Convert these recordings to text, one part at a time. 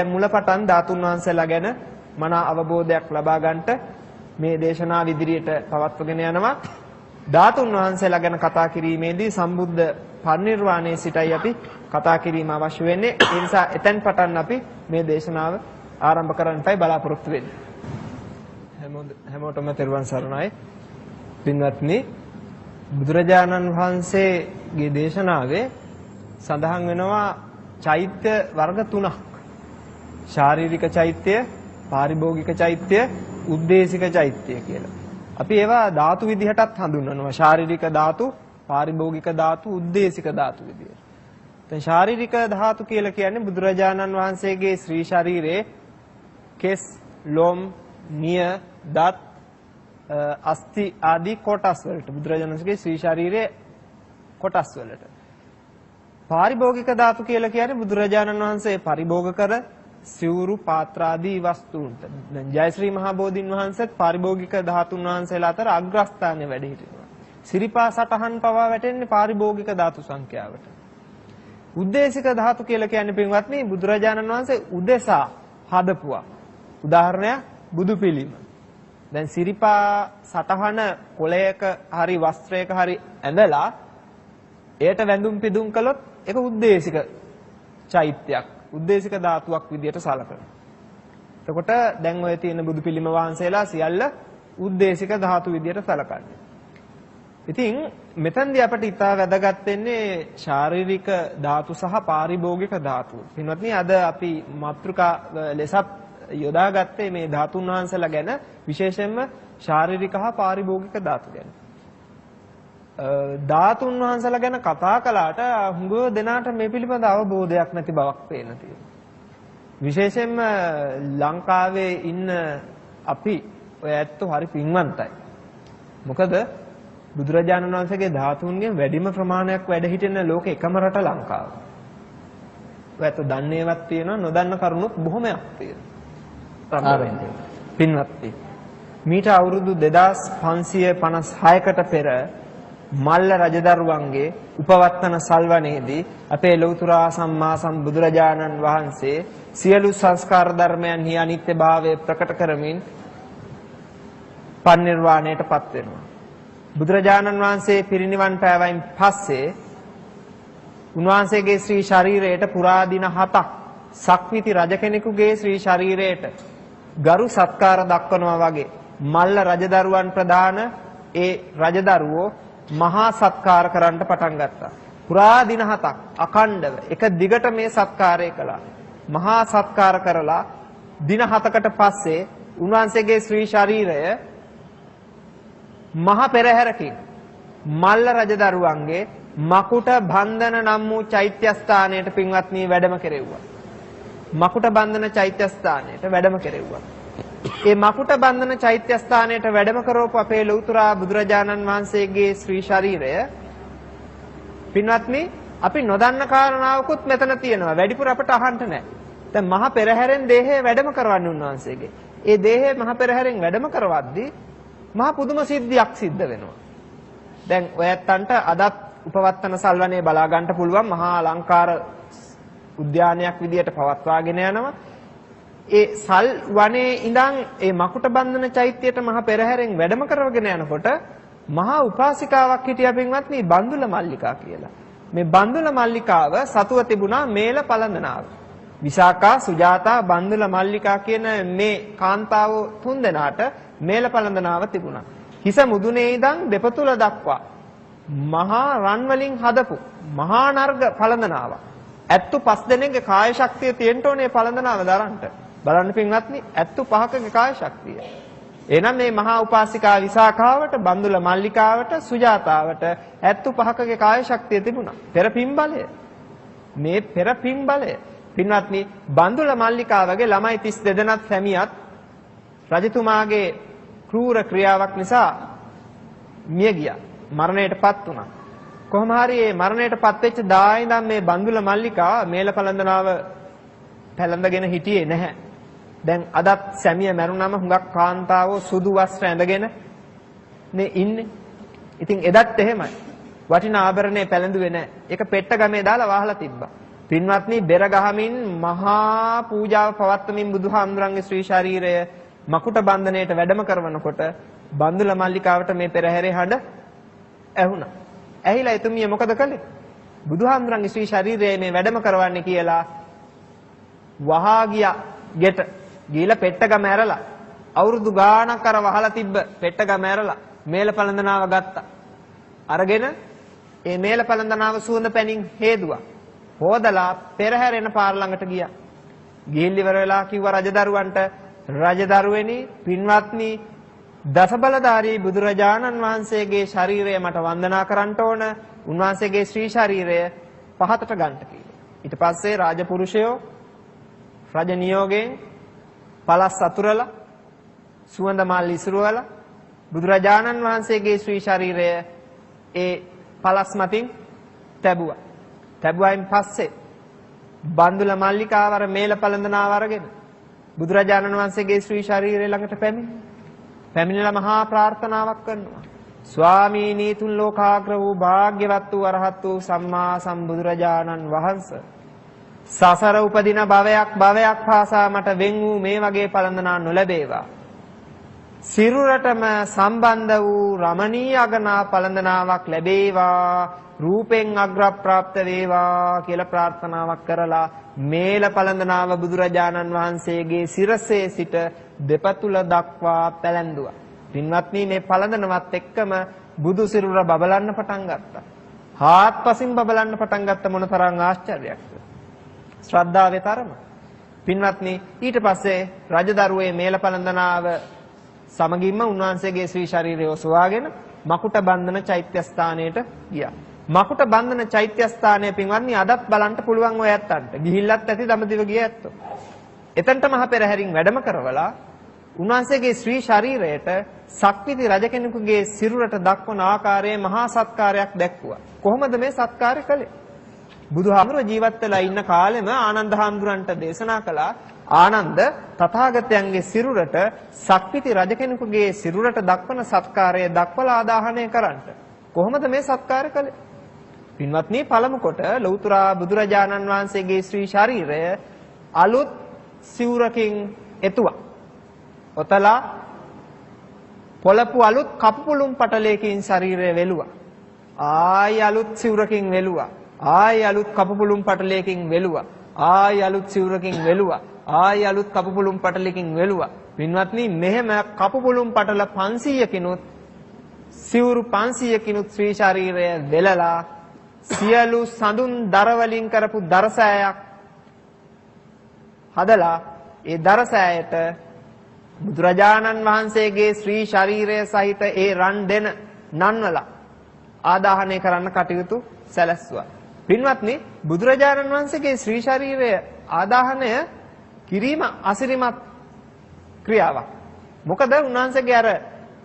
මුලපටන් ධාතුන් වහන්සේලා ගැන මන අවබෝධයක් ලබා ගන්නට මේ දේශනාව ඉදිරියට පවත්වගෙන යනවා. ධාතුන් වහන්සේලා ගැන කතා කිරීමේදී සම්බුද්ධ පරිනිර්වාණයේ සිටයි අපි කතා කිරීම අවශ්‍ය වෙන්නේ. ඒ නිසා එතෙන් පටන් අපි මේ දේශනාව ආරම්භ කරන්නටයි බලාපොරොත්තු වෙන්නේ. හැමෝටම තෙරුවන් සරණයි. පින්වත්නි, බුදුරජාණන් වහන්සේගේ දේශනාවේ සඳහන් වෙනවා චෛත්‍ය වර්ග තුනක්. ශාරීරික චෛත්‍ය, පාරිභෝගික චෛත්‍ය, උද්දේශික චෛත්‍ය කියලා. අපි ඒවා ධාතු විදිහටත් හඳුන්වනවා. ශාරීරික ධාතු, පාරිභෝගික ධාතු, උද්දේශික ධාතු විදියට. දැන් ශාරීරික ධාතු කියලා කියන්නේ බුදුරජාණන් වහන්සේගේ ශ්‍රී ශරීරයේ කෙස්, ලොම්, නිය, දත්, අස්ථි ආදී කොටස් වලට, බුදුරජාණන් වහන්සේගේ ශ්‍රී ශරීරයේ කොටස් වලට. පාරිභෝගික ධාතු කියලා කියන්නේ බුදුරජාණන් වහන්සේ පරිභෝග කර සිවුරු, පාත්‍ර ආදී වස්තුන්ට. දැන් ජයශ්‍රී මහා බෝධින් වහන්සේත් පාරිභෝගික ධාතුන් වහන්සේලා අතර අග්‍රස්ථානයේ වැඩ සිටිනවා. සිරිපා සටහන් පවා වැටෙන්නේ පාරිභෝගික ධාතු සංඛ්‍යාවට. උද්දේශික ධාතු කියලා කියන්නේ පින්වත්නි බුදුරජාණන් වහන්සේ උදෙසා හදපුවා. උදාහරණයක් බුදු පිළිම. දැන් සිරිපා සටහන කොළයක හරි වස්ත්‍රයක හරි ඇඳලා එයට වැඳුම් පිදුම් කළොත් ඒක උද්දේශික චෛත්‍යයක්, උද්දේශික ධාතුවක් විදියට සලකනවා. එතකොට දැන් ඔය තියෙන බුදු පිළිම වහන්සේලා සියල්ල උද්දේශික ධාතු විදියට සලකන්නේ. ඉතින් මෙතනදී අපිට ඉතා වැදගත් වෙන්නේ ශාරීරික ධාතු සහ පාරිභෝගික ධාතු. පින්වත්නි, අද අපි මාතෘකා ලෙසත් යොදාගත්තේ මේ ධාතුන් වහන්සේලා ගැන, විශේෂයෙන්ම ශාරීරික හා පාරිභෝගික ධාතු ගැන. ධාතුන් වහන්සේලා ගැන කතා කළාට හුඟ දෙනාට මේ පිළිබඳ අවබෝධයක් නැති බවක් පේන තියෙනවා. විශේෂයෙන්ම ලංකාවේ ඉන්න අපි ඔය ඇත්තෝ හරි පින්වන්තයි. මොකද බුදුරජාණන් වහන්සේගේ ධාතුන්ගෙන් වැඩිම ප්‍රමාණයක් වැඩ හිටින ලෝකේ එකම රට ලංකාව. ඔය ඇත්තෝ දන්නේවත් තියෙනවා, නොදන්න කරුණුත් බොහොමයක් තියෙනවා. පින්වත්නි, මීට අවුරුදු 2556කට පෙර මල්ල රජදරුවන්ගේ උපවත්තන සල්වනේදී අපේ ලෞතර සම්මා සම්බුදුරජාණන් වහන්සේ සියලු සංස්කාර ධර්මයන්හි අනිත්‍යභාවය ප්‍රකට කරමින් පරිනිර්වාණයටපත් වෙනවා. බුදුරජාණන් වහන්සේ පිරිනිවන් පෑවයින් පස්සේ උන්වහන්සේගේ ශ්‍රී ශරීරයට පුරා දින 7ක් සක්විති රජ කෙනෙකුගේ ශ්‍රී ශරීරයට ගරු සත්කාර දක්වනවා වගේ මල්ල රජදරුවන් ප්‍රදාන ඒ රජදරුවෝ මහා සත්කාර කරන්න පටන් ගත්තා. පුරා දින 7ක් අඛණ්ඩව එක දිගට මේ සත්කාරය කළා. මහා සත්කාර කරලා දින 7කට පස්සේ උන්වහන්සේගේ ශ්‍රී ශරීරය මහා පෙරහැරකින් මල්ල රජදරුවන්ගේ මකුට බන්ධන නම් වූ චෛත්‍යස්ථානයට පින්වත්නි වැඩම කෙරෙව්වා. මකුට බන්ධන චෛත්‍යස්ථානයට වැඩම කෙරෙව්වා. ඒ මකුට බන්ධන චෛත්‍යස්ථානයට වැඩම කරවපු අපේ ලෞතර බුදුරජාණන් වහන්සේගේ ශ්‍රී ශරීරය පින්වත්නි අපි නොදන්න කාරණාවකුත් මෙතන තියෙනවා. වැඩිපුර අපට අහන්න නැහැ. දැන් මහා පෙරහැරෙන් දේහය වැඩම කරවන්නේ උන්වහන්සේගේ. ඒ දේහය මහා පෙරහැරෙන් වැඩම කරවද්දී මහා පුදුම සිද්ධියක් සිද්ධ වෙනවා. දැන් ඔයත්තන්ට අදත් උපවත්තන සල්වනේ බලා ගන්න පුළුවන්. මහා අලංකාර උද්‍යානයක් විදියට පවත්වාගෙන යනවා. ඒ සල් වනේ ඉඳන් ඒ මකුට බන්ධන චෛත්‍යයට මහා පෙරහැරෙන් වැඩම කරගෙන යනකොට මහා උපාසිකාවක් හිටියා පින්වත්නි, බන්දුල මල්ලිකා කියලා. මේ බන්දුල මල්ලිකාව සතුව තිබුණා මේල පළඳනාව. විසාකා, සුජාතා, බන්දුල මල්ලිකා කියන මේ කාන්තාව තුන්දෙනාට මේල පළඳනාව තිබුණා. හිස මුදුනේ ඉඳන් දෙපතුල දක්වා මහා රන් වලින් හදපු මහා නර්ග පළඳනාව. ඇත්තු 5 දෙනෙක්ගේ කාය ශක්තිය තියෙන්න ඕනේ පළඳනාව දරන්න. බලන්න පින්වත්නි, ඇත්තු 5කගේ කාය ශක්තිය. එහෙනම් මේ මහා උපාසිකා විසාකාවට, බන්දුල මල්ලිකාවට, සුජාතාවට ඇත්තු 5කගේ කාය ශක්තිය තිබුණා. පෙර පින්බලය. මේ පෙර පින්බලය. පින්වත්නි, බන්දුල මල්ලිකාවගේ ළමයි 32 දෙනාත් සැමියත් රජතුමාගේ ක්‍රූර ක්‍රියාවක් නිසා මිය ගියා. මරණයටපත් වුණා. කොහොම හරි මේ මරණයටපත් වෙච්ච දා ඉඳන් මේ බන්දුල මල්ලිකා මේල පළඳනාව පැලඳගෙන හිටියේ නැහැ. දැන් අදත් සැමිය මැරුණාම හුඟක් කාන්තාවෝ සුදු වස්ත්‍ර ඇඳගෙන නේ ඉන්නේ. ඉතින් එදත් එහෙමයි. වටිනා ආභරණේ පැලඳුවේ නැහැ. ඒක පෙට්ට ගමේ දාලා වහලා තිබ්බා. පින්වත්නි බෙර ගහමින් මහා පූජාව පවත්වමින් බුදුහාමුදුරන්ගේ ශ්‍රී ශරීරය මකුට බන්ධනයට වැඩම කරනකොට බන්දුල මල්ලිකාවට මේ පෙරහැරේ හඬ ඇහුණා. ඇහිලා එතුමිය මොකද කළේ? බුදුහාමුදුරන්ගේ ශ්‍රී ශරීරය මේ වැඩම කරවන්නේ කියලා වහා ගියා ගෙට. ගිහිලා පෙට්ටගම ඇරලා අවුරුදු ගාණක් අර වහලා තිබ්බ පෙට්ටගම ඇරලා මේල පළඳනාව ගත්තා. අරගෙන ඒ මේල පළඳනාව සුවඳ පැනින් හේදුවා. හොදලා පෙරහැරෙන පාර ළඟට ගියා. ගිහින් ඉවර වෙලා කිව්වා රජදරුවන්ට, රජදරුවෙනි, පින්වත්නි, දසබලධාරී බුදුරජාණන් වහන්සේගේ ශරීරය මට වන්දනා කරන්න ඕන. උන්වහන්සේගේ ශ්‍රී ශරීරය පහතට ගන්නට කිව්වා. ඊට පස්සේ රාජපුරුෂයෝ රජ නියෝගයෙන් පළස් සතුරලා සුවඳ මල් ඉසුරුවලා බුදුරජාණන් වහන්සේගේ ශ්‍රී ශරීරය ඒ පළස් මතින් තැබුවා. තැබුවායින් පස්සේ බන්දුල මල්ලිකාවර මේල පළඳනාව අරගෙන බුදුරජාණන් වහන්සේගේ ශ්‍රී ශරීරය ළඟට පැමිණිලා මහා ප්‍රාර්ථනාවක් කරනවා. ස්වාමීනි තුන් ලෝකාග්‍ර වූ භාග්‍යවත් වූ අරහත් වූ සම්මා සම්බුදුරජාණන් වහන්සේ සසර උපදින භවයක් පාසා මට වෙන් වූ මේ වගේ පළඳනා නොලැබේවා. සිරුරටම සම්බන්ධ වූ රමණීය අගනා පළඳනාවක් ලැබේවා. රූපෙන් අග්‍රප්‍රාප්ත වේවා කියලා ප්‍රාර්ථනාවක් කරලා මේල පළඳනාව බුදුරජාණන් වහන්සේගේ සිරසේ සිට දෙපතුල දක්වා පැලැන්දුවා. පින්වත්නි මේ පළඳනවත් එක්කම බුදු සිරුර බබලන්න පටන් ගත්තා. හාත්පසින් බබලන්න පටන් ගත්ත මොනතරම් ආශ්චර්යයක්ද. ශ්‍රද්ධාවේ තරම. පින්වත්නි ඊට පස්සේ රජදරුවේ මේල පළඳනාව සමගින්ම උන්වහන්සේගේ ශ්‍රී ශරීරය ඔසවාගෙන මකුට බන්ධන චෛත්‍ය ස්ථානයට ගියා. මකුට බන්ධන චෛත්‍ය ස්ථානයේ පින්වත්නි අදත් බලන්න පුළුවන් ඔය ඇත්තන්ට. ගිහිල්ලත් ඇති දඹදිව ගිය ඇත්තෝ. එතනට මහ පෙරහැරින් වැඩම කරවලා උන්වහන්සේගේ ශ්‍රී ශරීරයට සක්විති රජ කෙනෙකුගේ සිරුරට දක්වන ආකාරයේ මහා සත්කාරයක් දැක්වුවා. කොහොමද මේ සත්කාරය කළේ? බුදුහාමුදුරුවෝ ජීවත් වෙලා ඉන්න කාලෙම ආනන්ද හාමුදුරන්ට දේශනා කළා ආනන්ද තථාගතයන්ගේ සිරුරට සක්විති රජ කෙනෙකුගේ සිරුරට දක්වන සත්කාරය දක්වලා ආදාහනය කරන්න. කොහොමද මේ සත්කාරය කළේ? පින්වත්නි පළමු කොට ලෞතර බුදුරජාණන් වහන්සේගේ ශ්‍රී ශරීරය අලුත් සිවුරකින් එතුවා. ඔතලා පොළපු අලුත් කපුපුළුම් පටලයකින් ශරීරය වෙලුවා. ආයි අලුත් සිවුරකින් වෙලුවා. ආයි අලුත් කපුපුළුම් පටලයකින් වෙලුවා. ආයි අලුත් සිවුරකින් වෙලුවා. ආයි අලුත් කපුපුළුම් පටලයකින් වෙලුවා. පින්වත්නි මෙහෙම කපුපුළුම් පටල 500කිනුත් සිවුරු 500කිනුත් ශ්‍රී ශරීරය වෙලලා සියලු සඳුන් දර වලින් කරපු දරසෑයක් හදලා ඒ දරසෑයට බුදුරජාණන් වහන්සේගේ ශ්‍රී ශරීරය සහිත ඒ රන් දෙන නන්වලා ආදාහනය කරන්න කටයුතු සැලැස්සුවා. පින්වත්නි බුදුරජාණන් වහන්සේගේ ශ්‍රී ශරීරය ආදාහනය කිරීම අසිරිමත් ක්‍රියාවක්. මොකද උන්වහන්සේගේ අර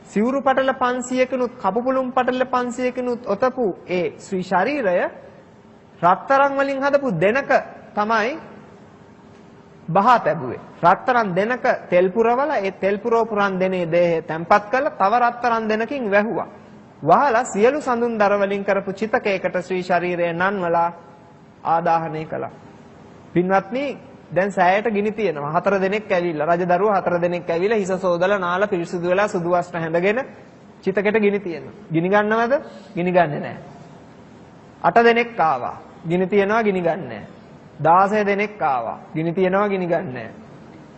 සිවුරු පටල 500කිනුත් කපුපුළුම් පටල 500කිනුත් ඔතපු ඒ ශ්‍රී ශරීරය රත්තරන් වලින් හදපු දෙනක තමයි බහා තැබුවේ. රත්තරන් දෙනක තෙල් පුරවලා ඒ තෙල් පුරවපු රන් දෙනේ දේහය තැම්පත් කරලා තව රත්තරන් දෙනකින් වැහුවා. වහලා සියලු සඳුන් දර වලින් කරපු චිතකයකට ශ්‍රී ශරීරය නන්වලා ආදාහනය කළා. පින්වත්නි දැන් සෑයට ගිනි තියෙනවා. 4 දෙනෙක් ඇවිල්ලා රජදරුවෝ 4 දෙනෙක් ඇවිල්ලා හිස සෝදලා නාලා පිරිසුදු වෙලා සුදු වස්ත්‍ර හැඳගෙන චිතකයට ගිනි තියෙනවා. ගිනි ගන්නවද? ගිනි ගන්නෙ නැහැ. 8 දෙනෙක් ආවා. ගිනි තියනවා ගිනි ගන්නෑ. 16 දෙනෙක් ආවා. ගිනි තියනවා ගිනි ගන්නෑ.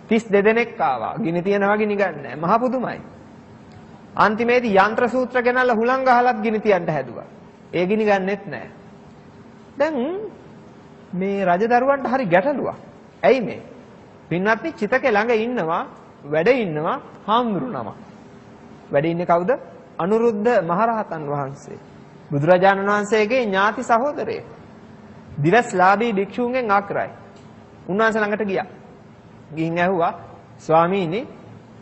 32 දෙනෙක් ආවා. ගිනි තියනවා ගිනි ගන්නෑ. මහ පුදුමයි. අන්තිමේදී යන්ත්‍ර සූත්‍ර ගෙනල්ලා හුලං ගහලත් ගිනි තියන්න හැදුවා. ඒ ගිනි ගන්නෙත් නැහැ. දැන් මේ රජදරුවන්ට හරි ගැටලුවක්. ඇයි මේ? පින්වත්නි චිතකේ ළඟ ඉන්නවා වැඩ ඉන්නවා හාමුදුරුවම. වැඩ ඉන්නේ කවුද? අනුරුද්ධ මහරහතන් වහන්සේ. බුදුරජාණන් වහන්සේගේ ඥාති සහෝදරයෙක්. දිවස්ලාභී භික්ෂූන්ගෙන් අග්‍රයි. උන්වහන්සේ ළඟට ගියා. ගිහින් ඇහුවා ස්වාමීනි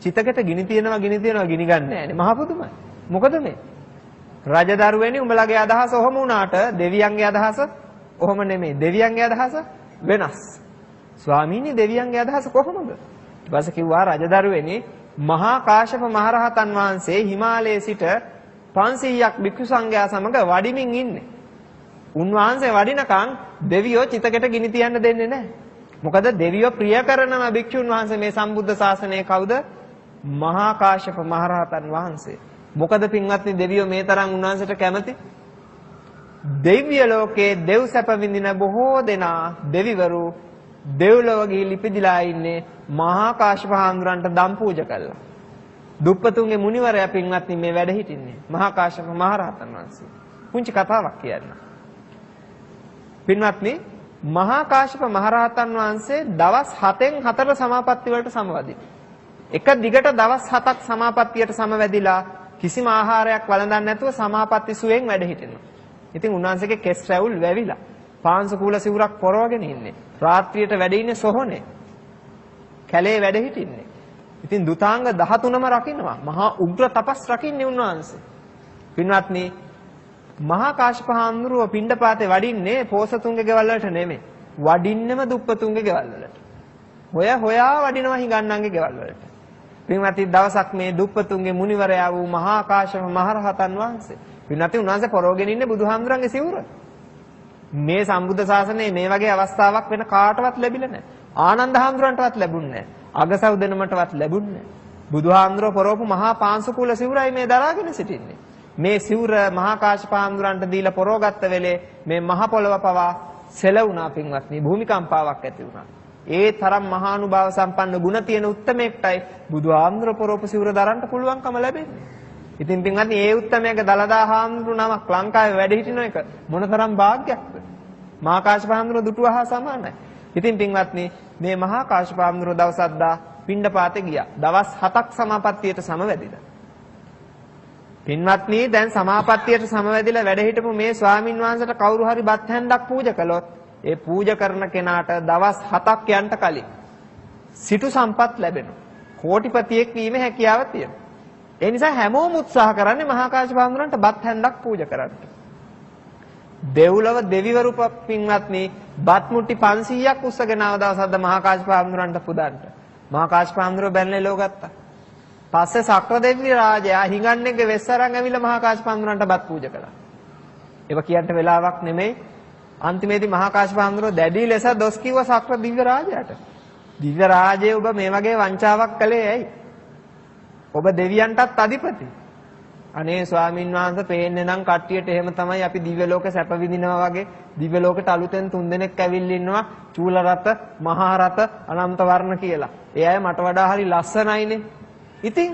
චිතකයට ගිනි තියනවා ගිනි ගන්නේ නැහැ. මහ පුදුමයි. මොකද මේ? රජදරුවනි උඹලගේ අදහස ඔහොම වුණාට දෙවියන්ගේ අදහස ඔහොම නෙමෙයි. දෙවියන්ගේ අදහස වෙනස්. ස්වාමීනි දෙවියන්ගේ අදහස කොහොමද? ඊපස්සේ කිව්වා රජදරුවනි මහා කාශ්‍යප මහරහතන් වහන්සේ හිමාලයේ සිට 500ක් භික්ෂු සංඝයා සමග වඩිමින් ඉන්නේ. උන්වහන්සේ වඩිනකන් දෙවියෝ චිතකට ගිනි තියන්න දෙන්නේ නැහැ. මොකද දෙවියෝ ප්‍රිය කරනවා භික්ෂුන් වහන්සේ මේ සම්බුද්ධ ශාසනයේ කවුද? මහා කාශ්‍යප මහරහතන් වහන්සේ. මොකද පින්වත්නි දෙවියෝ මේ තරම් උන්වහන්සේට කැමති? දෙවිය ලෝකේ දෙව් සැප විඳින බොහෝ දෙනා දෙවිවරු දෙව්ලොව ගිහිලි ඉපදිලා ඉන්නේ මහා කාශ්‍යප හාමුදුරන්ට දම් පූජා කළා. දුප්පතුන්ගේ මුනිවරයා පින්වත්නි මේ වැඩ හිටින්නේ මහා කාශ්‍යප මහරහතන් වහන්සේ. පුංචි කතාවක් කියන්න. පින්වත්නි මහා කාශ්‍යප මහරහතන් වහන්සේ දවස් 7න් 4 සමාපatti වලට සමවදිනවා. එක දිගට දවස් 7ක් සමාපත්තියට සමවැදිලා කිසිම ආහාරයක් වළඳන්නේ නැතුව සමාපatti සුවයෙන් වැඩ හිටිනවා. ඉතින් උන්වහන්සේගේ කෙස් රැවුල් වැවිලා පාංශ කූල සිවුරක් පොරවගෙන ඉන්නේ. රාත්‍රියට වැඩ ඉන්නේ සොහොනේ. කැලේ වැඩ හිටින්නේ. ඉතින් දුතාංග 13ම රකින්නවා. මහා උග්‍ර තපස් රකින්නේ උන්වහන්සේ. පින්වත්නි මහා කාශ්‍යප හාමුදුරුවෝ පිණ්ඩපාතේ වඩින්නේ පෝසතුන්ගේ ගෙවල් වලට නෙමෙයි. වඩින්නෙම දුප්පතුන්ගේ ගෙවල් වලට. හොයා වඩිනවා හිඟන්නන්ගේ ගෙවල් වලට. පින්වත්නි දවසක් මේ දුප්පතුන්ගේ මුනිවරයා වූ මහා කාශ්‍යප මහරහතන් වහන්සේ පින්වත්නි උන්වහන්සේ පරෝගෙන ඉන්නේ බුදුහාමුදුරන්ගේ සිවුර. මේ සම්බුද්ධ ශාසනයේ මේ වගේ අවස්ථාවක් වෙන කාටවත් ලැබිලා නැහැ. ආනන්ද හාමුදුරන්ටවත් ලැබුණේ නැහැ. අගසව් දෙනමටවත් ලැබුණේ නැහැ. බුදුහාමුදුරුවෝ පරෝපු මහා පාංශ කූල සිවුරයි මේ දරාගෙන සිටින්නේ. මේ සිවුර මහා කාශ්‍යප හාමුදුරන්ට දීලා පරෝගත්ත වෙලේ මේ මහ පොළව පවා සෙලවුණා පින්වත්නි. භූමිකම්පාවක් ඇති වුණා. ඒ තරම් මහානුභාව සම්පන්න ගුණ තියෙන උත්තමයෙක්ටයි බුදුහාමුදුරුවෝ පරෝපු සිවුර දරන්න පුළුවන්කම ලැබෙන්නේ. ඉතින් පින්වත්නි ඒ උත්තමයාගේ දලදා හාමුදුරු නමක් ලංකාවේ වැඩ හිටින එක මොනතරම් වාග්යක්ද? මහා කාශ්‍යප හාමුදුරුවෝ දුටුවා හා සමානයි. ඉතින් පින්වත්නි මේ මහා කාශ්‍යප හාමුදුරුවෝ දවසක් දා පිණ්ඩපාතේ ගියා. දවස් 7ක් සමාපත්තියට සමවැදිලා. පින්වත්නි දැන් සමාපත්තියට සමවැදිලා වැඩ හිටපු මේ ස්වාමින් වහන්සේට කවුරු හරි බත් හැන්දක් පූජා කළොත් ඒ පූජා කරන කෙනාට දවස් 7ක් යන්න කලින් සිටු සම්පත් ලැබෙනවා. කෝටිපතියෙක් වීමේ හැකියාව තියෙනවා. ඒ නිසා හැමෝම උත්සාහ කරන්නේ මහා කාශ්‍යප හාමුදුරන්ට බත් හැන්දක් පූජා කරන්න. දෙව්ලොව දෙවිවරු පින්වත්නි බත් මුට්ටි 500ක් උස්සගෙන ආව දවසක්ද මහා කාශ්‍යප හාමුදුරන්ට පුදන්න. මහා කාශ්‍යප හාමුදුරුවෝ බැලනේ ලෝ ගත්තා. පස්සේ සක්‍රදෙවි රාජයා හිඟන්නේගේ වෙස් අරන් ඇවිල්ලා මහා කාශ්‍යප හාමුදුරන්ට බත් පූජා කළා. ඒක කියන්න වෙලාවක් නෙමෙයි. අන්තිමේදී මහා කාශ්‍යප හාමුදුරුවෝ දැඩි ලෙස දොස් කිව්ව සක්‍ර දිව්‍ය රාජයාට. දිව්‍ය රාජයේ ඔබ මේ වගේ වංචාවක් කළේ ඇයි? ඔබ දෙවියන්ටත් අධිපති. අනේ ස්වාමින් වහන්සේ පේන්නේ නම් කට්ටියට එහෙම තමයි අපි දිව්‍ය ලෝක සැප විඳිනවා වගේ දිව්‍ය ලෝකෙට අලුතෙන් 3 දෙනෙක් ඇවිල්ලා ඉන්නවා චූල රත, මහා රත, අනන්ත වර්ණ කියලා. ඒ අය මට වඩා හරි ලස්සනයිනේ. ඉතින්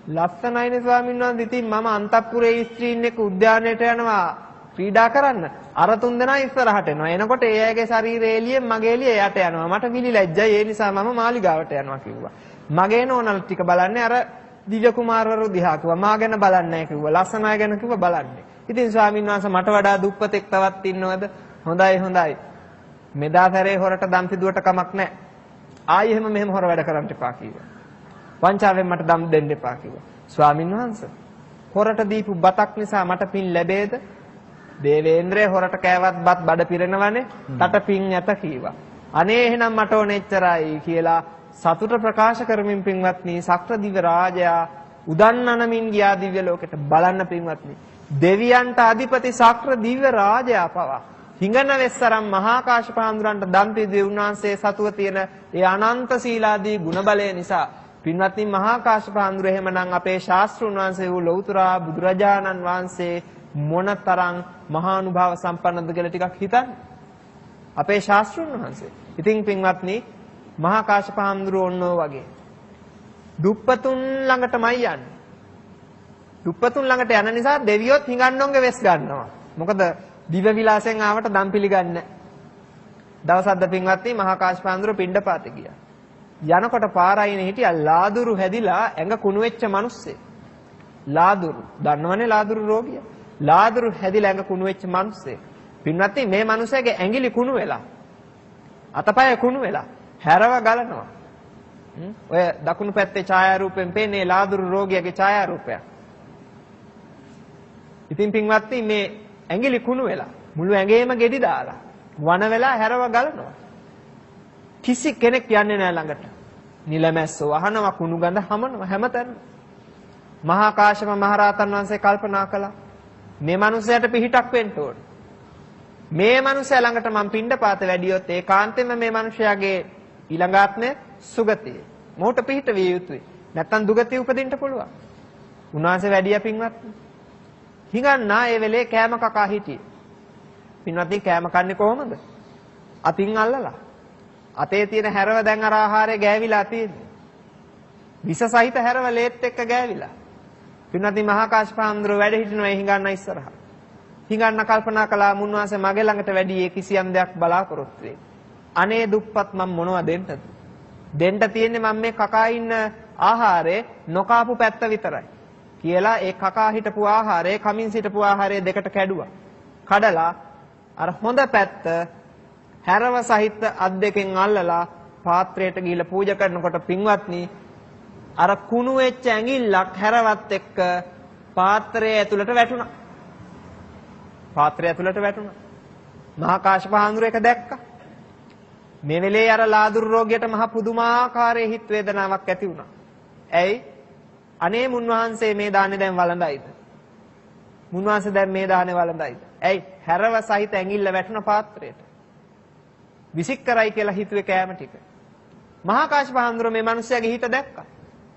ලස්සනයිනේ ස්වාමින් වහන්සේ. ඉතින් මම අන්තපුරේ ස්ත්‍රීන් එක්ක උද්‍යානයට යනවා ක්‍රීඩා කරන්න. අර 3 දෙනා ඉස්සරහට එනවා. එනකොට ඒ අයගේ ශරීරයේ එළියෙන් මගේ එළිය යට යනවා. මට විලි ලැජ්ජයි. ඒ නිසා මම මාලිගාවට යනවා කිව්වා. මගේ නෝනල් ටික බලන්නේ අර දිව්‍ය කුමාරවරු දිහා කිව්වා. මා ගැන බලන්නේ නැහැ කිව්වා. ලස්සන අය ගැන කිව්වා බලන්නේ. ඉතින් ස්වාමීන් වහන්සේ මට වඩා දුප්පතෙක් තවත් ඉන්නවද? හොඳයි. මෙදාතරේ හොරට දම් පිදුවට කමක් නැහැ. ආයි එහෙම මෙහෙම හොර වැඩ කරන්න එපා කිව්වා. වංචාවෙන් මට දම් දෙන්න එපා කිව්වා. ස්වාමීන් වහන්සේ හොරට දීපු බතක් නිසා මට පින් ලැබේද? දේවේන්ද්‍රය හොරට කෑවත් බත් බඩ පිරෙනවනේ. තට පින් නැත කිව්වා. අනේ එහෙනම් මට ඕනේ එච්චරයි කියලා සතුට ප්‍රකාශ කරමින් පින්වත්නි සක්‍ර දිව්‍ය රාජයා උදන්නනමින් ගියා දිව්‍ය ලෝකෙට. බලන්න පින්වත්නි දෙවියන්ට අධිපති සක්‍ර දිව්‍ය රාජයා පවා හිඟන වෙස්සරම් මහා කාශ්‍යප හාමුදුරන්ට දම් පිදුවේ උන්වහන්සේ සතුව තියෙන ඒ අනන්ත සීලාදී ගුණ බලය නිසා. පින්වත්නි මහා කාශ්‍යප හාමුදුර එහෙමනම් අපේ ශාස්ත්‍රුන් වහන්සේ වූ ලෞතර බුදුරජාණන් වහන්සේ මොනතරම් මහානුභාව සම්පන්නද කියලා ටිකක් හිතන්න. අපේ ශාස්ත්‍රුන් වහන්සේ. ඉතින් පින්වත්නි මහා කාශ්‍යප හාමුදුරුවෝ ඔන්නෝ වගේ දුප්පතුන් ළඟටමයි යන්නේ. දුප්පතුන් ළඟට යන නිසා දෙවියොත් හිඟන්නෝන්ගේ වෙස් ගන්නවා. මොකද දිව්‍ය විලාසයෙන් ආවට දම් පිළිගන්නේ. දවසක්ද පින්වත්නි මහා කාශ්‍යප හාමුදුරුවෝ පිණ්ඩපාතේ ගියා. යනකොට පාරයිනේ හිටියා ලාදුරු හැදිලා ඇඟ කුණු වෙච්ච මිනිස්සෙක්. ලාදුරු දන්නවනේ ලාදුරු රෝගිය. ලාදුරු හැදිලා ඇඟ කුණු වෙච්ච මිනිස්සෙක්. පින්වත්නි මේ මිනිසයාගේ ඇඟිලි කුණු වෙලා අතපය කුණු වෙලා හැරව ගලනවා. ඔය දකුණු පැත්තේ ඡායාරූපෙන් පේන්නේ ලාදුරු රෝගියාගේ ඡායාරූපය. ඉතින් පින්වත්නි මේ ඇඟිලි කුණු වෙලා මුළු ඇඟේම ගෙඩි දාලා වන වෙලා හැරව ගලනවා. කිසි කෙනෙක් යන්නේ නැහැ ළඟට. නිලමැස්සෝ අහනවා කුණු ගඳ හමනවා හැමතැනම. මහා කාශ්‍යප මහරහතන් වහන්සේ කල්පනා කළා මේ මිනිසයාට පිහිටක් වෙන්න ඕන. මේ මනුස්සයා ළඟට මම පිණ්ඩපාත වැඩියොත් ඒකාන්තයෙන්ම මේ මනුස්සයාගේ ඊළඟ ආත්මය සුගතිය. මොහොත පිහිට විය යුතුයි. නැත්තම් දුගතිය උපදින්න පුළුවන්. උන්වහන්සේ වැඩිය පින්වත්නි. හිඟන්නා ඒ වෙලේ කෑම කකා හිටියේ. පින්වත්නි කෑම කන්නේ කොහොමද? අතින් අල්ලලා. අතේ තියෙන හැරව දැන් අර ආහාරය ගෑවිලා තියෙන්නේ. විස සහිත හැරව ලේත් එක්ක ගෑවිලා. පින්වත්නි මහා කාශ්‍යපහාමුදුරුවෝ වැඩ හිටිනවා ඒ හිඟන්න ඉස්සරහා. හිඟන්න කල්පනා කළා මුන්වහන්සේ මගේ ළඟට වැඩි කිසියම් දෙයක් බලාපොරොත්තු වෙයි. අනේ දුප්පත් මම මොනවද දෙන්නද? දෙන්න තියෙන්නේ මම මේ කකා ඉන්න ආහාරේ නොකාපු පැත්ත විතරයි. කියලා ඒ කකා හිටපු ආහාරය කමින් සිටපු ආහාරය දෙකට කැඩුවා. කඩලා අර හොඳ පැත්ත හැරව සහිත අත් දෙකෙන් අල්ලලා පාත්‍රයට ගිහිල්ලා පූජා කරනකොට පින්වත්නි අර කුණු වෙච්ච ඇඟිල්ලක් හැරවත් එක්ක පාත්‍රයේ ඇතුළට වැටුණා. පාත්‍රය ඇතුළට වැටුණා. මහා කාශ්‍යපහාමුදුරුවෝ ඒක දැක්කා. මේ වෙලේ අර ලාදුරු රෝගියට මහ පුදුමාකාරයේ හිත වේදනාවක් ඇති වුණා. ඇයි? අනේ මුන්වහන්සේ මේ දාන්නේ දැන් වළඳයිද? මුන්වහන්සේ දැන් මේ දාන්නේ වළඳයිද? ඇයි? හැරව සහිත ඇඟිල්ල වැටුණ පාත්‍රයට. විසික් කරයි කියලා හිතුවේ කෑම ටික. මහා කාශ්‍යපහාමුදුරුවෝ මේ මිනිස්යාගේ හිත දැක්කා.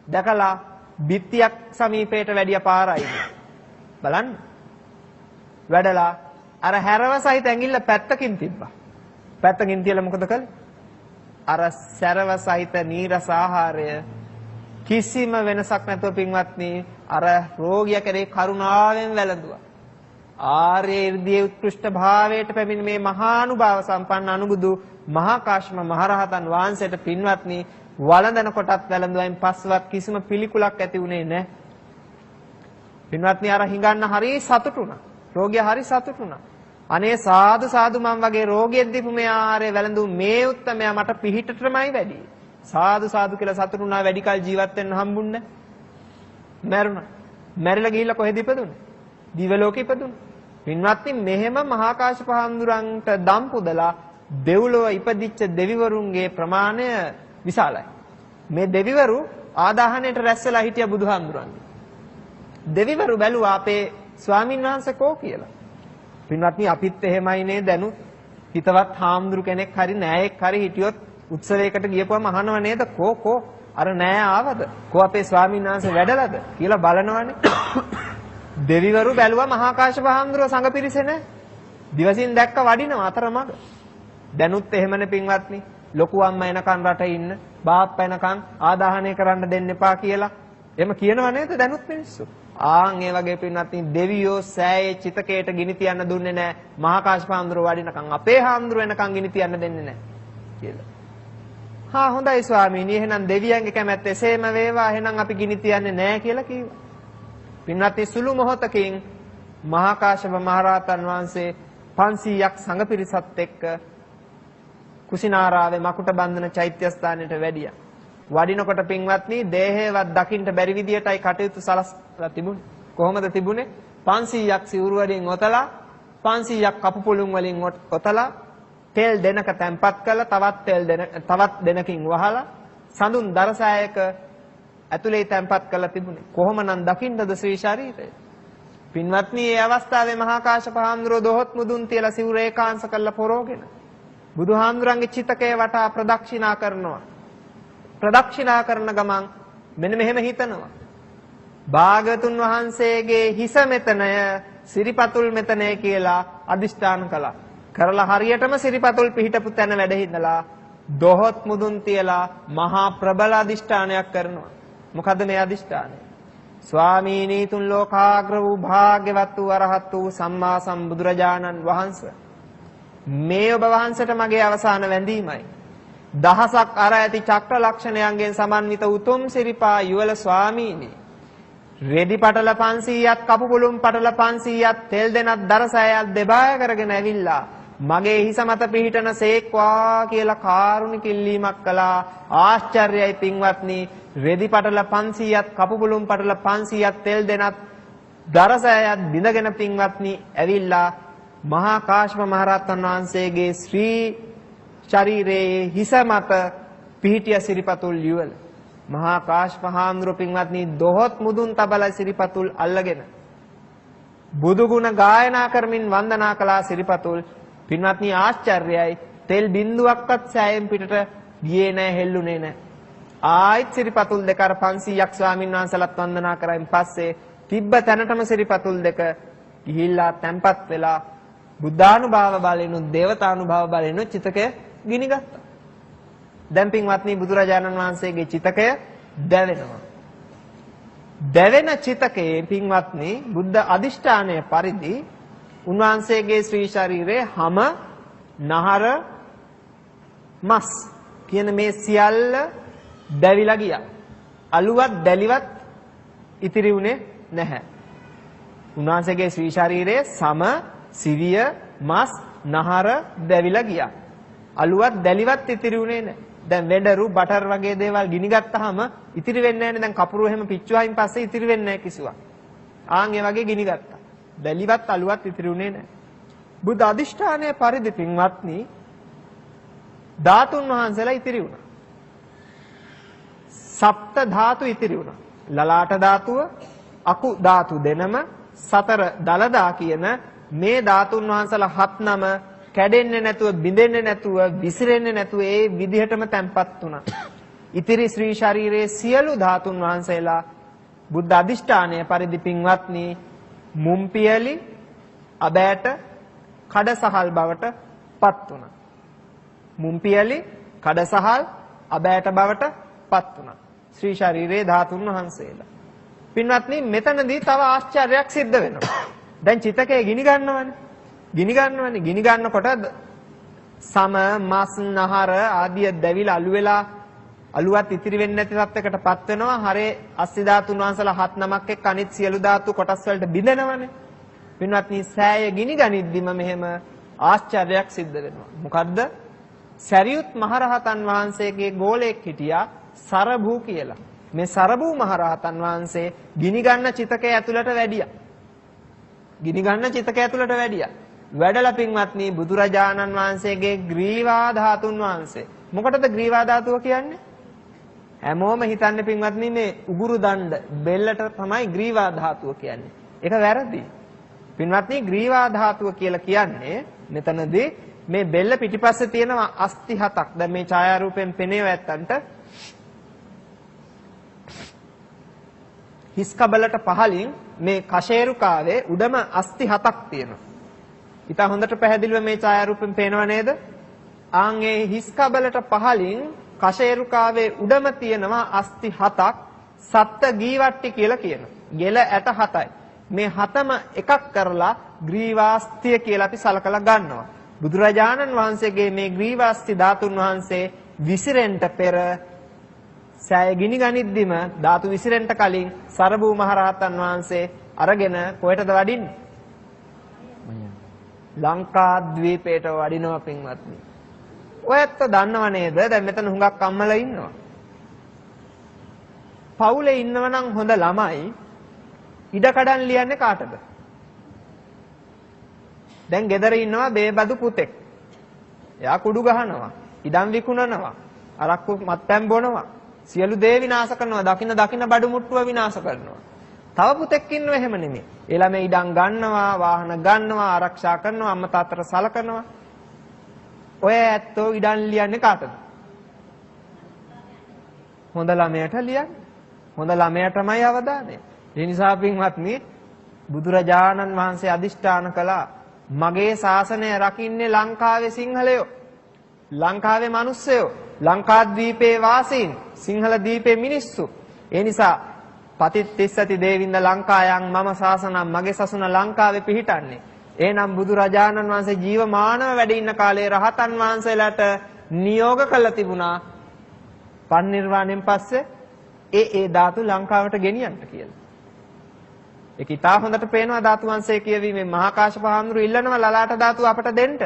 දැකලා බිත්තියක් සමීපයට වැඩිය පාරයි. බලන්න. වැඩලා අර හැරව සහිත ඇඟිල්ල පැත්තකින් තිබ්බා. පැත්තකින් තියලා මොකද කළේ? අර සැරව සහිත නීරස ආහාරය කිසිම වෙනසක් නැතුව පින්වත්නි අර රෝගියා කෙරේ කරුණාවෙන් වැළඳුවා. ආර්ය 이르දියේ උත්කෘෂ්ඨ භාවයට පැමිණ මේ මහානුභාව සම්පන්න අනුබුදු මහා කාශ්‍යප මහරහතන් වහන්සේට පින්වත්නි වළඳන කොටත් වැළඳුවායින් පස්සවත් කිසිම පිළිකුලක් ඇති වුණේ නැහැ. පින්වත්නි අර හිඟන්න හරි සතුටුුණා. රෝගියා හරි සතුටුුණා. අනේ සාදු සාදු මම වගේ රෝගියෙක් දීපු මේ ආහාරය වැළඳු මේ උත්තමයා මට පිහිටටමයි වැඩි. සාදු සාදු කියලා සතුටුුණා වැඩි කල ජීවත් වෙන්න හම්බුන්නේ. මැරුණා. මැරිලා ගිහිල්ලා කොහෙද ඉපදුනේ? දිව්‍ය ලෝකෙ ඉපදුනේ. පින්වත්නි මෙහෙම මහා කාශ්‍යපහාමුදුරන්ට දම් පුදලා දෙව්ලොව ඉපදිච්ච දෙවිවරුන්ගේ ප්‍රමාණය විශාලයි. මේ දෙවිවරු ආදාහණයට රැස් වෙලා හිටිය බුදුහාමුදුරන්ගේ. දෙවිවරු බැලුවා අපේ ස්වාමීන් වහන්සේ කෝ කියලා. පින්වත්නි අපිත් එහෙමයි නේද දැනුත් හිතවත් හාමුදුරු කෙනෙක් හරි නෑයෙක් හරි හිටියොත් උත්සවයකට ගියපුවම අහනව නේද කෝ අර නෑ ආවද? කෝ අපේ ස්වාමීන් වහන්සේ වැඩලද කියලා බලනවනේ. දෙවිවරු බැලුවා මහා කාශ්‍යපහාමුදුරුවෝ සංඝ පිරිසේ නෑ. දිවසින් දැක්ක වඩිනවා අතරමඟ. දැනුත් එහෙමනේ පින්වත්නි. ලොකු අම්මා එනකන් රට ඉන්න, බාප්පා එනකන් ආදාහනය කරන්න දෙන්න එපා කියලා. එහෙම කියනව නේද දැනුත් මිනිස්සු? ආන් ඒ වගේ පින්වත්නි දෙවියෝ සෑයේ චිතකයට ගිනි තියන්න දුන්නේ නැහැ. මහා කාශ්‍යපහාමුදුරුවෝ වඩිනකන් අපේ හාමුදුරුවෝ එනකන් ගිනි තියන්න දෙන්නේ නැහැ කියලා. හා හොඳයි ස්වාමීනි එහෙනම් දෙවියන්ගේ කැමැත්ත එසේම වේවා. එහෙනම් අපි ගිනි තියන්නේ නැහැ කියලා කිව්වා. පින්වත්නි සුළු මොහොතකින් මහා කාශ්‍යප මහරහතන් වහන්සේ 500ක් සංඝ පිරිසත් එක්ක කුසිනාරාවේ මකුට බන්ධන චෛත්‍ය ස්ථානයට වැඩියා. වඩිනකොට පින්වත්නි දේහේවත් දකින්න බැරි විදියටයි කටයුතු සලස්ලා තිබුණේ. කොහොමද තිබුණේ? 500ක් සිවුරු වලින් ඔතලා 500ක් කපු පුළුන් වලින් ඔතලා තෙල් දෙනක තැම්පත් කරලා තවත් දෙනකින් වහලා සඳුන් දරසායක ඇතුලේ තැම්පත් කරලා තිබුණේ. කොහොමනම් දකින්නද ශ්‍රී ශරීරය? පින්වත්නි මේ අවස්ථාවේ මහා කාශ්‍යප හාමුදුරුවෝ දොහොත් මුදුන් තියලා සිවුර ඒකාංශ කරලා පොරෝගෙන බුදුහාමුදුරන්ගේ චිතකය වටා ප්‍රදක්ෂිනා කරනවා. ප්‍රදක්ෂිනා කරන ගමන් මෙන්න මෙහෙම හිතනවා. භාගතුන් වහන්සේගේ හිස මෙතනය, සිරිපතුල් මෙතනය කියලා අදිෂ්ඨාන කළා. කරලා හරියටම සිරිපතුල් පිහිටපු තැන වැඩ හිඳලා දොහොත් මුදුන් තියලා මහා ප්‍රබල අදිෂ්ඨානයක් කරනවා. මොකද්ද මේ අදිෂ්ඨානය? ස්වාමීනි තුන් ලෝකාග්‍ර වූ භාග්‍යවත් වූ අරහත් වූ සම්මා සම්බුදුරජාණන් වහන්සේ මේ ඔබ වහන්සේට මගේ අවසාන වැඳීමයි. දහසක් අර ඇති චක්‍ර ලක්ෂණයන්ගෙන් සමන්විත උතුම් සිරිපා යුවල ස්වාමීනි රෙදි පටල 500ක් කපු පුළුම් පටල 500ක් තෙල් දෙනක් දරසෑයක් දෙබාය කරගෙන ඇවිල්ලා මගේ හිස මත පිහිටන සේක්වා කියලා කාරුණික ඉල්ලීමක් කළා. ආශ්චර්යයි පින්වත්නි රෙදි පටල 500ක් කපු පුළුම් පටල 500ක් තෙල් දෙනක් දරසෑයක් බිඳගෙන පින්වත්නි ඇවිල්ලා මහා කාශ්‍යප මහරහතන් වහන්සේගේ ශ්‍රී ශරීරයේ හිස මත පිහිටිය සිරිපතුල් යුවල මහා කාශ්‍යප හාමුදුරුවෝ පින්වත්නි දොහොත් මුදුන් තබලා සිරිපතුල් අල්ලගෙන බුදු ගුණ ගායනා කරමින් වන්දනා කළා. සිරිපතුල් පින්වත්නි ආශ්චර්යයි. තෙල් බින්දුවක්වත් සෑයෙන් පිටට ගියේ නැහැ, හෙල්ලුනේ නැහැ. ආයිත් සිරිපතුල් දෙක අර 500ක් ස්වාමීන් වහන්සේලාත් වන්දනා කරයින් පස්සේ තිබ්බ තැනටම සිරිපතුල් දෙක ගිහිල්ලා තැම්පත් වෙලා බුද්ධානුභාව බලෙනුත් දේවතානුභාව බලෙනුත් චිතකය ගිනිගත්තා. දැන් පින්වත්නි බුදුරජාණන් වහන්සේගේ චිතකය දැවෙනවා. දැවෙන චිතකයේ පින්වත්නි බුද්ධ අදිෂ්ඨානය පරිදි උන්වහන්සේගේ ශ්‍රී ශරීරයේ හැම නහර මස් කියන මේ සියල්ල දැවිලා ගියා. අලුවත් දැලිවත් ඉතිරි වුණේ නැහැ. උන්වහන්සේගේ ශ්‍රී ශරීරයේ සම සිවිය මස් නහර දැවිලා ගියා. අලුවත් දැලිවත් ඉතිරි වුණේ නැහැ. දැන් වෙඩරු බටර් වගේ දේවල් ගිනි ගත්තාම ඉතිරි වෙන්නේ නැහැ නේ. දැන් කපුරු එහෙම පිච්චුවායින් පස්සේ ඉතිරි වෙන්නේ නැහැ කිසිවක්. ආන් ඒ වගේ ගිනි ගත්තා. දැලිවත් අලුවත් ඉතිරි වුණේ නැහැ. බුද්ධ අධිෂ්ඨානයේ පරිදි පින්වත්නි ධාතුන් වහන්සේලා ඉතිරි වුණා. සප්ත ධාතු ඉතිරි වුණා. ලලාට ධාතුව, අකු ධාතු දෙනම, සතර දලදා කියන මේ ධාතුන් වහන්සේලා හත් නම කැඩෙන්නේ නැතුව, බිඳෙන්නේ නැතුව, විසිරෙන්නේ නැතුව ඒ විදිහටම තැන්පත් වුණා. ඉතිරි ශ්‍රී ශරීරයේ සියලු ධාතුන් වහන්සේලා බුද්ධ අධිෂ්ඨානයේ පරිදි පින්වත්නි මුම්පියලි අබෑට කඩසහල් බවට පත් වුණා. මුම්පියලි කඩසහල් අබෑට බවට පත් වුණා. ශ්‍රී ශරීරයේ ධාතුන් වහන්සේලා. පින්වත්නි මෙතනදී තව ආශ්චර්යයක් සිද්ධ වෙනවා. දැන් චිතකය ගිනි ගන්නවනේ. ගිනි ගන්නකොට සම මස් නහර ආදිය දැවිලා අලු වෙලා අලුවත් ඉතිරි වෙන්නේ නැති තත්යකටපත් වෙනවා. හරේ අස්සි ධාතුන් වහන්සේලා හත් නමක් එක්ක අනිත් සියලු ධාතු කොටස් වලට බිඳෙනවනේ. පින්වත්නි සෑය ගිනි ගනිද්දිම මෙහෙම ආශ්චර්යයක් සිද්ධ වෙනවා. මොකද්ද? සරියුත් මහරහතන් වහන්සේගේ ගෝලයක් හිටියා සරභූ කියලා. මේ සරභූ මහරහතන් වහන්සේ ගිනි ගන්න චිතකය ඇතුළට වැඩියා. වැඩලා පින්වත්නි බුදුරජාණන් වහන්සේගේ ග්‍රීවා ධාතුන් වහන්සේ. මොකටද ග්‍රීවා ධාතුව කියන්නේ? හැමෝම හිතන්නේ පින්වත්නි මේ උගුරු දණ්ඩ බෙල්ලට තමයි ග්‍රීවා ධාතුව කියන්නේ. ඒක වැරදි. පින්වත්නි ග්‍රීවා ධාතුව කියලා කියන්නේ මෙතනදී මේ බෙල්ල පිටිපස්සේ තියෙන අස්ථි හතක්. දැන් මේ ඡායාරූපයෙන් පෙනේව ඇත්තන්ට හිස් කබලට පහලින් මේ කෂේරුකාවේ උඩම අස්ථි හතක් තියෙනවා. ඉතින් හොඳට පැහැදිලිව මේ ඡායාරූපෙන් පේනව නේද? ආන් ඒ හිස් කබලට පහලින් කෂේරුකාවේ උඩම තියෙනවා අස්ථි හතක් සත්ත ගීවට්ටි කියලා කියනවා. ගෙල ඇට හතයි. මේ හතම එකක් කරලා ග්‍රීවාස්තිය කියලා අපි සලකලා ගන්නවා. බුදුරජාණන් වහන්සේගේ මේ ග්‍රීවාස්ති ධාතුන් වහන්සේ විසිරෙන්න පෙර සෑය ගිනි ගනිද්දිම ධාතු විසිරෙන්න කලින් සරභූ මහරහතන් වහන්සේ අරගෙන කොහෙටද වඩින්නේ? ලංකාද්වීපයට වඩිනවා පින්වත්නි. ඔයත් දන්නව නේද? දැන් මෙතන හුඟක් අම්මලා ඉන්නවා. පවුලේ ඉන්නවනම් හොඳ ළමයි ඉඩකඩම් ලියන්නේ කාටද? දැන් ගෙදර ඉන්නවා බේබදු පුතෙක්. එයා කුඩු ගහනවා, ඉඩම් විකුණනවා, අරක්කු මත්පැන් බොනවා, සියලු දේ විනාශ කරනවා, දකින්න බඩු මුට්ටුව විනාශ කරනවා. තව පුතෙක් ඉන්නව එහෙම නෙමෙයි. ඒ ළමයි ඉඩම් ගන්නවා, වාහන ගන්නවා, ආරක්ෂා කරනවා, අම්මා තාත්තට සලකනවා. ඔය ඇත්තෝ ඉඩම් ලියන්නේ කාටද? හොඳ ළමයට ලියන්නේ. හොඳ ළමයටමයි අවධානය. ඒ නිසා පින්වත්නි බුදුරජාණන් වහන්සේ අදිෂ්ඨාන කළා මගේ ශාසනය රකින්නේ ලංකාවේ සිංහලයෝ, ලංකාවේ මිනිස්සයෝ, ලංකාද්වීපේ වාසීන්, සිංහල දීපේ මිනිස්සු. ඒ නිසා පතිත්තිස්සති දේවින්ද ලංකායන් මම ශාසනම් මගේ සසුන ලංකාවේ පිහිටන්නේ. එහෙනම් බුදුරජාණන් වහන්සේ ජීවමානව වැඩ ඉන්න කාලේ රහතන් වහන්සේලාට නියෝග කළ තිබුණා පරිනිර්වාණයෙන් පස්සේ ඒ ධාතු ලංකාවට ගෙනියන්න කියලා. ඒක ඉතා හොඳට පේනවා ධාතු වංශය කියවීමේ මහා කාශ්‍යප හාමුදුරුවෝ ඉල්ලනවා ලලාට ධාතුව අපට දෙන්න.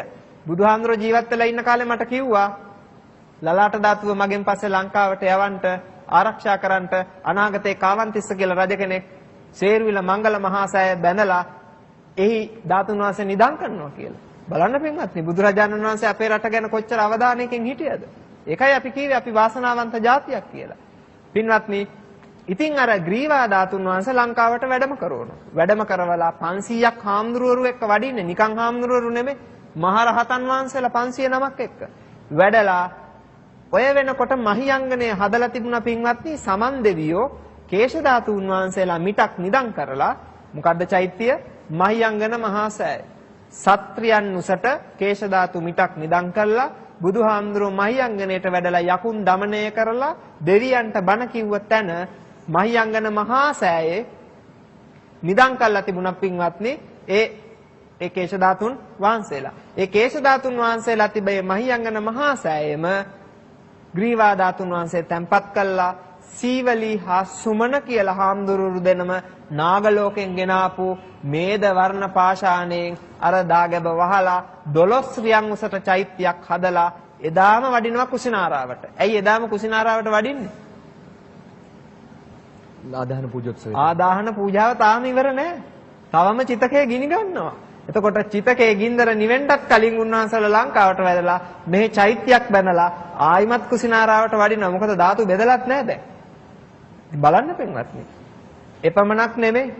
බුදුහාමුදුරුවෝ ජීවත් වෙලා ඉන්න කාලේ මට කිව්වා ලලාට ධාතුව මගෙන් පස්සේ ලංකාවට යවන්න ආරක්ෂා කරන්නට අනාගතේ කාවන්තිස්ස කියලා රජ කෙනෙක් සේරුවිල මංගල මහා සෑය බැඳලා එහි ධාතුන් වහන්සේ නිදන් කරනවා කියලා. බලන්න පින්වත්නි බුදුරජාණන් වහන්සේ අපේ රට ගැන කොච්චර අවධානයකින් හිටියද? ඒකයි අපි කිව්වේ අපි වාසනාවන්ත ජාතියක් කියලා. පින්වත්නි ඉතින් අර ග්‍රීවා ධාතුන් වහන්සේ ලංකාවට වැඩම කරවනවා. වැඩම කරවලා 500ක් හාමුදුරුවරු එක්ක වඩින්නේ නිකන් හාමුදුරුවරු නෙමෙයි. මහරහතන් වහන්සේලා 500 නමක් එක්ක වැඩලා ඔය වෙනකොට මහියංගනේ හදලා තිබුණා පින්වත්නි සමන් දෙවියෝ කේශ ධාතුන් වහන්සේලා මිටක් නිදන් කරලා මොකද්ද චෛත්‍ය මහියංගන මහා සෑය සත්‍රියන් උසට කේශ ධාතු මිටක් නිදන් කළා බුදුහාමුදුරුවෝ මහියංගනේට වැඩලා යකුන් দমনය කරලා දෙවියන්ට බණ කිව්ව තැන මහියංගන මහා සෑයේ නිදන් කළා තිබුණා පින්වත්නි ඒ කේශ ධාතුන් වහන්සේලා. ඒ කේශ ධාතුන් වහන්සේලා තිබේ මහියංගන මහා සෑයේම ග්‍රීවා ධාතුන් වහන්සේ තැන්පත් කළා සීවලී හා සුමන කියලා හාමුදුරුවෝ දෙනම නාග ලෝකෙන් ගෙන ආපු මේද වර්ණ පාෂාණයෙන් අර දාගැබ වහලා 12 රියන් උසට චෛත්‍යයක් හදලා එදාම වඩිනවා කුසිනාරාවට. ඇයි එදාම කුසිනාරාවට වඩින්නේ? ආදාහන පූජෝත්සවය. ආදාහන පූජාව තාම ඉවර නෑ. තවම චිතකය ගිනි ගන්නවා. එතකොට චිතකයේ ගින්දර නිවෙන්නත් කලින් උන්වහන්සේලා ලංකාවට වැදලා මෙහි චෛත්‍යයක් බැනලා ආයිමත් කුසිනාරාවට වඩිනවා. මොකද ධාතු බෙදලත් නෑ දැන්. බලන්න පින්වත්නි. එපමණක් නෙමෙයි.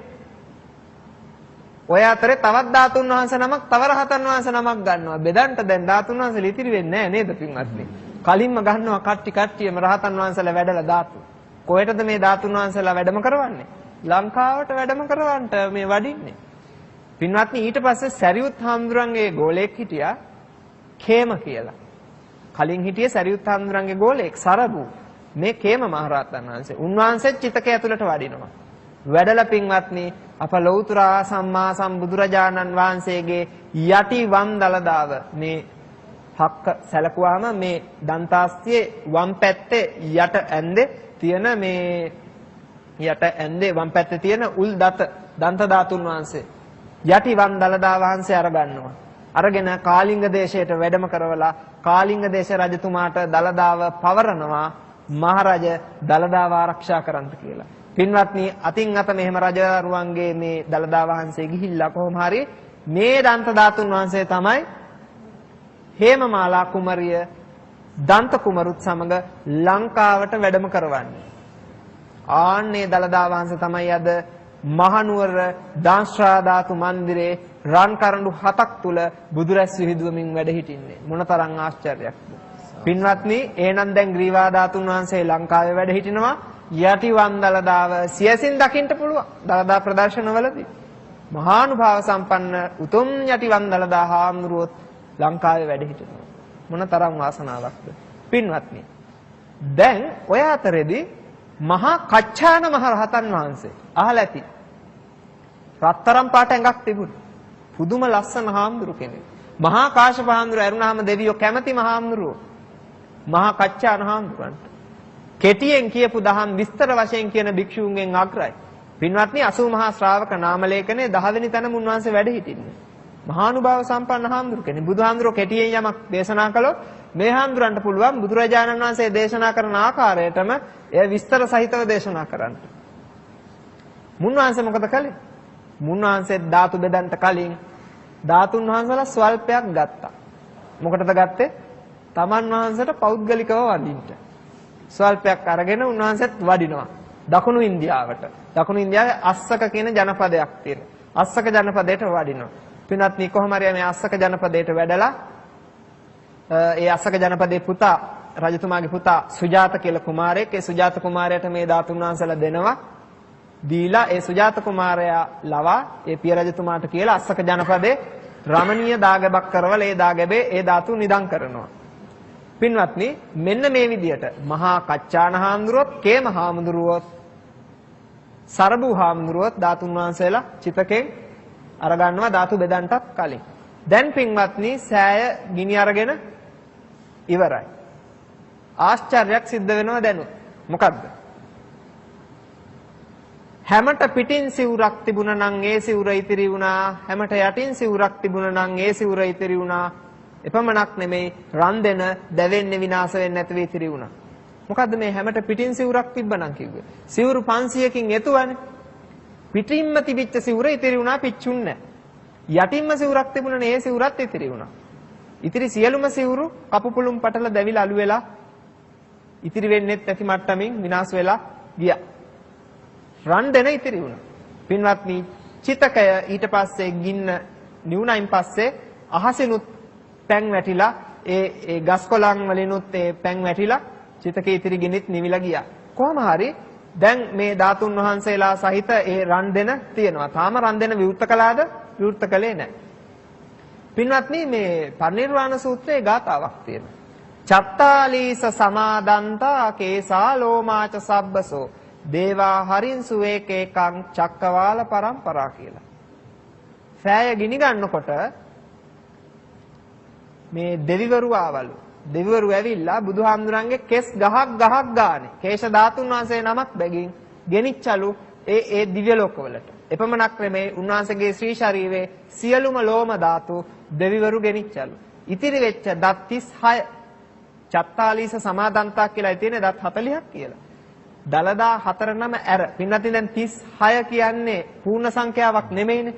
ඔය අතරේ තවත් ධාතුන් වහන්සේ නමක් තව රහතන් වහන්සේ නමක් ගන්නවා. බෙදන්න දැන් ධාතුන් වහන්සේලා ඉතිරි වෙන්නේ නෑ නේද පින්වත්නි? කලින්ම ගන්නවා කට්ටියම රහතන් වහන්සේලා වැඩලා ධාතු. කොහෙටද මේ ධාතුන් වහන්සේලා වැඩම කරවන්නේ? ලංකාවට වැඩම කරවන්නට මේ වඩින්නේ. පින්වත්නි ඊට පස්සේ සරියුත් හාමුදුරන්ගේ ගෝලෙක් හිටියා කේම කියලා. කලින් හිටියේ සරියුත් හාමුදුරන්ගේ ගෝලෙක් සරබු. මේ කේම මහරහතන් වහන්සේ. උන්වහන්සේ චිතකය ඇතුළට වඩිනවා. වැඩලා පින්වත්නි අප ලෞතර සම්මා සම්බුදුරජාණන් වහන්සේගේ යටි වම් දලදාව මේ හක්ක සැලකුවාම මේ දන්තාස්තියේ වම් පැත්තේ යට ඇන්දේ තියෙන මේ යට ඇන්දේ වම් පැත්තේ තියෙන උල් දන්ත ධාතුන් වහන්සේ යටි වම් දලදා වහන්සේ අරගන්නවා. අරගෙන කාලිංග දේශයට වැඩම කරවලා කාලිංග දේශ රජතුමාට දලදාව පවරනවා මහරජ දලදාව ආරක්ෂා කරන්න කියලා. පින්වත්නි අතින් අත මෙහෙම රජදරුවන්ගේ මේ දලදා වහන්සේ ගිහිල්ලා කොහොම හරි මේ දන්ත ධාතුන් වහන්සේ තමයි හේමමාලා කුමරිය දන්ත කුමරුත් සමග ලංකාවට වැඩම කරවන්නේ. ආන්නේ දලදා වහන්සේ තමයි අද මහනුවර දාංශ්‍රා ධාතු මන්දිරේ රන් කරඬු 7ක් තුල බුදුරැස් විහිදුවමින් වැඩ සිටින්නේ. මොනතරම් ආශ්චර්යයක්ද. පින්වත්නි එහෙනම් දැන් ග්‍රීවා ධාතුන් වහන්සේ ලංකාවේ වැඩ සිටිනවා. යටි වම් දලදාව සියසින් දකින්න පුළුවන්. දලදා ප්‍රදර්ශනවලදී මහානුභාව සම්පන්න උතුම් යටි වම් දලදා හාමුදුරුවොත් ලංකාවේ වැඩ සිටිනවා. මොනතරම් වාසනාවක්ද. පින්වත්නි දැන් ඔය අතරේදී මහා කච්චාන මහ රහතන් වහන්සේ අහලා ඇති. රත්තරන් පාට ඇඟක් තිබුණා. පුදුම ලස්සන හාමුදුරු කෙනෙක්. මහා කාශ්‍යප හාමුදුරු ඇරුණාම දෙවියෝ කැමැති මහාමුදුරුවෝ. මහා කච්චාන හාමුදුරන්ට කෙටියෙන් කියපු දහම් විස්තර වශයෙන් කියන භික්ෂූන්ගෙන් අග්‍රයි. පින්වත්නි 80 මහා ශ්‍රාවක නාම ලේඛනයේ 10 වෙනි තැන මුන්වහන්සේ වැඩ සිටින්නේ. මහානුභාව සම්පන්න හාමුදුරු කෙනෙක්. බුදුහාමුදුරුවෝ කෙටියෙන් යමක් දේශනා කළොත් මේ හාමුදුරන්ට පුළුවන් බුදුරජාණන් වහන්සේ දේශනා කරන ආකාරයටම එය විස්තර සහිතව දේශනා කරන්න. මුන්වහන්සේ මොකද කළේ? මුන්වහන්සේ ධාතු බෙදන්න කලින් ධාතුන් වහන්සේලා ස්වල්පයක් ගත්තා. මොකටද ගත්තේ? තමන් වහන්සේට පෞද්ගලිකව වඳින්න. ස්වල්පයක් අරගෙන උන්වහන්සේත් වඩිනවා. දකුණු ඉන්දියාවට. දකුණු ඉන්දියාවේ අස්සක කියන ජනපදයක් තියෙනවා. අස්සක ජනපදයට වඩිනවා. පින්වත්නි කොහොම හරි මේ අස්සක ජනපදයට වැඩලා ඒ අස්සක ජනපදයේ පුතා රජතුමාගේ පුතා සුජාත කියලා කුමාරයෙක් ඒ සුජාත කුමාරයාට මේ ධාතුන් වහන්සේලා දෙනවා. දීලා ඒ සුජාත කුමාරයා ලවා ඒ පිය රජතුමාට කියලා අස්සක ජනපදයේ රමණීය දාගැබක් කරවල ඒ දාගැබේ ඒ ධාතු නිදන් කරනවා. පින්වත්නි මෙන්න මේ විදියට මහා කච්චාන හාමුදුරුවොත් කේම හාමුදුරුවොත් සරබු හාමුදුරුවොත් ධාතුන් වහන්සේලා චිතකෙන් අරගන්නවා ධාතු බෙදන්නටත් කලින්. දැන් පින්වත්නි සෑය ගිනි අරගෙන ඉවරයි. ආශ්චර්යයක් සිද්ධ වෙනවා දැනුත්. මොකද්ද? හැමට පිටින් සිවුරක් තිබුණා නම් ඒ සිවුර ඉතිරි වුණා. හැමට යටින් සිවුරක් තිබුණා නම් ඒ සිවුර ඉතිරි වුණා. එපමණක් නෙමෙයි රන් දෙන දැවෙන්නේ විනාශ වෙන්නේ නැතිව ඉතිරි වුණා. මොකද්ද මේ හැමට පිටින් සිවුරක් තිබ්බනම් කිව්වේ? සිවුරු 500කින් එතුවනේ. පිටින්ම තිබිච්ච සිවුර ඉතිරි වුණා පිච්චුන්නේ නැහැ. යටින්ම සිවුරක් තිබුණනේ ඒ සිවුරත් ඉතිරි වුණා. ඉතිරි සියලුම සිවුරු කපු පුළුම් පටල දැවිලා අළු වෙලා ඉතිරි වෙන්නෙත් නැති මට්ටමින් විනාශ වෙලා ගියා. රන් දෙන ඉතිරි වුණා. පින්වත්නි චිතකය ඊට පස්සේ ගින්න නිවුණයින් පස්සේ අහසිනුත් පැන් වැටිලා ඒ ගස් කොළන් වලිනුත් ඒ පැන් වැටිලා චිතකේ ඉතිරි ගිනිත් නිවිලා ගියා. කොහොම හරි දැන් මේ ධාතුන් වහන්සේලා සහිත ඒ රන් දෙන තියෙනවා. තාම රන් දෙන විවෘත කළාද? විවෘත කළේ නැහැ. පින්වත්නි මේ පරිනිර්වාණ සූත්‍රයේ ගාතාවක් තියෙනවා. චත්තාලීස සමාදන්තා කේසා ලෝමාච සබ්බසෝ දේවා හරින්සු ඒකේකං චක්කවාල පරම්පරා කියලා. සෑය ගිනි ගන්නකොට මේ දෙවිවරු ආවලු. දෙවිවරු ඇවිල්ලා බුදුහාමුදුරන්ගේ කෙස් ගහක් ගානේ කේශ ධාතුන් වහන්සේ නමක් බැගින් ගෙනිච්චලු ඒ දිව්‍ය ලෝකවලට. එපමණක් නෙමේ උන්වහන්සේගේ ශ්‍රී ශරීරයේ සියලුම ලෝම ධාතු දෙවිවරු ගෙනිච්චලු. ඉතිරි වෙච්ච දත් 36 චත්තාලීස සමාදන්තා කියලා තියෙන දත් 40ක් කියලා. දලදා 4 නම ඇර. පින්නතින් දැන් 36 කියන්නේ පූර්ණ සංඛ්‍යාවක් නෙමෙයිනේ.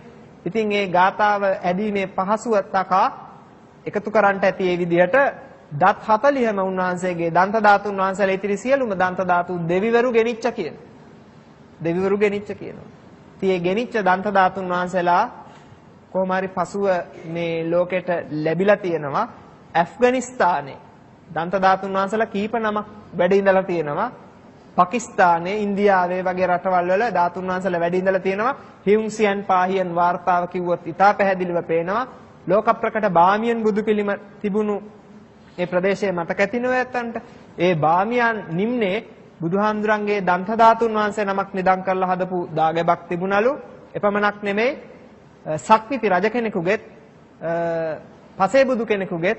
ඉතින් ඒ ගාතාව ඇදීමේ පහසුව තකා එකතු කරන්නට ඇති ඒ විදිහට දත් 40ම උන්වහන්සේගේ දන්ත ධාතුන් වහන්සේලා ඉතිරි සියලුම දන්ත ධාතු දෙවිවරු ගෙනිච්ච කියන. දෙවිවරු ගෙනිච්ච කියනවා. ඉතින් මේ ගෙනිච්ච දන්ත ධාතුන් වහන්සේලා කොහොම හරි පසුව මේ ලෝකෙට ලැබිලා තියෙනවා. ඇෆ්ගනිස්තානයේ දන්ත ධාතුන් වහන්සේලා කීප නමක් වැඩ ඉඳලා තියෙනවා. පාකිස්තානයේ ඉන්දියාවේ වගේ රටවල් වල ධාතුන් වහන්සේලා වැඩ ඉඳලා තියෙනවා. හියුන්සියන් පාහියන් වාර්තාව කිව්වොත් ඉතා පැහැදිලිව පේනවා. ලෝක ප්‍රකට බාමියන් බුදු පිළිම තිබුණු ඒ ප්‍රදේශයේ මතක ඇතිනව ඇත්තන්ට ඒ බාමියන් නිම්නේ බුදුහාමුදුරන්ගේ දන්ත ධාතුන් වහන්සේ නමක් නිදන් කරලා හදපු දාගැබක් තිබුණලු. එපමණක් නෙමෙයි සක්විති රජ කෙනෙකුගෙත් පසේ බුදු කෙනෙකුගෙත්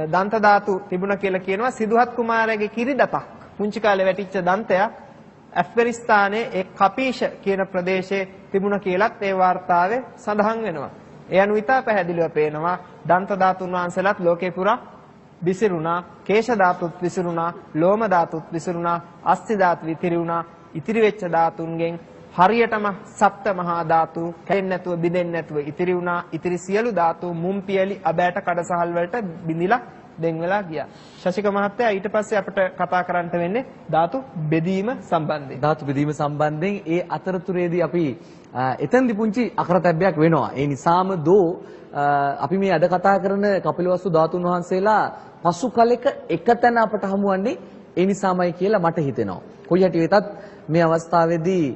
දන්ත ධාතු තිබුණා කියලා කියනවා. සිදුහත් කුමාරයාගේ කිරිදතක් පුංචි කාලේ වැටිච්ච දන්තයක් ඇෆ්ගනිස්තානයේ ඒ කපීෂ කියන ප්‍රදේශයේ තිබුණා කියලත් ඒ වාර්තාවේ සඳහන් වෙනවා. ඒ අනුව ඉතා පැහැදිලිව පේනවා දන්ත ධාතුන් වහන්සේලාත් ලෝකේ පුරා විසිරුණා. කේශ ධාතුත් විසිරුණා. ලෝම ධාතුත් විසිරුණා. අස්ථි ධාතු විතිරි වුණා. ඉතිරි වෙච්ච ධාතුන්ගෙන් හරියටම සප්ත මහා ධාතු කැඩෙන්නේ නැතුව බිඳෙන්නේ නැතුව ඉතිරි වුණා. ඉතිරි සියලු ධාතු මුම් පියලි අබෑට කඩසහල් වලට බිඳිලා දෙන් වෙලා ගියා. ශශික මහත්තයා ඊට පස්සේ අපිට කතා කරන්න වෙන්නේ ධාතු බෙදීම සම්බන්ධයෙන්. ධාතු බෙදීම සම්බන්ධයෙන් ඒ අතරතුරේදී අපි එතෙන්දි පුංචි අකරතැබ්බයක් වෙනවා. ඒ නිසාම අපි මේ අද කතා කරන කපිලවස්තු ධාතුන් වහන්සේලා පසු කලෙක එකතැන අපට හමුවන්නේ ඒ නිසාමයි කියලා මට හිතෙනවා. කොයි හැටි වෙතත් මේ අවස්ථාවේදී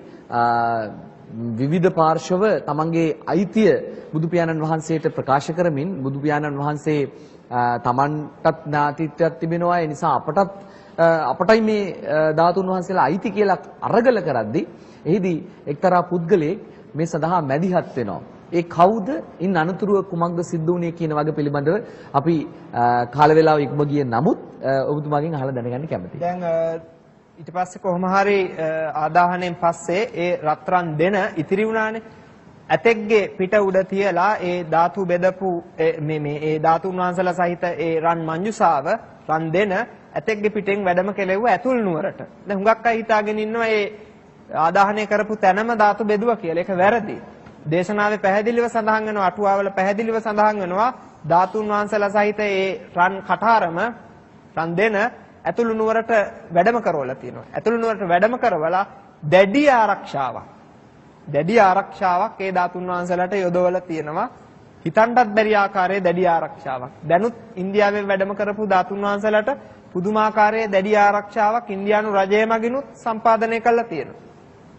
විවිධ පාර්ශව තමන්ගේ අයිතිය බුදු පියාණන් වහන්සේට ප්‍රකාශ කරමින් බුදු පියාණන් වහන්සේ තමන්ටත් ඥාතිත්වයක් තිබෙනවා. ඒ නිසා අපටයි මේ ධාතුන් වහන්සේලා අයිති කියලා අරගල කරද්දී එහිදී එක්තරා පුද්ගලයෙක් මේ සඳහා මැදිහත් වෙනවා. ඒ කවුද? ඉන් අනතුරුව කුමක්ද සිද්ධ වුනේ කියන වගේ පිළිබඳව අපි කාල වේලාව ඉක්ම ගියේ නමුත් ඔබතුමාගෙන් අහලා දැනගන්න කැමතියි. දැන් ඊට පස්සේ කොහොම හරි ආදාහණයෙන් පස්සේ ඒ රත්රන් දෙන ඉතිරි වුණානේ. ඇතෙක්ගේ පිට උඩ තියලා ඒ ධාතු බෙදපු ඒ ධාතුන් වහන්සේලා සහිත ඒ රන් මංජුසාව රන් දෙන ඇතෙක්ගේ පිටෙන් වැඩම කෙලෙව්ව ඇතුල් නුවරට. දැන් හුඟක් අය හිතාගෙන ඉන්නවා ඒ ආදාහණය කරපු තැනම ධාතු බෙදුවා කියලා. ඒක වැරදි. දේශනාවේ පැහැදිලිව සඳහන් වෙනවා, අටුවාවල පැහැදිලිව සඳහන් වෙනවා ධාතුන් වහන්සේලා සහිත ඒ රන් කටාරම රන් දෙන ඇතුළු නුවරට වැඩම කරවලා තියෙනවා. ඇතුළු නුවරට වැඩම කරවලා දැඩි ආරක්ෂාවක් ඒ ධාතුන් වහන්සේලාට යොදවලා තියෙනවා. හිතන්නත් බැරි ආකාරයේ දැඩි ආරක්ෂාවක්. දැනුත් ඉන්දියාවෙන් වැඩම කරපු ධාතුන් වහන්සේලාට පුදුමාකාරයේ දැඩි ආරක්ෂාවක් ඉන්දියානු රජය මගිනුත් සම්පාදනය කරලා තියෙනවා.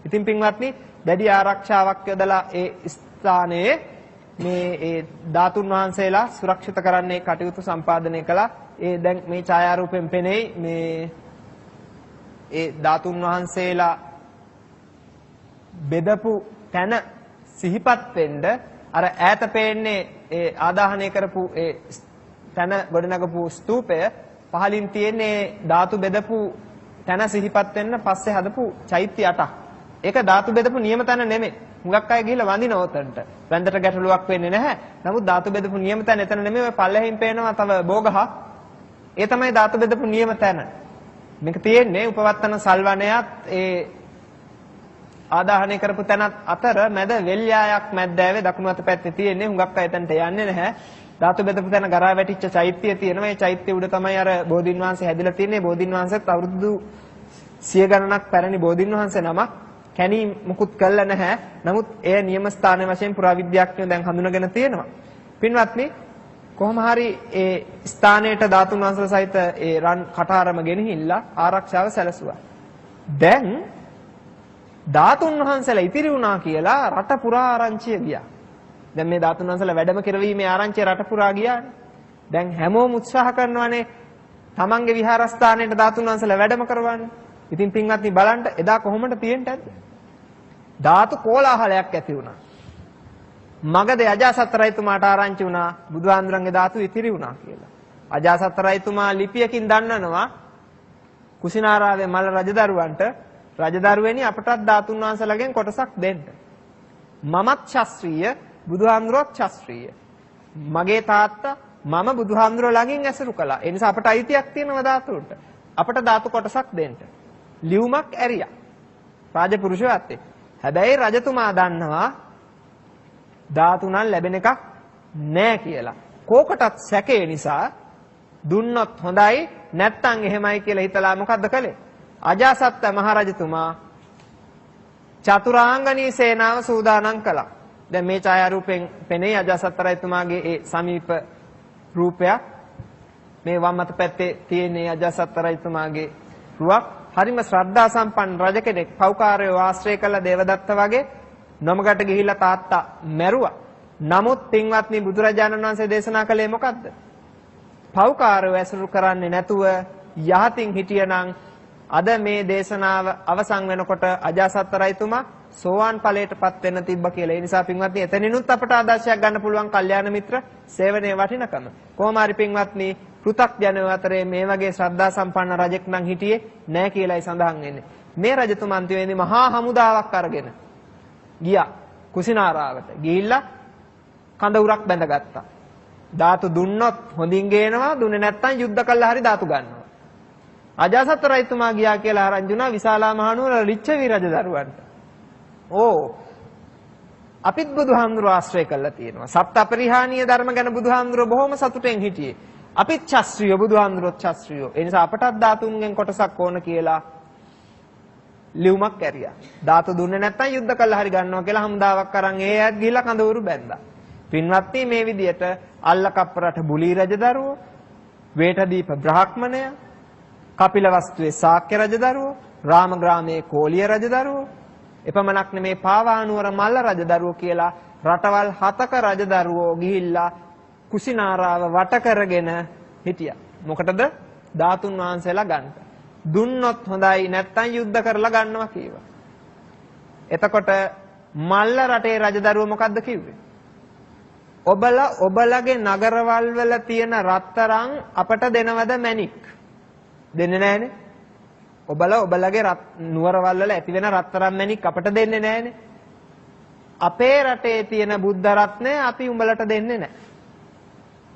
ඉතින් පින්වත්නි දැඩි ආරක්ෂාවක් යොදලා ඒ ස්ථානයේ මේ ධාතුන් වහන්සේලා සුරක්ෂිත කරන්නේ කටයුතු සම්පාදනය කළා. ඒ දැන් මේ ඡායාරූපෙන් පෙනෙයි මේ ඒ ධාතුන් වහන්සේලා බෙදපු තැන සිහිපත් වෙන්න අර ඈත පේන්නේ ඒ ආදාහනය කරපු ඒ තැන ගොඩනගපු ස්තූපය පහලින් තියෙන්නේ ධාතු බෙදපු තැන සිහිපත් වෙන්න පස්සේ හදපු චෛත්‍ය 8ක්. ඒක ධාතු බෙදපු නියම තැන නෙමෙයි. හුඟක් අය ගිහිල්ලා වඳින උතන්ට. වැන්දට ගැටලුවක් වෙන්නේ නැහැ. නමුත් ධාතු බෙදපු නියම තැන එතන නෙමෙයි. ඔය පල්ලෙහින් පේනවා තව බෝගහ. ඒ තමයි ධාතු බෙදපු නියම තැන. මේක තියෙන්නේ උපවත්තන සල්වනයත් ඒ ආදාහනය කරපු තැනත් අතර මැද වෙල්යායක් මැද්දෑවේ දකුණු අත පැත්තේ තියෙන්නේ. හුඟක් අය එතනට යන්නේ නැහැ. ධාතු බෙදපු තැන ගරා වැටිච්ච චෛත්‍යය තියෙනවා. ඒ චෛත්‍ය උඩ තමයි අර බෝධින් වහන්සේ හැදිලා තියෙන්නේ. බෝධින් වහන්සේත් අවුරුදු 100 ගණනක් පැරණි බෝධින් වහන්සේ නමක්. කැණී මුකුත් කළා නැහැ. නමුත් එය නියම ස්ථානයේ වශයෙන් පුරාවිද්‍යාඥයෝ දැන් හඳුනගෙන තියෙනවා. පින්වත්නි කොහොම හරි ඒ ස්ථානයට ධාතුන් වහන්සේලා සහිත ඒ රන් කටාරම ගෙනහිල්ලා ආරක්ෂාව සැලසුවා. දැන් ධාතුන් වහන්සේලා ඉතිරි වුණා කියලා රට පුරා ආරංචිය ගියා. දැන් මේ ධාතුන් වහන්සේලා වැඩම කරවීමේ ආරංචිය රට පුරා ගියානේ. දැන් හැමෝම උත්සාහ කරනවානේ තමන්ගේ විහාරස්ථානයට ධාතුන් වහන්සේලා වැඩම කරවන්න. ඉතින් පින්වත්නි බලන්න එදා කොහොමද තියෙන්න ඇද්ද? ධාතු කෝලාහලයක් ඇති වුණා. මගදී අජාසත් රජතුමාට ආරංචි වුණා බුදුහාඳුරන්ගේ ධාතු ඉතිරි වුණා කියලා. අජාසත් රජතුමා ලිපියකින් දන්නනවා කුසිනාරාවේ මල්ල රජදරුවන්ට රජදරුවෙනි අපටත් ධාතුන් වහන්සේලාගෙන් කොටසක් දෙන්න. මමත් ශාස්ත්‍රීය බුදුහාඳුරත් ශාස්ත්‍රීය. මගේ තාත්තා මම බුදුහාඳුර ළඟින් ඇසුරු කළා. ඒ නිසා අපට අයිතියක් තියෙනවා ධාතුන්ට. අපට ධාතු කොටසක් දෙන්න. ලියුමක් ඇරියා. රාජපුරුෂයෝ ඇත්තේ. හැබැයි රජතුමා දන්නවා ධාතුණන් ලැබෙන එකක් නෑ කියලා. කෝකටත් සැකේ නිසා දුන්නොත් හොඳයි නැත්තම් එහෙමයි කියලා හිතලා මොකද්ද කළේ? අජාසත් මහරජතුමා චතුරාංගනී සේනාව සූදානම් කළා. දැන් මේ ඡායාරූපෙන් පෙනේ අජාසත් රජතුමාගේ ඒ සමීප රූපයක්. මේ වම් අත පැත්තේ තියෙන අජාසත් රජතුමාගේ රුවක්. හරිම ශ්‍රද්ධා සම්පන්න රජ කෙනෙක්. පෞකාරයෝ ආශ්‍රය කළ දේවදත්ත වගේ නොමගට ගිහිල්ලා තාත්තා මැරුවා. නමුත් පින්වත්නි බුදුරජාණන් වහන්සේ දේශනා කළේ මොකද්ද? පෞකාරයෝ ඇසුරු කරන්නේ නැතුව යහතින් හිටියනම් අද මේ දේශනාව අවසන් වෙනකොට අජාසත් රජතුමා සෝවාන් ඵලයටපත් වෙන්න තිබ්බ කියලා. ඒ නිසා පින්වත්නි එතනිනුත් අපට ආදර්ශයක් ගන්න පුළුවන් කල්යාණ මිත්‍ර සේවනයේ වටිනකම. කොහොම හරි පින්වත්නි පෘථග්ජනව අතරේ මේ වගේ ශ්‍රද්ධා සම්පන්න රජෙක් නම් හිටියේ නැහැ කියලායි සඳහන් වෙන්නේ. මේ රජතුමා අන්තිමේදී මහා හමුදාවක් අරගෙන ගියා කුසිනාරාවට. ගිහිල්ලා කඳවුරක් බැඳගත්තා. ධාතු දුන්නොත් හොඳින් ගේනවා, දුන්නේ නැත්නම් යුද්ධ කළා හරි ධාතු ගන්නවා. අජාසත් රජතුමා ගියා කියලා ආරංචි වුණා විශාලා මහනුවර ලිච්ඡවි රජදරුවන්ට. අපිත් බුදුහාමුදුරුවෝ ආශ්‍රය කළා තියෙනවා. සප්ත අපරිහානීය ධර්ම ගැන බුදුහාමුදුරුවෝ බොහොම සතුටෙන් හිටියේ. අපිත් ශාස්ත්‍රීය බුදුහාමුදුරුවෝත් ශාස්ත්‍රීය. ඒ නිසා අපටත් ධාතුන්ගෙන් කොටසක් ඕන කියලා ලියුමක් ඇරියා. ධාතු දුන්නේ නැත්නම් යුද්ධ කළා හරි ගන්නවා කියලා හමුදාවක් අරන් ඒ ඇත් ගිහිල්ලා කඳවුරු බැන්දා. පින්වත්නි මේ විදියට අල්ලකප්පරට බුලී රජදරුවෝ, වේටදීප බ්‍රාහ්මණය, කපිලවස්තුවේ ශාක්‍ය රජදරුවෝ, රාමග්‍රාමයේ කෝලිය රජදරුවෝ, එපමණක් නෙමේ පාවානුවර මල්ල රජදරුවෝ කියලා රටවල් 7ක රජදරුවෝ ගිහිල්ලා කුසිනාරාව වට කරගෙන හිටියා. මොකටද? ධාතුන් වහන්සේලා ගන්න. දුන්නොත් හොඳයි නැත්නම් යුද්ධ කරලා ගන්නවා කිව්වා. එතකොට මල්ල රටේ රජදරුවෝ මොකද්ද කිව්වේ? ඔබලගේ නගරවල් වල තියෙන රත්තරන් අපට දෙනවද මැණික්? දෙන්නේ නැහනේ. ඔබලගේ නුවරවල් වල ඇති වෙන රත්තරන් මැණික් අපට දෙන්නේ නැහනේ. අපේ රටේ තියෙන බුද්ධ රත්නය අපි උඹලට දෙන්නේ නැහැ.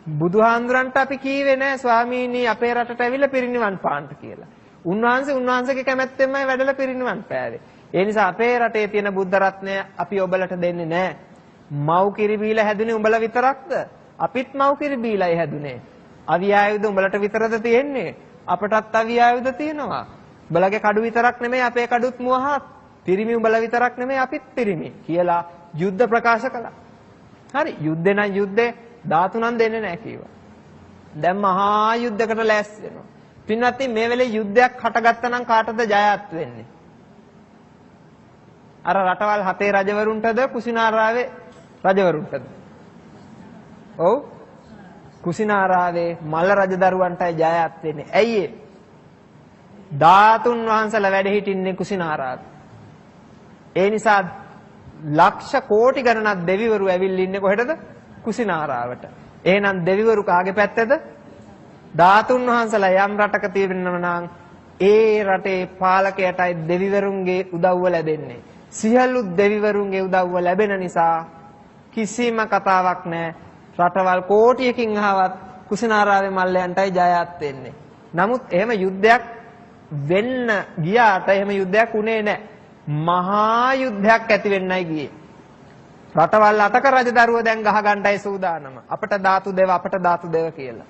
බුදුහාඳුරන්ට අපි කීවේ නැහැ ස්වාමීනි අපේ රටට ඇවිල්ලා පිරිනිවන් පාන්න කියලා. උන්වහන්සේගේ කැමැත්තෙන්මයි වැඩලා පිරිනිවන් පෑවේ. ඒ නිසා අපේ රටේ තියෙන බුද්ධ රත්නය අපි ඔබලට දෙන්නේ නැහැ. මව් කිරි බීලා හැදුනේ උඹලා විතරක්ද? අපිත් මව් කිරි බීලායි හැදුනේ. අවි ආයුධ උඹලට විතරද තියෙන්නේ? අපටත් අවි ආයුධ තියෙනවා. උඹලගේ කඩු විතරක් නෙමෙයි අපේ කඩුත් මුවහත්. පිරිමි උඹලා විතරක් නෙමෙයි අපිත් පිරිමි කියලා යුද්ධ ප්‍රකාශ කළා. හරි යුද්ධේ නම් යුද්ධේ ධාතු නම් දෙන්නේ නැහැ කිව්වා. දැන් මහා යුද්ධයකට ලෑස්ති වෙනවා. පින්වත්නි මේ වෙලේ යුද්ධයක් හටගත්තා නම් කාටද ජයත් වෙන්නේ? අර රටවල් 7 රජවරුන්ටද කුසිනාරාවේ රජවරුන්ටද? ඔව් කුසිනාරාවේ මල්ල රජදරුවන්ටයි ජයත් වෙන්නේ. ඇයි ඒ? ධාතුන් වහන්සේලා වැඩ හිටින්නේ කුසිනාරාවේ. ඒ නිසා ලක්ෂ කෝටි ගණනක් දෙවිවරු ඇවිල්ලා ඉන්නේ කොහෙටද? කුසිනාරාවට. එහෙනම් දෙවිවරු කාගේ පැත්තේද? ධාතුන් වහන්සේලා යම් රටක තියෙනවා නම් ඒ රටේ පාලකයටයි දෙවිවරුන්ගේ උදව්ව ලැබෙන්නේ. සියලු දෙවිවරුන්ගේ උදව්ව ලැබෙන නිසා කිසිම කතාවක් නැහැ. රටවල් කෝටියකින් ආවත් කුසිනාරාවේ මල්ලයන්ටයි ජයත් වෙන්නේ. නමුත් එහෙම යුද්ධයක් වෙන්න ගියාට එහෙම යුද්ධයක් උනේ නැහැ. මහා යුද්ධයක් ඇති වෙන්නයි ගියේ. රටවල් 8ක රජදරුවෝ දැන් ගහ ගන්නයි සූදානම. අපට ධාතු දෙව අපට ධාතු දෙව කියලා.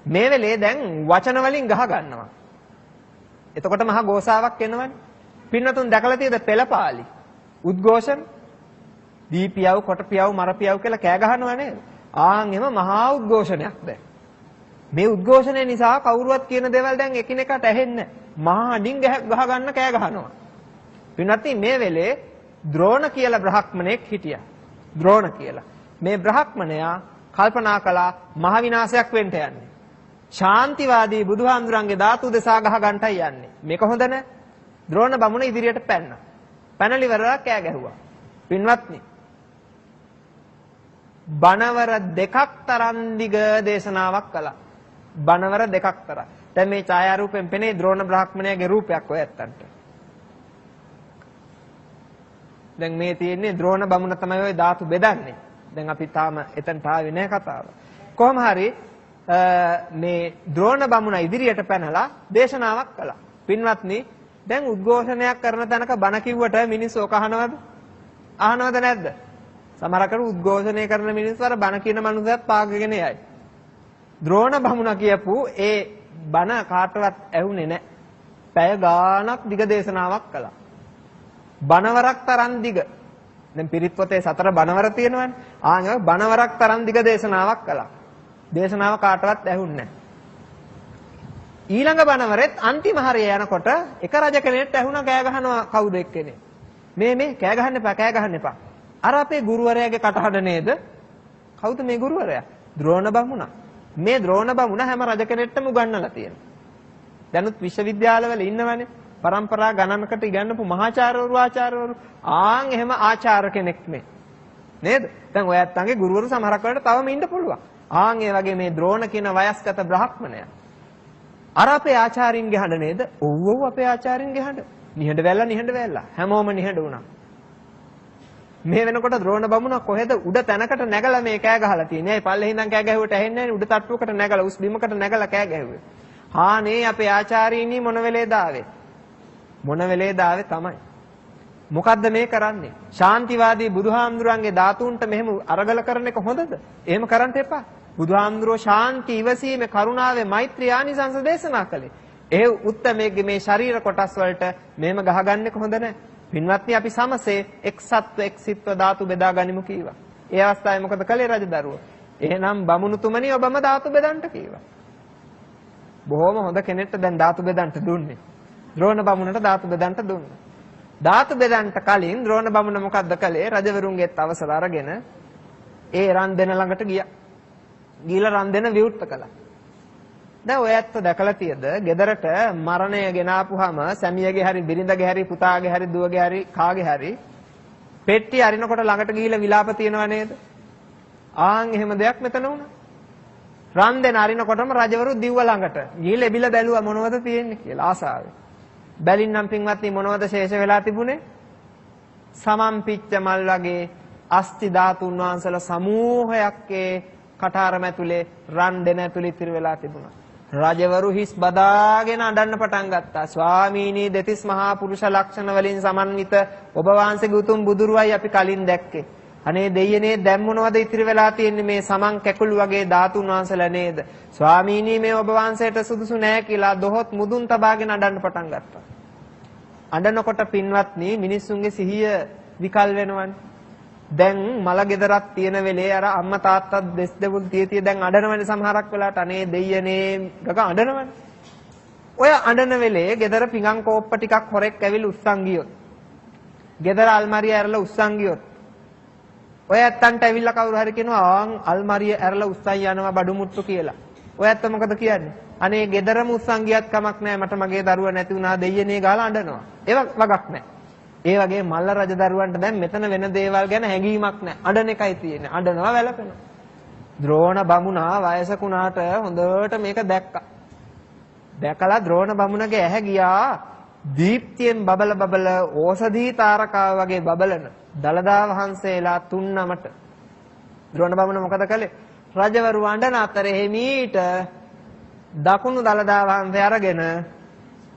මේ වෙලේ දැන් වචන වලින් ගහ ගන්නවා. එතකොට මහා ගෝසාවක් එනවනේ. පින්නතුන් දැකලා තියෙද පෙළපාලි? උද්ඝෝෂණ දීපියව කොටපියව මරපියව කියලා කෑ ගහනවා නේද? ආන් එම මහා උද්ඝෝෂණයක් දැන්. මේ උද්ඝෝෂණය නිසා කවුරුවත් කියන දේවල් දැන් එකිනෙකට ඇහෙන්නේ මහා අඩින් ගහ ගන්න කෑ ගහනවා. පින්වත්නි මේ වෙලේ ද්‍රෝණ කියලා බ්‍රහ්මණෙක් හිටියා. ද්‍රෝණ කියලා. මේ බ්‍රහ්මණයා කල්පනා කළා මහ විනාශයක් වෙන්න යන්නේ. ශාන්තිවාදී බුදුහාමුදුරන්ගේ ධාතු දෙසා ගහ ගන්නටයි යන්නේ. මේක හොඳ නැහැ. ද්‍රෝණ බමුණ ඉදිරියට පැන්නා. පැනලි වරලා කෑ ගැහුවා. පින්වත්නි බණවර දෙකක් තරම් දිග දේශනාවක් කළා. බණවර දෙකක් තරම්. දැන් මේ ඡායාරූපෙන් පෙනේ ද්‍රෝණ බ්‍රාහ්මණයාගේ රූපයක් ඔය ඇත්තන්ට. දැන් මේ තියෙන්නේ ද්‍රෝණ බමුණ තමයි ඔය ධාතු බෙදන්නේ. දැන් අපි තාම එතනට ආවේ නැහැ කතාව. කොහොම හරි මේ ද්‍රෝණ බමුණ ඉදිරියට පැනලා දේශනාවක් කළා. පින්වත්නි දැන් උද්ඝෝෂණයක් කරන තැනක බණ කිව්වට මිනිස්සු ඔක අහනවද? අහනවද නැද්ද? සමහරකට උද්ඝෝෂණය කරන මිනිස්සු අර බණ කියන මනුස්සයත් පාගගෙන යයි. ද්‍රෝණ බමුණ කියපු ඒ බණ කාටවත් ඇහුනේ නැහැ. පැය ගාණක් දිග දේශනාවක් කළා. බණවරක් තරම් දිග. දැන් පිරිත් පොතේ 4 බණවර තියෙනවනේ. ආන් බණවරක් තරම් දිග දේශනාවක් කළා. දේශනාව කාටවත් ඇහුන්නේ නැහැ. ඊළඟ බණවරෙත් අන්තිම හරිය යනකොට එක රජ කෙනෙක්ට ඇහුණා කෑ ගහනවා කවුද එක්කෙනෙක්. මේ කෑ ගහන්න එපා කෑ ගහන්න එපා. අර අපේ ගුරුවරයාගේ කටහඬ නේද? කවුද මේ ගුරුවරයා? ද්‍රෝණ බමුණා. මේ ද්‍රෝණ බමුණ හැම රජ කෙනෙක්ටම උගන්වලා තියෙනවා. දැනුත් විශ්වවිද්‍යාලවල ඉන්නවනේ. પરම්පරා ගණනකට ඉගන්නපු මහාචාර්යවරු ආචාර්යවරු. ආන් එහෙම ආචාර්ය කෙනෙක් මේ. නේද? දැන් ඔය ඇත්තන්ගේ ගුරුවරු සමහරක් වෙලට තවම ඉන්න පුළුවන්. ආන් ඒ වගේ මේ ද්‍රෝණ කියන වයස්ගත බ්‍රාහ්මණයා. අර අපේ ආචාර්යින්ගේ හඬ නේද? ඔව් අපේ ආචාර්යින්ගේ හඬ. නිහඬ වැල්ලා හැමෝම නිහඬ වුණා. මේ වෙනකොට ද්‍රෝණ බමුණ කොහෙද උඩ තැනකට නැගලා මේ කෑ ගහලා තියෙන්නේ. ඇයි පල්ලේ ඉඳන් කෑ ගැහුවට ඇහෙන්නේ නැහැ. උඩ තට්ටුවකට නැගලා උස් බිමකට නැගලා කෑ ගැහුවේ. හානේ අපේ ආචාර්යිනි මොන වෙලේද ආවේ? මොන වෙලේද ආවේ තමයි. මොකද්ද මේ කරන්නේ? ශාන්තිවාදී බුදුහාමුදුරන්ගේ ධාතුන්ට මෙහෙම අරගල කරන එක හොඳද? එහෙම කරන්න එපා. බුදුහාමුදුරෝ ශාන්ති ඉවසීමේ කරුණාවේ මෛත්‍රී ආනිසංස දේශනා කළේ. ඒ උත්තමයේ මේ ශරීර කොටස් වලට මෙහෙම ගහගන්න එක හොඳ නැහැ. පින්වත්නි අපි සමසේ එක් සත්ව එක් සිත්ව ධාතු බෙදා ගනිමු කීවා. ඒ අවස්ථාවේ මොකද කළේ රජදරුවෝ? එහෙනම් බමුණුතුමනි ඔබම ධාතු බෙදන්න කීවා. බොහොම හොඳ කෙනෙක්ට දැන් ධාතු බෙදන්න දුන්නේ. ද්‍රෝණ බමුණට ධාතු බෙදන්න දුන්නා. ධාතු බෙදන්න කලින් ද්‍රෝණ බමුණ මොකද්ද කළේ? රජවරුන්ගේත් අවසර අරගෙන ඒ රන් දෙන ළඟට ගියා. ගිහලා රන් දෙන විවෘත කළා. දැන් ඔය ඇත්ත දැකලා තියද? ගෙදරට මරණය ගෙනාපුවාම සැමියගේ හරි බිරිඳගේ හරි පුතාගේ හරි දුවගේ හරි කාගේ හරි පෙට්ටි අරිනකොට ළඟට ගිහිල්ලා විලාප තියනව නේද? ආන් එහෙම දෙයක් මෙතන වුණා. රන් දෙන අරිනකොටම රජවරු දිව්ව ළඟට ගිහිල්ලා එබිලා බැලුවා මොනවද තියෙන්නේ කියලා ආසාවෙන්. බැලින්නම් පින්වත්නි මොනවද ශේෂ වෙලා තිබුණේ? සමම්පිච්ච මල් වගේ අස්ති ධාතුන් වහන්සේලා සමූහයක් කටාරම ඇතුලේ රන් දෙන ඇතුලේ ඉතිරි වෙලා තිබුණා. රජවරු හිස් බදාගෙන අඬන්න පටන් ගත්තා. ස්වාමීනි දෙතිස් මහා පුරුෂ ලක්ෂණ වලින් සමන්විත ඔබ වහන්සේගේ උතුම් බුදුරුවයි අපි කලින් දැක්කේ. අනේ දෙයියනේ දැන් මොනවද ඉතිරි වෙලා තියෙන්නේ මේ සමන් කැකුළු වගේ ධාතුන් වහන්සේලා නේද? ස්වාමීනි මේ ඔබ වහන්සේට සුදුසු නෑ කියලා දොහොත් මුදුන් තබාගෙන අඬන්න පටන් ගත්තා. අඬනකොට පින්වත්නි මිනිස්සුන්ගේ සිහිය විකල් වෙනවනේ. දැන් මල ගෙදරක් තියෙන වෙලේ අර අම්මා තාත්තා දෙස් දෙවුල් තිය දැන් අඬනවනේ සමහරක් වෙලාවට අනේ දෙයියනේ ගග අඬනවනේ. ඔය අඬන වෙලේ ගෙදර පිඟන් කෝප්ප ටිකක් හොරෙක් ඇවිල්ලා උස්සන් ගියොත්. ගෙදර අල්මාරිය ඇරලා උස්සන් ගියොත්. ඔය ඇත්තන්ට ඇවිල්ලා කවුරු හරි කියනවා ආන් අල්මාරිය ඇරලා උස්සන් යනවා බඩු මුට්ටු කියලා. ඔය ඇත්ත මොකද කියන්නේ? අනේ ගෙදරම උස්සන් ගියත් කමක් නැහැ මට මගේ දරුවා නැති වුණා දෙයියනේ ගාලා අඬනවා. ඒව වගක් නැහැ. ඒ වගේ මල්ල රජ දරුවන්ට දැන් මෙතන වෙන දේවල් ගැන හැඟීමක් නැහැ. අඬන එකයි තියෙන්නේ. අඬනවා වැළපෙනවා. ද්‍රෝණ බමුණා වයසකුණාට හොඳට මේක දැක්කා. දැකලා ද්‍රෝණ බමුණගේ ඇහැ ගියා දීප්තියෙන් බබල ඕසදී තාරකාව වගේ බබලන දලදා වහන්සේලා තුන්නමට. ද්‍රෝණ බමුණ මොකද කළේ? රජවරු අඬන අතරේ හිමීට දකුණු දලදා වහන්සේ අරගෙන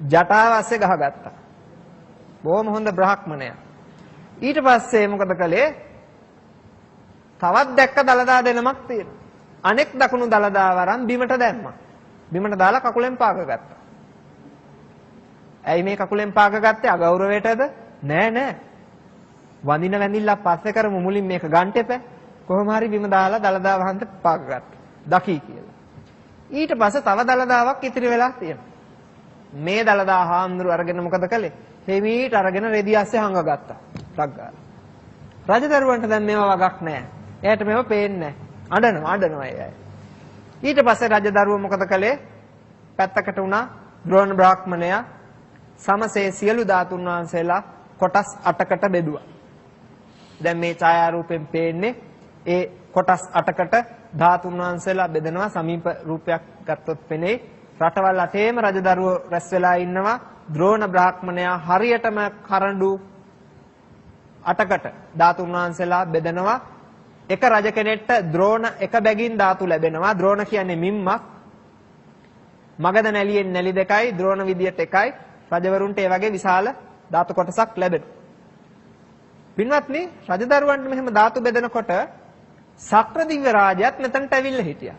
ජටාව ඇස්සේ ගහගත්තා. බොහොම හොඳ බ්‍රාහ්මණයා. ඊට පස්සේ මොකද කළේ? තවත් දැක්ක දලදා දෙනමක් තියෙනවා. අනෙක් දකුණු දලදා වරන් බිමට දැම්මා. බිමට දාලා කකුලෙන් පාගගත්තා. ඇයි මේ කකුලෙන් පාගගත්තේ? අගෞරවයටද? නෑ. වඳින වැඳිල්ල පස්සේ කරමු මුලින් මේක ගන්න එපා. කොහොම හරි බිම දාලා දළදා වහන්සේ පාගගත්තා. දකි කියලා. ඊට පස්සේ තව දළදාවක් ඉතිරි වෙලා තියෙනවා. මේ දළදා හාමුදුරු අරගෙන මොකද කළේ? හිමීට අරගෙන රෙදි ඇස්සේ හංගගත්තා. ටක් ගාලා. රජදරුවන්ට දැන් මේවා වගක් නැහැ. එයාට මේව පේන්නේ නැහැ. අඬනවා ඒ අය. ඊට පස්සේ රජදරුව මොකද කළේ? පැත්තකට වුණා ද්‍රෝණ බ්‍රාහ්මණයා සමසේ සියලු ධාතුන් වහන්සේලා කොටස් 8කට බෙදුවා. දැන් මේ ඡායාරූපෙන් පේන්නේ ඒ කොටස් 8කට ධාතුන් වහන්සේලා බෙදෙනවා. සමීප රූපයක් ගත්තොත් පෙනේ. රටවල් 8ේම රජදරුවෝ රැස් වෙලා ඉන්නවා. ද්‍රෝණ බ්‍රාහ්මණයා හරියටම කරඬු 8කට ධාතුන් වහන්සේලා බෙදෙනවා. එක රජ කෙනෙක්ට ද්‍රෝණ එක බැගින් ධාතු ලැබෙනවා. ද්‍රෝණ කියන්නේ මිම්මක්. මගධ නැලියෙන් නැලි දෙකයි, ද්‍රෝණ විදියට එකයි. රජවරුන්ට ඒ වගේ විශාල ධාතු කොටසක් ලැබෙනවා. පින්වත්නි, රජදරුවන්ට මෙහෙම ධාතු බෙදනකොට සක්‍ර දිව්‍ය රාජයාත් මෙතනට ඇවිල්ලා හිටියා.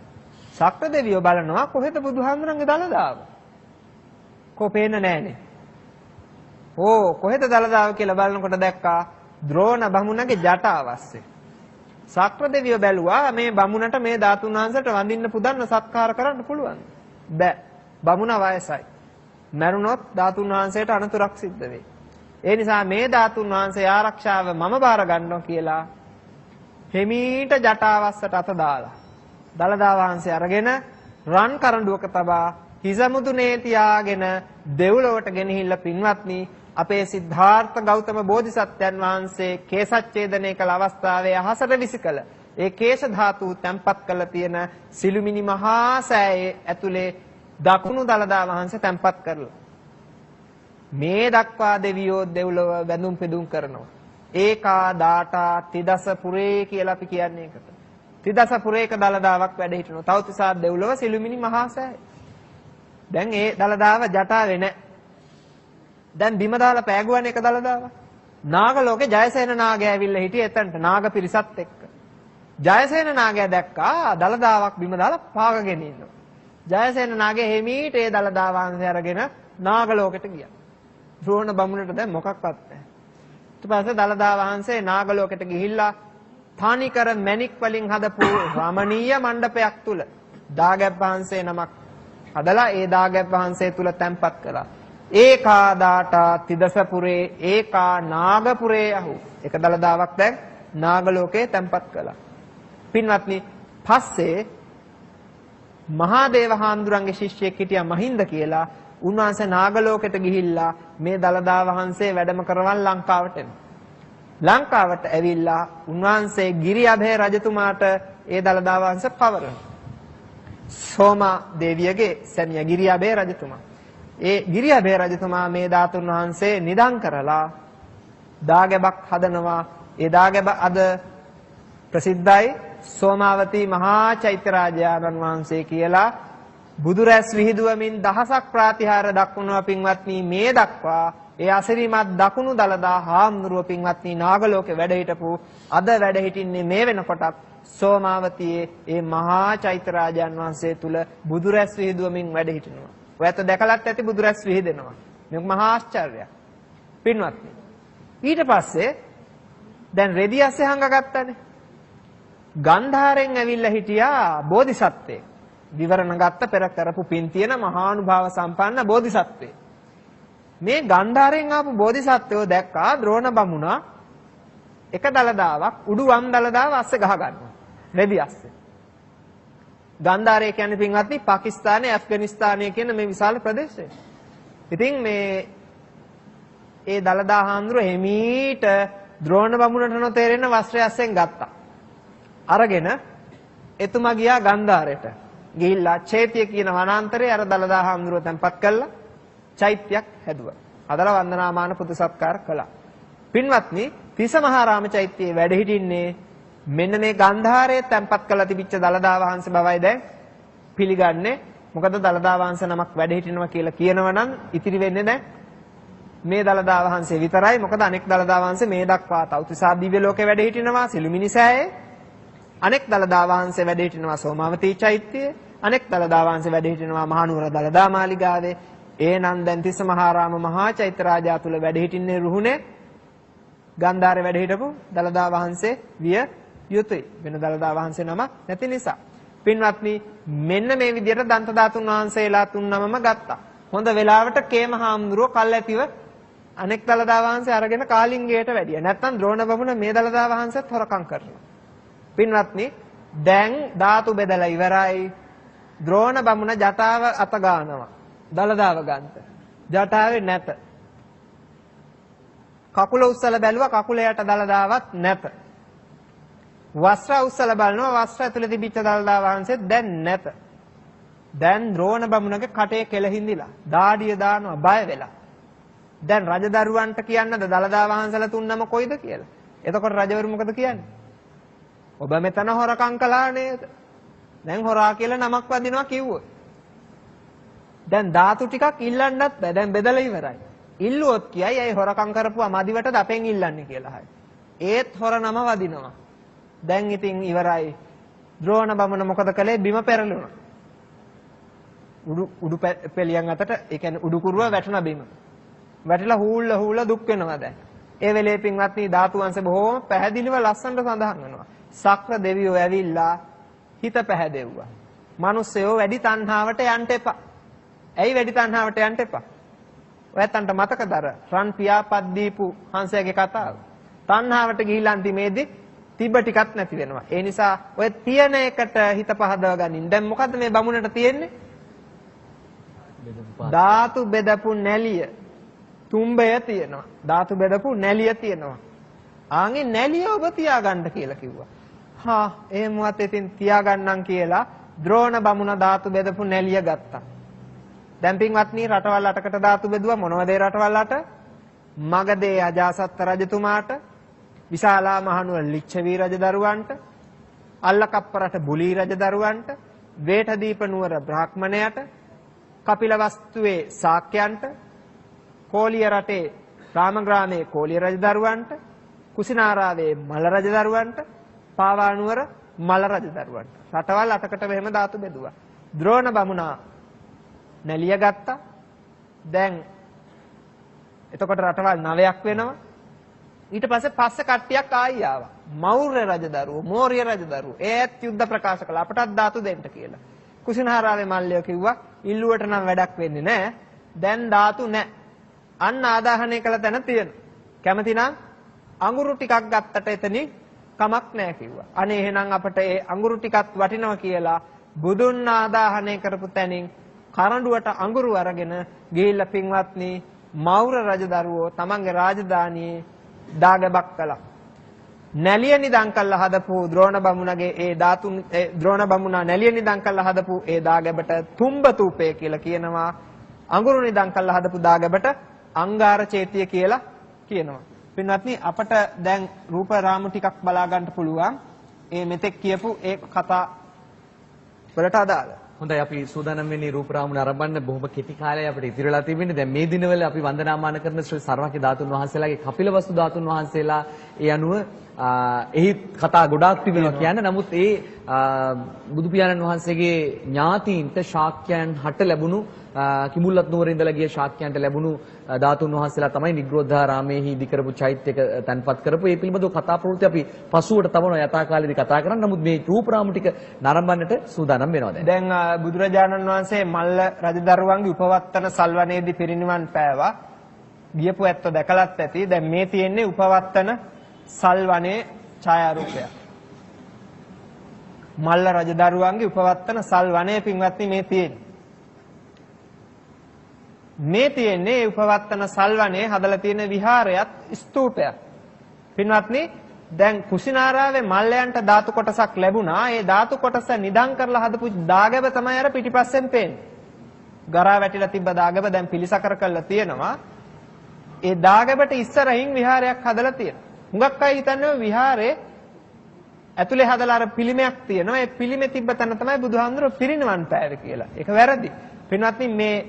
සක්‍ර දෙවියෝ බලනවා කොහෙද බුදුහාමුදුරන්ගේ දළදාව? කො පේන්නේ නැහනේ. කොහෙද දළදාව කියලා බලනකොට දැක්කා ද්‍රෝණ බමුණගේ ජටාව අස්සේ. සක්‍ර දෙවියෝ බැලුවා මේ බමුණට මේ ධාතුන් වහන්සේට වඳින්න පුදන්න සත්කාර කරන්න පුළුවන්. බෑ. බමුණ වයසයි. මරුණොත් ධාතුන් වහන්සේට අනතුරක් සිද්ධ වෙයි. ඒ නිසා මේ ධාතුන් වහන්සේ ආරක්ෂාව මම බාර ගන්නවා කියලා හිමීට ජටාවස්සට අත දාලා දළදා වහන්සේ අරගෙන රන් කරඬුවක තබා හිසමුදුනේ තියාගෙන දෙව්ලොවට ගෙනහිල්ලා පින්වත්නි අපේ සිද්ධාර්ථ ගෞතම බෝධිසත්වයන් වහන්සේ කේසච්ඡේදනය කළ අවස්ථාවේ අහසට විසිකල ඒ කේශ ධාතු තැන්පත් කළ තියෙන සිළුමිණි මහා සෑයේ ඇතුලේ දකුණු දළදා වහන්සේ තැන්පත් කරලා මේ දක්වා දෙවියෝ දෙව්ලොව වැඳුම් පිදුම් කරනවා. ඒකා දාටා තිදස පුරේ කියලා අපි කියන්නේ ඒකට. තිදස පුරේක දළදාවක් වැඩ හිටිනවා. තවතිසා දෙව්ලොව සිළුමිණි මහා සෑය. දැන් ඒ දළදාව ජටාවේ නැහැ. දැන් බිම දාලා පෑගුවනේ එක දළදාව. නාග ලෝකේ ජයසේන නාගයා ඇවිල්ලා හිටියේ එතනට නාග පිරිසත් එක්ක. ජයසේන නාගයා දැක්කා දළදාවක් බිම දාලා පාගගෙන ඉන්නවා. ජයසේන නාගයා හිමීට ඒ දළදා වහන්සේ අරගෙන නාග ලෝකෙට ගියා. ද්‍රෝණ බමුණට දැන් මොකක්වත් නැහැ. ඊට පස්සේ දළදා වහන්සේ නාග ලෝකෙට ගිහිල්ලා තනිකර මණික් වලින් හදපු රමණීය මණ්ඩපයක් තුල දාගැබ් වහන්සේ නමක් හදලා ඒ දාගැබ් වහන්සේ තුල තැන්පත් කළා. ඒකා දාටා තිදසපුරේ ඒකා නාගපුරේ අහු. එක දළදාවක් දැන් නාග ලෝකේ තැන්පත් කළා. පින්වත්නි, පස්සේ මහාදේව හාමුදුරන්ගේ ශිෂ්‍යයෙක් හිටියා මහින්ද කියලා. උන්වහන්සේ නාග ලෝකෙට ගිහිල්ලා මේ දළදා වහන්සේ වැඩම කරවල් ලංකාවට එනවා. ලංකාවට ඇවිල්ලා උන්වහන්සේ ගිරිඅභය රජතුමාට ඒ දළදා වහන්සේ පවරනවා. සෝමා දේවියගේ සැමියා ගිරිඅභය රජතුමා. ඒ ගිරිඅභය රජතුමා මේ ධාතුන් වහන්සේ නිදන් කරලා දාගැබක් හදනවා. ඒ දාගැබ අද ප්‍රසිද්ධයි සෝමාවතී මහා චෛත්‍ය රාජානන් වහන්සේ කියලා. බුදුරැස් විහිදුවමින් දහසක් ප්‍රාතිහාර දක්වනවා පින්වත්නි. මේ දක්වා ඒ අසිරිමත් දකුණු දළදා හාමුදුරුව පින්වත්නි නාග ලෝකේ වැඩ හිටපු අද වැඩ හිටින්නේ මේ වෙනකොටත් සෝමාවතියේ ඒ මහා චෛත්‍ය රාජාන් වහන්සේ තුල බුදුරැස් විහිදුවමින් වැඩ හිටිනවා. ඔයත් දැකලත් ඇති බුදුරැස් විහිදෙනවා. මේක මහා ආශ්චර්යයක්. පින්වත්නි, ඊට පස්සේ දැන් රෙදි ඇස්සේ හංගගත්තනේ. ගන්ධාරෙන් ඇවිල්ලා හිටියා බෝධිසත්වයෙක්. විවරණ ගත්ත පෙර කරපු පින් තියෙන මහානුභාව සම්පන්න බෝධිසත්වයෙක්. මේ ගන්ධාරයෙන් ආපු බෝධිසත්වයෝ දැක්කා ද්‍රෝණ බමුණා එක දළදාවක් උඩු වම් දළදාව අස්සේ ගහ ගන්නවා. රෙදි අස්සේ. ගන්ධාරය කියන්නේ පින්වත්නි පාකිස්තානයේ ඇෆ්ගනිස්තානයේ කියන මේ විශාල ප්‍රදේශය. ඉතින් ඒ දළදා හාමුදුරුවෝ හිමීට ද්‍රෝණ බමුණට නොතේරෙන වස්ත්‍රය අස්සෙන් ගත්තා. අරගෙන එතුමා ගියා ගන්ධාරයට. ගිහිල්ලා චේතිය කියන වනාන්තරයේ අර දළදා හාමුදුරුවෝ තැන්පත් කළා. චෛත්‍යයක් හැදුවා. හදලා වන්දනාමාන පුද සත්කාර කළා. පින්වත්නි, තිස මහාරාම චෛත්‍යයේ වැඩ හිටින්නේ මෙන්න මේ ගන්ධාරයේ තැන්පත් කළා තිබිච්ච දළදා වහන්සේ බවයි දැන් පිළිගන්නේ. මොකද දළදා වහන්සේ නමක් වැඩ හිටිනවා කියලා කියනවනම් ඉතිරි වෙන්නේ නැහැ මේ දළදා වහන්සේ විතරයි. මොකද අනෙක් දළදා වහන්සේ මේ දක්වා තව්තිසා දිව්‍ය ලෝකේ වැඩ හිටිනවා සිළුමිණි සෑයේ. අනෙක් දළදා වහන්සේ වැඩ හිටිනවා සෝමාවතී චෛත්‍යයේ. අනෙක් දළදා වහන්සේ වැඩ හිටිනවා මහනුවර දළදා මාලිගාවේ. ඒනම් දැන් තිස්ස මහාරාම මහා චෛත්‍ය රාජා තුල වැඩ හිටින්නේ රුහුණේ ගන්ධාරේ වැඩ හිටපු දළදා වහන්සේ විය යුතුයි. වෙන දළදා වහන්සේ නමක් නැති නිසා. පින්වත්නි මෙන්න මේ විදිහට දන්ත ධාතුන් වහන්සේලා 3 නමම ගත්තා. හොඳ වෙලාවට කේම හාමුදුරුවෝ කල්ැතිව අනෙක් දළදා වහන්සේ අරගෙන කාලිංගයට වැඩියා. නැත්තම් ද්‍රෝණ බමුණ මේ දළදා වහන්සේත් හොරකම් කරනවා. පින්වත්නි දැන් ධාතු බෙදලා ඉවරයි. ද්‍රෝණ බමුණ ජටාව අත ගන්නවා. දළදාව ගන්නට. ජටාවේ නැත. කකුල උස්සලා බැලුවා කකුල යට දළදාවක් නැත. වස්ත්‍ර උස්සලා බලනවා වස්ත්‍ර ඇතුලේ තිබිච්ච දළදා වහන්සේත් දැන් නැත. දැන් ද්‍රෝණ බමුණගේ කටේ කෙලහිඳිලා දාඩිය දානවා බය වෙලා. දැන් රජදරුවන්ට කියන්නද දළදා වහන්සලා 3 කොයිද කියලා. එතකොට රජවරු මොකද කියන්නේ? ඔබ මෙතන හොරකම් කළා නේද? දැන් හොරා කියලා නමක් වදිනවා කිව්වොත්. දැන් ධාතු ටිකක් ඉල්ලන්නත් බෑ. දැන් බෙදලා ඉවරයි. ඉල්ලුවොත් කියයි ඒ හොරකම් කරපුවා මදිවටද අපෙන් ඉල්ලන්නේ කියලා හරි. ඒත් හොර නම වදිනවා. දැන් ඉතින් ඉවරයි. ද්‍රෝණ බමුණ මොකද කළේ? බිම පෙරළුණා. උඩු පෙළියන් අතට ඒ කියන්නේ උඩු කුරුව වැටුණා බිම. වැටිලා හූල්ල දුක් වෙනවා දැන්. ඒ වෙලේ පින්වත්නි ධාතු වංශ බොහෝම පැහැදිලිව ලස්සනට සඳහන් වෙනවා. සක්‍ර දෙවියෝ ඇවිල්ලා හිත පැහැදෙව්වා. මිනිස්සයෝ වැඩි තණ්හාවට යන්න එපා. ඇයි වැඩි තණ්හාවට යන්න එපා? ඔයයන්ට මතකද අර රන් පියාපත් දීපු හංසයාගේ කතාව? තණ්හාවට ගිහිල්ලා අන්තිමේදී තිබ්බ ටිකක් නැති වෙනවා. ඒ නිසා ඔය තියෙන එකට හිත පහදව ගනින්. දැන් මොකද්ද මේ බමුණට තියෙන්නේ? ධාතු බෙදපු නැලිය. තුම්බය තියෙනවා. ධාතු බෙදපු නැලිය තියෙනවා. ආන්ගේ නැලිය ඔබ තියාගන්න කියලා කිව්වා. හා එහෙමවත් ඉතින් තියාගන්නම් කියලා ද්‍රෝණ බමුණ ධාතු බෙදපු නැලිය ගත්තා. දැන් පින්වත්නි රටවල් 8කට ධාතු බෙදුවා. මොනවද ඒ රටවල් 8? මගධේ අජාසත් රජතුමාට, විශාලා මහනුවර ලිච්ඡවී රජදරුවන්ට, අල්ලකප්ප රට බුලී රජදරුවන්ට, වේඨදීප නුවර බ්‍රාහ්මණයට, කපිලවස්තුවේ ශාක්‍යයන්ට, කෝලිය රටේ රාමග්‍රාමයේ කෝලිය රජදරුවන්ට, කුසිනාරාවේ මල්ල රජදරුවන්ට, පාවානුවර මල්ල රජදරුවන්ට. රටවල් 8කට මෙහෙම ධාතු බෙදුවා. ද්‍රෝණ බමුණා නැලිය ගත්තා. දැන් එතකොට රටවල් 9ක් වෙනවා. ඊට පස්සේ කට්ටියක් ආයි ආවා. මෞර්ය රජදරුවෝ, මෝර්ය රජදරුවෝ ඒත් යුද්ධ ප්‍රකාශ කළා අපටත් ධාතු දෙන්න කියලා. කුසිනාරාවේ මල්ලියෝ කිව්වා ඉල්ලුවට නම් වැඩක් වෙන්නේ නැහැ. දැන් ධාතු නැහැ. අන්න ආදාහනය කළ තැන තියෙනවා. කැමති නම් අඟුරු ටිකක් ගත්තට එතනින් කමක් නැහැ කිව්වා. අනේ එහෙනම් අපිට ඒ අඟුරු ටිකත් වටිනවා කියලා බුදුන් ආදාහනය කරපු තැනින් කරඬුවට අඟුරු අරගෙන ගිහිල්ලා පින්වත්නි මෞර්ය රජදරුවෝ තමන්ගේ රාජධානියේ දාගැබක් කළා. නැලිය නිදන් කළා හදපු ද්‍රෝණ බමුණගේ ඒ ධාතුන් ද්‍රෝණ බමුණා නැලිය නිදන් කළා හදපු ඒ දාගැබට තුම්බතූපය කියලා කියනවා. අඟුරු නිදන් කළා හදපු දාගැබට අංගාර චේතිය කියලා කියනවා. පින්වත්නි අපට දැන් රූප රාමු ටිකක් බලා ගන්න පුළුවන්. ඒ මෙතෙක් කියපු ඒ කතා වලට අදාළ. හොඳයි අපි සූදානම් වෙන්නේ රූප රාමුණ ආරම්භන්න බොහොම කෙටි කාලයක් අපිට ඉතිරිලා තිබෙන්නේ. දැන් මේ දිනවල අපි වන්දනාමාන කරන ශ්‍රී සර්වඥ ධාතුන් වහන්සේලාගේ කපිලවස්තු ධාතුන් වහන්සේලා ඒ අනුව එහි කතා ගොඩාක් තිබෙනවා කියන්නේ. නමුත් ඒ බුදු පියාණන් වහන්සේගේ ඥාතීන්ට ශාක්‍යයන් හට ලැබුණු කිඹුල්වත් නුවර ඉඳලා ගිය ශාක්‍යයන්ට ලැබුණු ධාතුන් වහන්සේලා තමයි නිග්‍රෝධාරාමයේ ඉදි කරපු චෛත්‍යක තැන්පත් කරපු. ඒ පිළිබඳව කතා ප්‍රවෘත්ති අපි පසුවට තවන යථා කාලෙදි කතා කරන්න. නමුත් මේ රූප රාමු ටික නරඹන්නට සූදානම් වෙනවා දැන්. දැන් බුදුරජාණන් වහන්සේ මල්ල රජදරුවන්ගේ උපවත්තන සල්වනේදී පිරිනිවන් පෑවා. ගියපු ඇත්ත දැකලත් ඇති. දැන් මේ තියෙන්නේ උපවත්තන සල්වනේ ඡායාරූපය. මල්ල රජදරුවන්ගේ උපවත්තන සල්වනේ පින්වත්නි මේ තියෙන්නේ. මේ තියෙන්නේ උපවත්තන සල්වනේ හදලා තියෙන විහාරයත් ස්තූපයක්. පින්වත්නි දැන් කුසිනාරාවේ මල්ලයන්ට ධාතු කොටසක් ලැබුණා. ඒ ධාතු කොටස නිදන් කරලා හදපු දාගැබ තමයි අර පිටිපස්සෙන් පේන්නේ. ගරා වැටිලා තිබ්බ දාගැබ දැන් පිළිසකර කරලා තියෙනවා. ඒ දාගැබට ඉස්සරහින් විහාරයක් හදලා තියෙනවා. හුඟක් අය හිතන්නේ විහාරේ ඇතුලේ හදලා අර පිළිමයක් තියෙනවා. ඒ පිළිමේ තිබ්බ තැන තමයි බුදුහාමුදුරුවෝ පිරිනිවන් පෑවේ කියලා. ඒක වැරදි. පින්වත්නි මේ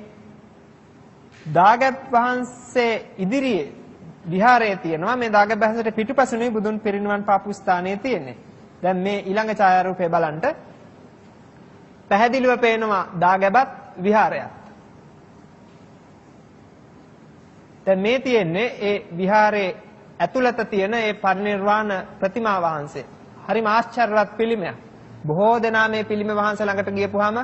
දාගැබ් වහන්සේ ඉදිරියේ විහාරයේ තියෙනවා. මේ දාගැබ් වහන්සේට පිටුපසුනේ බුදුන් පිරිනිවන් පාපු ස්ථානයේ තියෙන්නේ. දැන් මේ ඊළඟ ඡායාරූපය බලන්න පැහැදිලිව පේනවා දාගැබත් විහාරයත්. දැන් මේ තියෙන්නේ ඒ විහාරයේ ඇතුළත තියෙන ඒ පරිනිර්වාණ ප්‍රතිමා වහන්සේ. හරිම ආශ්චර්යවත් පිළිමයක්. බොහෝ දෙනා මේ පිළිම වහන්සේ ළඟට ගියපුවාම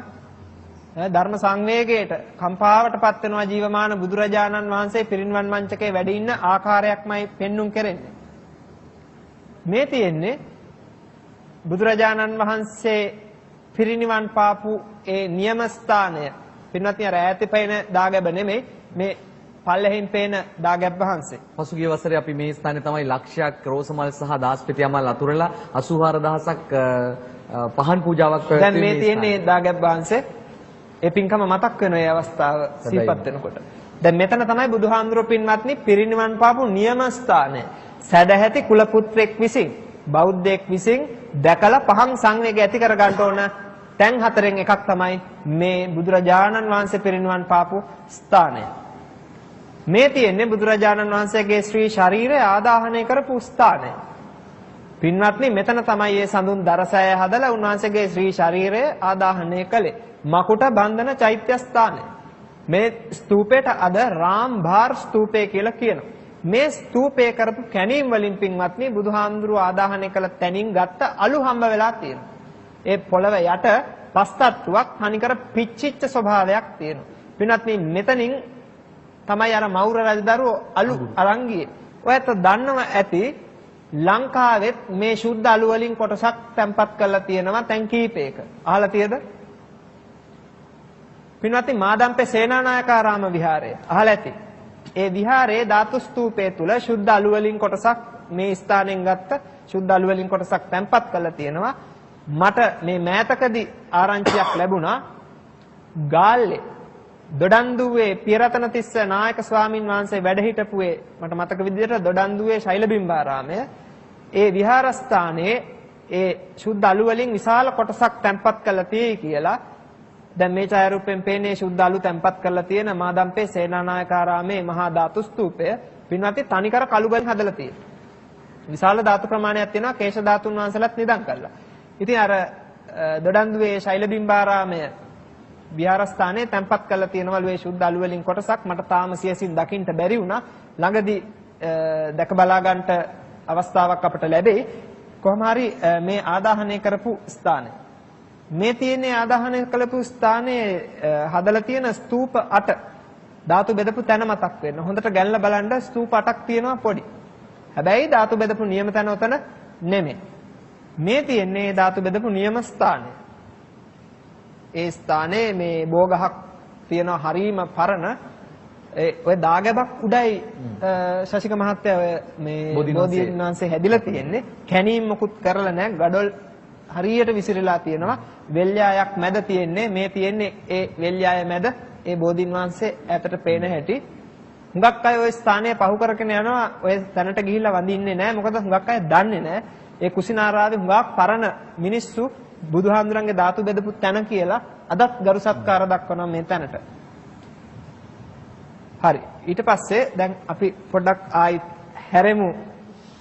ධර්ම සංවේගයට කම්පාවටපත් වෙනවා. ජීවමාන බුදුරජාණන් වහන්සේ පිරිනිවන් මංචකේ වැඩ ඉන්න ආකාරයක්මයි පෙන්눔 කරන්නේ. මේ තියෙන්නේ බුදුරජාණන් වහන්සේ පිරිනිවන් පාපු ඒ නියම ස්ථානය. පින්වත්නි අර ඈතේ පේන දාගැබ නෙමෙයි මේ පල්ලෙහින් පේන දාගැබ් වහන්සේ. පසුගිය වසරේ අපි මේ ස්ථානයේ තමයි ලක්ෂයක් රෝසමල් සහ දාස්පිටියමල් අතුරලා 84000ක් පහන් පූජාවක් පැවැත්වීමේ දැන් මේ තියෙන්නේ දාගැබ් වහන්සේ. ඒ පින්කම මතක් වෙන ඒ අවස්ථාව සිහිපත් වෙනකොට. දැන් මෙතන තමයි බුදුහාමුදුරුවෝ පින්වත්නි පිරිනිවන් පාපු නියම ස්ථානය. සැදැහැති කුල පුත්‍රෙක් විසින් බෞද්ධයෙක් විසින් දැකලා පහන් සංවේගය ඇති කර ගන්න ඕන තැන් හතරෙන් එකක් තමයි මේ බුදුරජාණන් වහන්සේ පිරිනිවන් පාපු ස්ථානය. මේ තියෙන්නේ බුදුරජාණන් වහන්සේගේ ශ්‍රී ශරීරය ආදාහනය කරපු ස්ථානය. පින්වත්නි මෙතන තමයි මේ සඳුන් දරසය හදලා උන්වහන්සේගේ ශ්‍රී ශරීරය ආදාහනය කළේ. මකුට බන්ධන චෛත්‍ය ස්ථානය. මේ ස්තූපයට අද රාම්භාර් ස්තූපය කියලා කියනවා. මේ ස්තූපය කරපු කැණීම් වලින් පින්වත්නි බුදුහාමුදුරුවෝ ආදාහනය කළ තැනින් ගත්ත අලු හම්බ වෙලා තියෙනවා. ඒ පොළව යට පස්තත්තුවක් තනිකර පිච්චිච්ච ස්වභාවයක් තියෙනවා. පින්වත්නි මෙතනින් තමයි අර මෞර රජදරුවෝ අලු අරන් ගියේ. ඔයත් දන්නව ඇති ලංකාවෙත් මේ ශුද්ධ අලු වලින් කොටසක් තැම්පත් කරලා තියෙනවා තැන් කීපයක. අහලා තියද? පින්වත්නි මාදම්පේ සේනානායකාරාම විහාරය අහලා ඇති. ඒ විහාරයේ ධාතු ස්තූපයේ තුල ශුද්ධ අලු වලින් කොටසක් මේ ස්ථානෙන් ගත්ත ශුද්ධ අලු වලින් කොටසක් තැම්පත් කරලා තියෙනවා. මට මේ මෑතකදී ආරංචියක් ලැබුණා. ගාල්ලේ දොඩන්දුවේ පියරතනතිස්ස නායක ස්වාමින් වහන්සේ වැඩ හිටපුවේ මට මතක විදිහට දොඩන්දුවේ ශෛලබිම්බාරාමය. ඒ විහාරස්ථානයේ ඒ ශුද්ධ අලු වලින් විශාල කොටසක් තැම්පත් කරලා තියෙයි කියලා දැන් මේ ඡායාරූපයෙන් පේන්නේ ශුද්ධ අලු තැම්පත් කරලා තියෙන මාදම්පේ සේනානායකාරාමේ මහා ධාතු ස්තූපය. පින්වත්නි තනිකර කළු ගලින් හදලා තියෙනවා. විශාල ධාතු ප්‍රමාණයක් තියෙනවා කේශ ධාතුන් වහන්සේලාත් නිදන් කරලා. ඉතින් අර දොඩන්දුවේ ශෛලබිම්බාරාමය විහාරස්ථානයේ තැම්පත් කරලා තියෙනවලු ඒ ශුද්ධ අලු වලින් කොටසක්. මට තාම සියසින් දකින්න බැරි වුණා. ළඟදී දැක බලා ගන්නට අවස්ථාවක් අපට ලැබෙයි. කොහොම හරි මේ ආදාහනය කරපු ස්ථානය. මේ තියෙන්නේ ආදාහනය කළපු ස්ථානයේ හදලා තියෙන ස්තූප 8 ධාතු බෙදපු තැන මතක් වෙන්න. හොඳට ගැල්ලා බලන්න ස්තූප 8ක් තියෙනවා පොඩි. හැබැයි ධාතු බෙදපු නියම තැන උතන නෙමෙයි. මේ තියෙන්නේ ධාතු බෙදපු නියම ස්ථානය. ඒ ස්ථානයේ මේ බෝගහක් තියෙනවා හරීම පරණ. ඔය දාගැබක් උඩයි ශශික මහත්තයා ඔය මේ බෝධීන් වහන්සේ හැදිලා තියෙන්නේ. කැණීම් මොකුත් කරලා නැහැ. ගඩොල් හරියට විසිරලා තියෙනවා. වෙල්යායක් මැද තියෙන්නේ. මේ තියෙන්නේ ඒ වෙල්යාය මැද ඒ බෝධීන් වහන්සේ ඈතට පේන හැටි. හුඟක් අය ওই ස්ථානය පහු කරගෙන යනවා. ඔය තැනට ගිහිල්ලා වඳින්නේ නැහැ. මොකද හුඟක් අය දන්නේ නැහැ. ඒ කුසිනාරාවේ හුඟක් පරණ මිනිස්සු බුදුහාමුදුරන්ගේ ධාතු බෙදපු තැන කියලා අදත් ගරු සත්කාර දක්වනවා මේ තැනට. හරි. ඊට පස්සේ දැන් අපි පොඩ්ඩක් ආයි හැරෙමු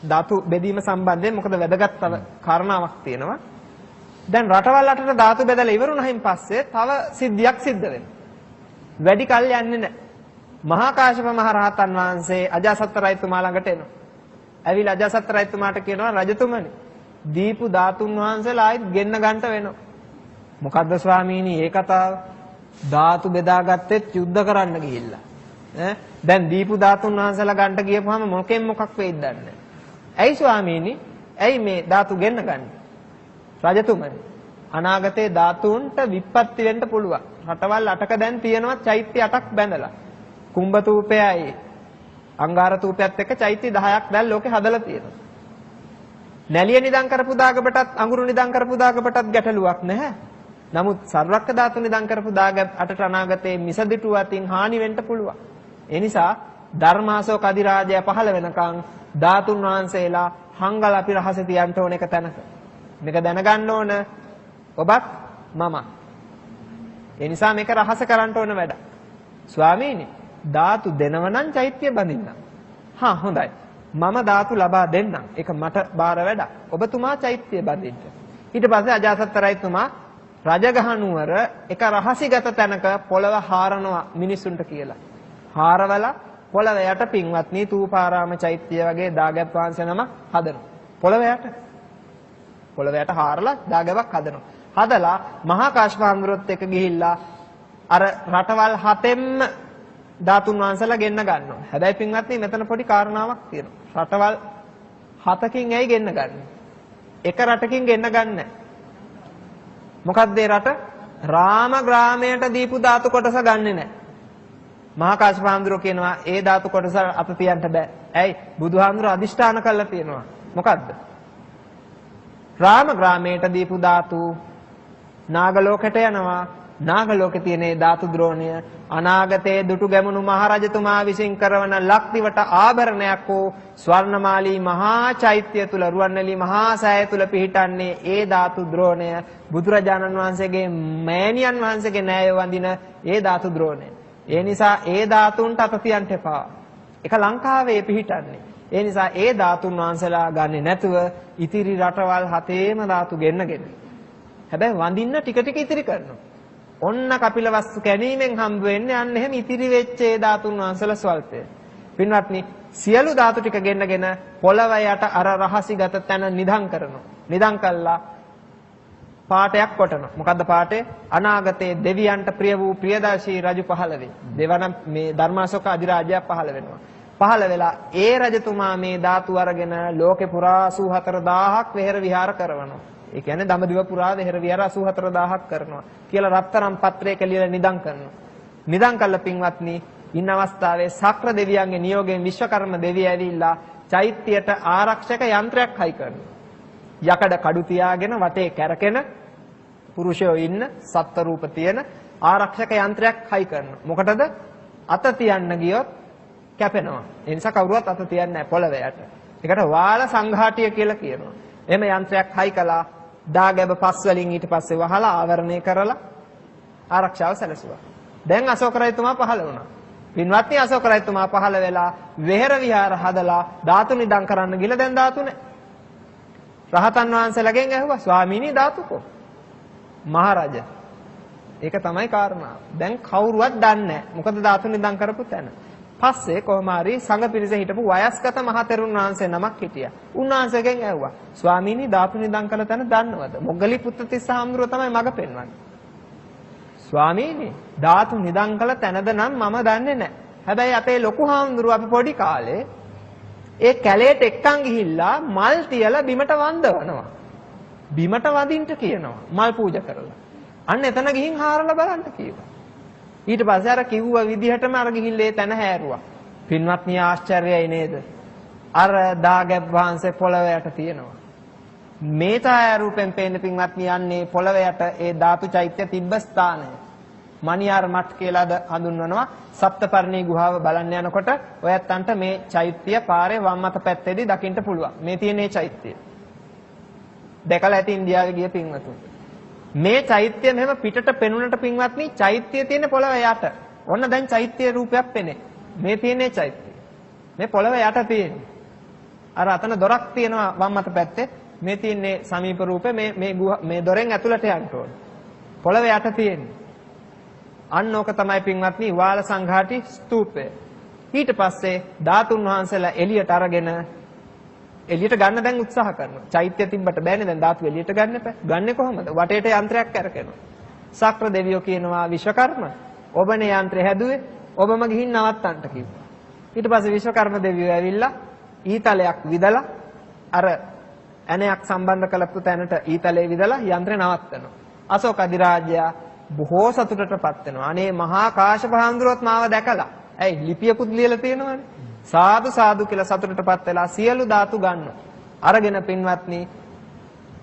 ධාතු බෙදීම සම්බන්ධයෙන්. මොකද වැදගත් තව කාරණාවක් තියෙනවා. දැන් රටවල් අතර ධාතු බෙදලා ඉවරුනහින් පස්සේ තව සිද්ධියක් සිද්ධ වෙනවා. වැඩි කල් යන්නේ නැහැ. මහා කාශ්‍යප මහ රහතන් වහන්සේ අජාසත් රජතුමා ළඟට එනවා. ඇවිල්ලා අජාසත් රජතුමාට කියනවා රජතුමනි දීපු ධාතුන් වහන්සේලා ආයිත් ගෙන්න ගන්නට වෙනවා. මොකද්ද ස්වාමීනි මේ කතාව? ධාතු බෙදාගත්තෙත් යුද්ධ කරන්න ගිහිල්ලා. දැන් දීපු ධාතුන් වහන්සේලා ගන්නට ගියපුවාම මොකෙන් මොකක් වෙයිද දන්නේ. ඇයි ස්වාමීනි? ඇයි මේ ධාතු ගෙන්න ගන්නේ? රජතුමනි අනාගතයේ ධාතුන්ට විපත්ති වෙන්න පුළුවන්. රටවල් 8ක දැන් තියෙනවා චෛත්‍ය 8ක් බැඳලා. කුම්භ තූපයයි අංගාර තූපයත් එක්ක චෛත්‍ය 10ක් දැන් ලෝකේ හදලා තියෙනවා. නැලිය නිදන් කරපු දාගබටත් අඟුරු නිදන් කරපු දාගබටත් ගැටලුවක් නැහැ. නමුත් සර්වක්ක ධාතු නිදන් කරපු දාගබ අටට අනාගතයේ මිසදිටු අතින් හානි වෙන්න පුළුවන්. ඒ නිසා ධර්මාසෝක අධිරාජය පහළ වෙනකන් ධාතුන් වහන්සේලා හංගල අපි රහසේ තියන්න ඕන එක තැනක. මේක දැනගන්න ඕන ඔබත් මම. ඒ නිසා මේක රහස කරන්න ඕන වැඩ. ස්වාමීනි ධාතු දෙනව නම් චෛත්‍ය බඳින්න. හොඳයි. මම ධාතු ලබා දෙන්නම්. ඒක මට බාර වැඩක්. ඔබතුමා චෛත්‍ය බඳින්න. ඊට පස්සේ අජාසත් රජතුමා රජගහ නුවර එක රහසිගත තැනක පොළව හාරනවා මිනිසුන්ට කියලා. හාරවලා පොළව යට පින්වත්නි තූපාරාම චෛත්‍ය වගේ දාගැබ් වහන්සේ නම හදනවා. පොළව යට. පොළවයට හාරලා දාගැබක් හදනවා. හදලා මහා කාශ්‍යප හාමුදුරුවොත් එක්ක ගිහිල්ලා අර රටවල් 7ෙම ධාතුන් වහන්සේලා ගෙන්න ගන්නවා. හැබැයි පින්වත්නි මෙතන පොඩි කාරණාවක් තියෙනවා. රටවල් 7කින් ඇයි ගෙන්න ගන්නේ? එක රටකින් ගෙන්න ගන්නෑ. මොකක්ද ඒ රට? රාම ග්‍රාමයට දීපු ධාතු කොටස ගන්නෙ නැහැ. මහා කාශ්‍යප හාමුදුරුවෝ කියනවා ඒ ධාතු කොටස අත තියන්න බෑ. ඇයි? බුදුහාමුදුරුවෝ අදිෂ්ඨාන කළා තියෙනවා. මොකද්ද? රාම ග්‍රාමයට දීපු ධාතු නාග ලෝකයට යනවා. නාග ලෝකේ තියෙන ඒ ධාතු ද්‍රෝණය අනාගතයේ දුටු ගැමුණු මහරජතුමා විසින් කරවන ලක්දිවට ආභරණයක් වූ ස්වර්ණමාලී මහා චෛත්‍ය තුල රුවන්වැලි මහා සෑය තුල පිහිටන්නේ ඒ ධාතු ද්‍රෝණය බුදුරජාණන් වහන්සේගේ මෑණියන් වහන්සේගේ නෑය වඳින ඒ ධාතු ද්‍රෝණය. ඒ නිසා ඒ ධාතුන්ට අත තියන්න එපා. ඒක ලංකාවේ පිහිටන්නේ. ඒ නිසා ඒ ධාතුන් වහන්සේලා ගන්නේ නැතුව ඉතිරි රටවල් 7ේම ධාතු ගෙන්නගෙන. හැබැයි වඳින්න ටික ටික ඉතිරි කරනවා. ඔන්න කපිලවස්තු කැණීමෙන් හම්බ වෙන්නේ අන්න එහෙම ඉතිරි වෙච්ච ඒ ධාතුන් වහන්සේලා ස්වල්පය. පින්වත්නි සියලු ධාතු ටික ගෙන්නගෙන පොළව යට අර රහසිගත තැන නිදන් කරනවා. නිදන් කළා පාටයක් කොටනවා. මොකද්ද පාටේ? අනාගතයේ දෙවියන්ට ප්‍රිය වූ ප්‍රියදර්ශී රජු පහළ වේ. දෙවන මේ ධර්මාශෝක අධිරාජයා පහළ වෙනවා. පහළ වෙලා ඒ රජතුමා මේ ධාතු අරගෙන ලෝකේ පුරා 84000ක් වෙහෙර විහාර කරනවා. ඒ කියන්නේ දඹදිව පුරා වෙහෙර විහාර 84000ක් කරනවා කියලා රත්තරන් පත්‍රයක ලියලා නිදන් කරනවා. නිදන් කළ පින්වත්නි ඉන්න අවස්ථාවේ ශක්‍ර දෙවියන්ගේ නියෝගයෙන් විශ්වකර්ම දෙවිය ඇවිල්ලා චෛත්‍යයට ආරක්ෂක යන්ත්‍රයක් හයි කරනවා. යකඩ කඩු තියාගෙන වටේ කැරකෙන පුරුෂයෝ ඉන්න සත්ත්ව රූප තියෙන ආරක්ෂක යන්ත්‍රයක් හයි කරනවා. මොකටද? අත තියන්න ගියොත් කැපෙනවා. ඒ නිසා කවුරුවත් අත තියන්නේ නැහැ පොළවයට. ඒකට වාල සංඝාටිය කියලා කියනවා. එහෙම යන්ත්‍රයක් හයි කළා දාගැබ පස් වලින් ඊට පස්සේ වහලා ආවරණය කරලා ආරක්ෂාව සැලසුවා. දැන් අශෝක රජතුමා පහළ වුණා. පින්වත්නි අශෝක රජතුමා පහළ වෙලා වෙහෙර විහාර හදලා ධාතු නිදන් කරන්න ගිහලා දැන් ධාතු නැහැ. රහතන් වහන්සේලාගෙන් ඇහුවා ස්වාමීනි ධාතුකෝ? මහරජා. ඒක තමයි කාරණාව. දැන් කවුරුවත් දන්නේ නැහැ. මොකද ධාතු නිදන් කරපු තැන. පස්සේ කොහොම හරි සංඝ පිරිස හිටපු වයස්ගත මහතෙරුන් වහන්සේ නමක් හිටියා. උන්වහන්සේගෙන් ඇහුවා ස්වාමීනි ධාතු නිදන් කළ තැන දන්නවද? මොග්ගලී පුත්තිස්ස හාමුදුරුවෝ තමයි මඟ පෙන්වන්නේ. ස්වාමීනි ධාතු නිදන් කළ තැනද නම් මම දන්නේ නැහැ. හැබැයි අපේ ලොකු හාමුදුරුවෝ අපි පොඩි කාලේ ඒ කැලේට එක්කන් ගිහිල්ලා මල් තියලා බිමට වන්දවනවා. බිමට වදින්න කියනවා මල් පූජා කරලා. අන්න එතන ගිහින් හාරලා බලන්න කිව්වා. ඊට පස්සේ අර කිව්ව විදිහටම අර ගිහිල්ලා ඒ තැන හැරුවා. පින්වත්නි ආශ්චර්යයි නේද? අර දාගැබ් වහන්සේ පොළවයට තියෙනවා. මේ ඡායාරූපෙන් පේන පින්වත්නි යන්නේ පොළවයට ඒ ධාතු චෛත්‍ය තිබ්බ ස්ථානය. මණියාර මಠ් කියලාද හඳුන්වනවා. සප්තපර්ණී ගුහාව බලන්න යනකොට ඔයත්තන්ට මේ චෛත්‍ය පාරේ වම් අත පැත්තේදී දකින්න පුළුවන්. මේ තියෙන මේ චෛත්‍යය. දැකලා ඇති ඉන්දියාවේ ගිය පින්වතුන්. මේ චෛත්‍ය මෙහෙම පිටට පෙනුනට පින්වත්නි චෛත්‍යය තියෙන පොළව යට. ඔන්න දැන් චෛත්‍ය රූපයක් පෙනේ. මේ තියෙන්නේ චෛත්‍යය. මේ පොළව යට තියෙන්නේ. අර අතන දොරක් තියෙනවා වම් අත පැත්තේ. මේ තියෙන්නේ සමීප රූපේ මේ දොරෙන් ඇතුළට යන්න ඕන. පොළව යට තියෙන්නේ. අන්න ඕක තමයි පින්වත්නි වාල සංඝාටි ස්තූපය. ඊට පස්සේ ධාතුන් වහන්සේලා එළියට අරගෙන එළියට ගන්න දැන් උත්සාහ කරනවා. චෛත්‍ය තිබ්බට බෑනේ දැන් ධාතු එළියට ගන්න එපා. ගන්නෙ කොහොමද? වටේට යන්ත්‍රයක් කරකිනවා. ශක්‍ර දෙවියෝ කියනවා විශ්වකර්ම ඔබනේ යන්ත්‍රය හැදුවේ ඔබම ගිහින් නවත්තන්න කිව්වා. ඊට පස්සේ විශ්වකර්ම දෙවියෝ ඇවිල්ලා ඊතලයක් විදලා අර ඇණයක් සම්බන්ධ කළපු තැනට ඊතලේ විදලා යන්ත්‍රය නවත්තනවා. අශෝක අධිරාජයා බොහෝ සතුටටපත් වෙනවා. අනේ මහා කාශ්‍යප හාමුදුරුවෝත් මාව දැකලා. ඇයි ලිපියකුත් ලියලා තියෙනවනේ. සාදු සාදු කියලා සතුටටපත් වෙලා සියලු ධාතු ගන්නවා. අරගෙන පින්වත්නි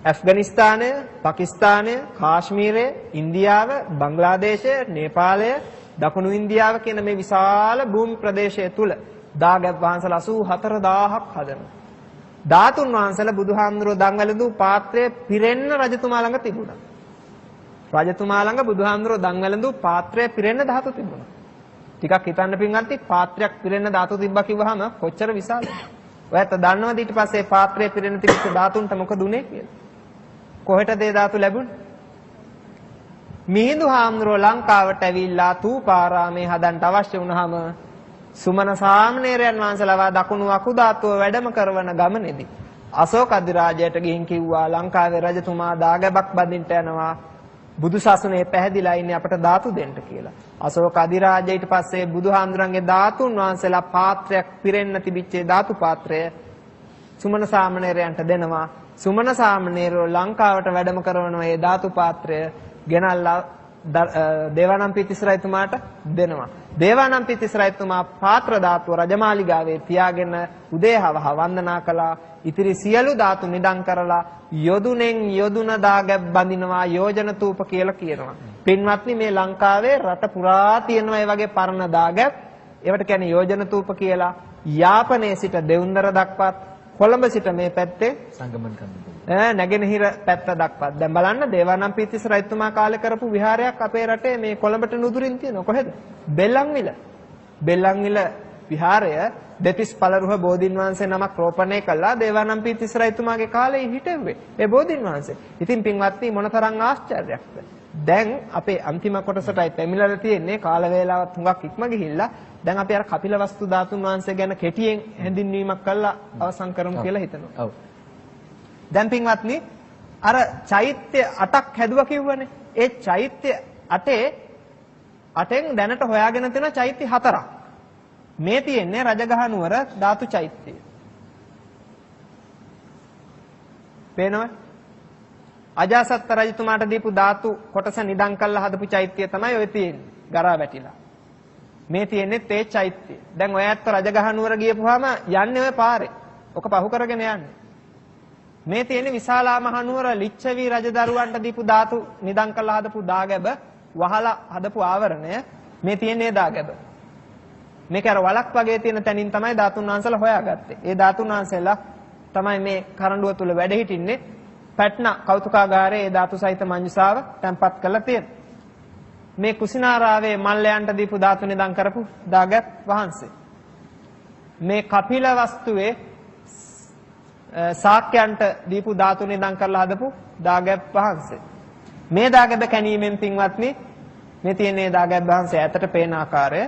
ඇෆ්ගනිස්තානය, පාකිස්තානය, කාශ්මීරය, ඉන්දියාව, බංග්ලාදේශය, නේපාලය, දකුණු ඉන්දියාව කියන මේ විශාල භූමි ප්‍රදේශය තුල දාගැබ් වහන්සේලා 84000ක් හදනවා. ධාතුන් වහන්සේලා බුදුහාමුදුරුවෝ දන්වැළඳු පාත්‍රය පිරෙන්න රජතුමා ළඟ තිබුණා. රජතුමා ළඟ බුදුහාමුදුරුවෝ දන්වැළඳු පාත්‍රය පිරෙන්න ධාතු තිබුණා. ටිකක් හිතන්න පින්වත්නි පාත්‍රයක් පිරෙන්න ධාතු තිබ්බා කිව්වහම කොච්චර විශාලද? ඔයත් දන්නවද ඊට පස්සේ පාත්‍රය පිරෙන්න තිබිච්ච ධාතුන්ට මොකද උනේ කියලා? කොහෙටද ඒ ධාතු ලැබුණේ? මිහිඳු හාමුදුරුවෝ ලංකාවට ඇවිල්ලා තූපාරාමේ හදන්න අවශ්‍ය වුණාම සුමන සාමණේරයන් වහන්සේලා දකුණු අකුධාතුව වැඩම කරවන ගමනේදී අශෝක අධිරාජයට ගිහින් කිව්වා ලංකාවේ රජතුමා දාගැබක් බඳින්න යනවා. බුදු සසුනේ පැහැදිලා ඉන්නේ අපට ධාතු දෙන්න කියලා. අශෝක අධිරාජය ඊට පස්සේ බුදුහාමුදුරන්ගේ ධාතුන් වහන්සේලා පාත්‍රයක් පිරෙන්න තිබිච්ච ධාතු පාත්‍රය සුමන සාමණේරයන්ට දෙනවා. සුමන සාමණේරෝ ලංකාවට වැඩම කරන මේ ධාතු පාත්‍රය ගෙනල්ලා දේවානම්පියතිස්ස රජතුමාට දෙනවා. දේවානම්පියතිස්ස රජතුමා පාත්‍ර ධාතුව රජමාලිගාවේ තියාගෙන උදේහවහ වන්දනා කළා. ඉතිරි සියලු ධාතු නිදන් කරලා යොදුනෙන් යොදුන දාගැබ් බඳිනවා යෝජන තූප කියලා කියනවා. පින්වත්නි මේ ලංකාවේ රට පුරා තියෙන මේ වගේ පරණ දාගැබ් ඒවට කියන්නේ යෝජන තූප කියලා. යාපනයේ සිට දෙවුන්දර දක්වාත් කොළඹ සිට මේ පැත්තේ සංගමන කරනවා. නැගෙනහිර පැත්ත දක්වාත්. දැන් බලන්න දේවානම්පියතිස්ස රජතුමා කාලේ කරපු විහාරයක් අපේ රටේ මේ කොළඹට නුදුරින් තියෙනවා. කොහෙද? බෙල්ලන්විල. බෙල්ලන්විල විහාරය දෙතිස් පළරුහ බෝධින් වහන්සේ නමක් රෝපණය කළා දේවානම්පියතිස්ස රජතුමාගේ කාලේ හිටෙව්වේ. ඒ බෝධින් වහන්සේ. ඉතින් පින්වත්නි මොනතරම් ආශ්චර්යයක්ද? දැන් අපේ අන්තිම කොටසටයි පැමිණලා තියෙන්නේ. කාල වේලාවත් හුඟක් ඉක්ම ගිහිල්ලා. දැන් අපි අර කපිලවස්තු ධාතුන් වහන්සේ ගැන කෙටියෙන් හැඳින්වීමක් කළා අවසන් කරමු කියලා හිතනවා. ඔව්. දැන් පින්වත්නි අර චෛත්‍ය 8ක් හැදුවා කිව්වනේ. ඒ චෛත්‍ය 8ෙන් දැනට හොයාගෙන තියෙන චෛත්‍ය 4ක්. මේ තියෙන්නේ රජගහ නුවර ධාතු චෛත්‍යය. පේනවද? අජාසත් රජතුමාට දීපු ධාතු කොටස නිදන් කළා හදපු චෛත්‍යය තමයි ඔය තියෙන්නේ. ගරා වැටිලා. මේ තියෙන්නේ තේ චෛත්‍යය. දැන් ඔය ඇත්ත රජගහ නුවර ගියපුවාම යන්නේ ඔය පාරේ. ඔක පහු කරගෙන යන්නේ. මේ තියෙන්නේ විශාලා මහනුවර ලිච්ඡවි රජදරුවන්ට දීපු ධාතු නිදන් කළා හදපු දාගැබ වහලා හදපු ආවරණය. මේ තියෙන්නේ දාගැබ. මේක අර වලක් වගේ තියෙන තැනින් තමයි ධාතුන් වහන්සේලා හොයාගත්තේ. ඒ ධාතුන් වහන්සේලා තමයි මේ කරඬුව තුල වැඩ හිටින්නේ. පැට්නා කෞතුකාගාරයේ ඒ ධාතු සහිත මංජුසාව තැන්පත් කරලා තියෙනවා. මේ කුසිනාරාවේ මල්ලයන්ට දීපු ධාතු නිදන් කරපු දාගැබ් වහන්සේ. මේ කපිල වස්තුවේ ශාක්‍යයන්ට දීපු ධාතු නිදන් කරලා හදපු දාගැබ් වහන්සේ. මේ දාගැබ කැණීමෙන් පින්වත්නි මේ තියෙන දාගැබ් වහන්සේ ඇතට පේන ආකාරය.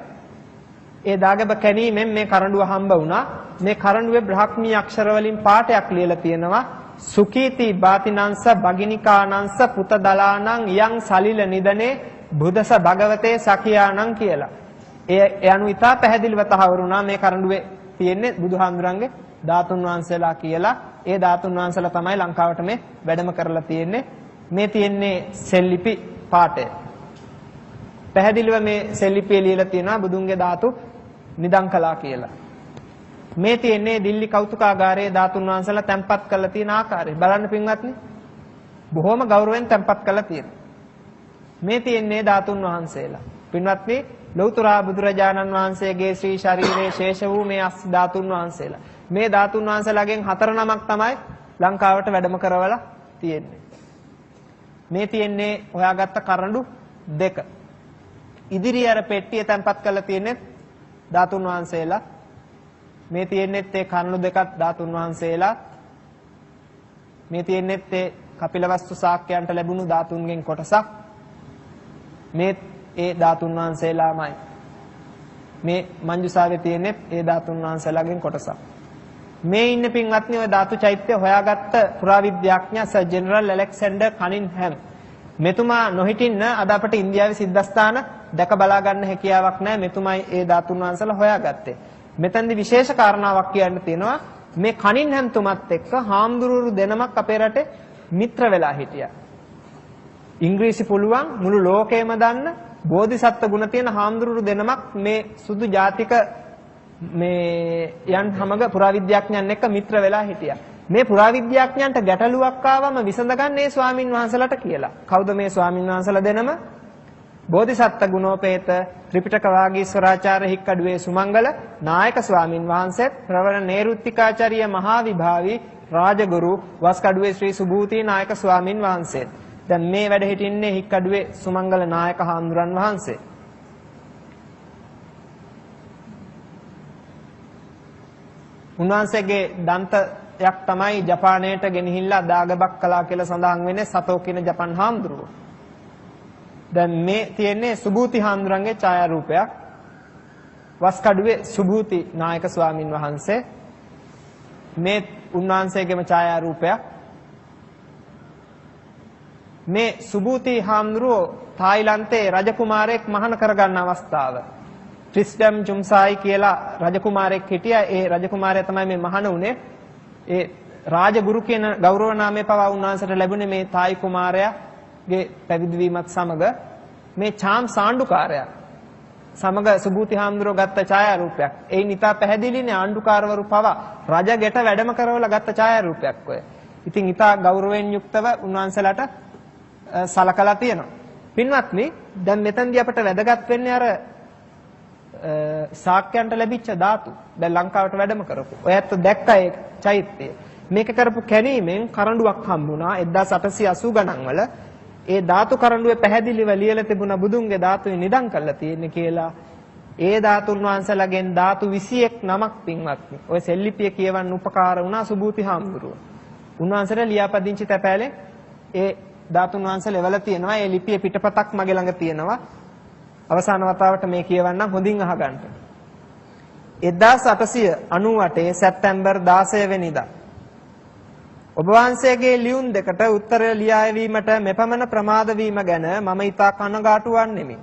ඒ දාගැබ කැණීමෙන් මේ කරඬුව හම්බ වුණා. මේ කරඬුවේ බ්‍රාහ්මී අක්ෂර වලින් පාඨයක් ලියලා තියෙනවා. සුකීති බාතිනංස බගිනිකානංස පුත දලානං යං සලිල නිදනේ බුදස භගවතේ සකියානං කියලා. ඒ අනු ඉතා පැහැදිලිව තහවුරුණා මේ කරඬුවේ තියෙන්නේ බුදුහාමුදුරන්ගේ ධාතුන් වහන්සේලා කියලා. ඒ ධාතුන් වහන්සේලා තමයි ලංකාවට මේ වැඩම කරලා තියෙන්නේ. මේ තියෙන්නේ සෙල්ලිපි පාඨය. පැහැදිලිව මේ සෙල්ලිපියේ ලියලා තියෙනවා බුදුන්ගේ ධාතු නිදන් කළා කියලා. මේ තියෙන්නේ දිල්ලි කෞතුකාගාරයේ ධාතුන් වහන්සේලා තැන්පත් කරලා තියෙන ආකාරය. බලන්න පින්වත්නි. බොහොම ගෞරවයෙන් තැන්පත් කරලා තියෙනවා. මේ තියෙන්නේ ධාතුන් වහන්සේලා. පින්වත්නි ලෞතර බුදුරජාණන් වහන්සේගේ ශ්‍රී ශරීරයේ ශේෂ වූ මේ අස් ධාතුන් වහන්සේලා. මේ ධාතුන් වහන්සේලාගෙන් 4 නමක් තමයි ලංකාවට වැඩම කරවලා තියෙන්නේ. මේ තියෙන්නේ හොයාගත්ත කරඬු 2. ඉදිරිය අර පෙට්ටිය තැන්පත් කරලා තියෙන්නේ ධාතුන් වහන්සේලා. මේ තියෙන්නේත් ඒ කර්ණු දෙකක් ධාතුන් වහන්සේලා. මේ තියෙන්නේත් ඒ කපිලවස්තු ශාක්‍යයන්ට ලැබුණු ධාතුන්ගෙන් කොටසක්. මේ ඒ ධාතුන් වහන්සේලාමයි. මේ මංජුසාවේ තියෙන්නේත් ඒ ධාතුන් වහන්සේලාගෙන් කොටසක්. මේ ඉන්න පින්වත්නි ඔය ධාතු චෛත්‍ය හොයාගත්ත පුරාවිද්‍යාඥයා සර් ජෙනරල් ඇලෙක්සැන්ඩර් කනින්හැම්. මෙතුමා නොහිටින්න අද අපට ඉන්දියාවේ සිද්ධාස්ථාන දැක බලා ගන්න හැකියාවක් නැහැ. මෙතුමයි ඒ ධාතුන් වහන්සේලා හොයාගත්තේ. මෙතනදී විශේෂ කාරණාවක් කියන්න තියෙනවා. මේ කනින්හැම් තුමත් එක්ක හාමුදුරුවරු දෙනමක් අපේ රටේ මිත්‍ර වෙලා හිටියා. ඉංග්‍රීසි පුළුවන් මුළු ලෝකෙම දන්න බෝධිසත්ව ගුණ තියෙන හාමුදුරුවරු දෙනමක් මේ සුදු ජාතික මේ යන් සමග පුරාවිද්‍යාඥයන් එක්ක මිත්‍ර වෙලා හිටියා. මේ පුරාවිද්‍යාඥයන්ට ගැටලුවක් ආවම විසඳගන්නේ ස්වාමින් වහන්සේලාට කියලා. කවුද මේ ස්වාමින් වහන්සේලා දෙනම? බෝධිසත්ව ගුණෝපේත ත්‍රිපිටක වාගීස්වරාචාර්ය හික්කඩුවේ සුමංගල නායක ස්වාමින් වහන්සේත් ප්‍රවණ නේරුත්තිකාචාර්ය මහා විභාවී රාජගුරු වස්කඩුවේ ශ්‍රී සුභූති නායක ස්වාමින් වහන්සේත්. දැන් මේ වැඩ හිටින්නේ හික්කඩුවේ සුමංගල නායක හාමුදුරන් වහන්සේ. උන්වහන්සේගේ දන්තයක් තමයි ජපානයට ගෙනහිල්ලා දාගබක් කළා කියලා සඳහන් වෙන්නේ සතෝ කියන ජපන් හාමුදුරුවෝ. දැන් මේ තියෙන්නේ සුභූති හාමුදුරන්ගේ ඡායාරූපයක්. වස්කඩුවේ සුභූති නායක ස්වාමින් වහන්සේ. මේ උන්වහන්සේගේම ඡායාරූපයක්. මේ සුබූති හාමුදුරුවෝ තායිලන්තයේ රජකුමාරයෙක් මහාන කරගන්න අවස්ථාව. ත්‍රිස්ඩම් ජුම්සායි කියලා රජකුමාරයෙක් හිටියා. ඒ රජකුමාරයා තමයි මේ මහාන උනේ. ඒ රාජගුරු කියන ගෞරව නාමය පවා උන්වහන්සේට ලැබුණේ මේ තායි කුමාරයාගේ පැවිදි වීමත් සමග. මේ චාම් සාණ්ඩුකාරයා සමග සුබූති හාමුදුරුවෝ ගත්ත ඡායාරූපයක්. ඒ නිතා පැහැදිලිනේ ආණ්ඩුකාරවරු පවා රජ ගෙට වැඩම කරවලා ගත්ත ඡායාරූපයක් ඔය. ඉතින් ඊට ගෞරවයෙන් යුක්තව උන්වහන්සේලාට සලකලා තියෙනවා. පින්වත්නි, දැන් මෙතනදී අපිට වැදගත් වෙන්නේ අර ශාක්‍යයන්ට ලැබිච්ච ධාතු. දැන් ලංකාවට වැඩම කරපු. ඔයත් දැක්කා ඒ චෛත්‍යය. මේක කරපු කැණීමෙන් කරඬුවක් හම්බුණා 1880 ගණන් වල. ඒ ධාතු කරඬුවේ පැහැදිලිව ලියලා තිබුණා බුදුන්ගේ ධාතුවේ නිදන් කරලා තියෙන්නේ කියලා. ඒ ධාතුන් වහන්සේලාගෙන් ධාතු 21 නමක් පින්වත්නි. ඔය සෙල්ලිපිය කියවන්න උපකාර වුණා සුබූති හාමුදුරුවෝ. උන්වහන්සේලා ලියාපදිංචි තැපෑලේ ඒ ධාතුන් වහන්සේලා එවලා තියෙනවා. ඒ ලිපියේ පිටපතක් මගේ ළඟ තියෙනවා. අවසාන වතාවට මේ කියවන්නම් හොඳින් අහගන්න. 1898 සැප්තැම්බර් 16 වෙනිදා ඔබ වහන්සේගේ ලියුම් දෙකට උත්තර ලියා එවීමට මෙපමණ ප්‍රමාද වීම ගැන මම ඉතා කනගාටු වන්නෙමි.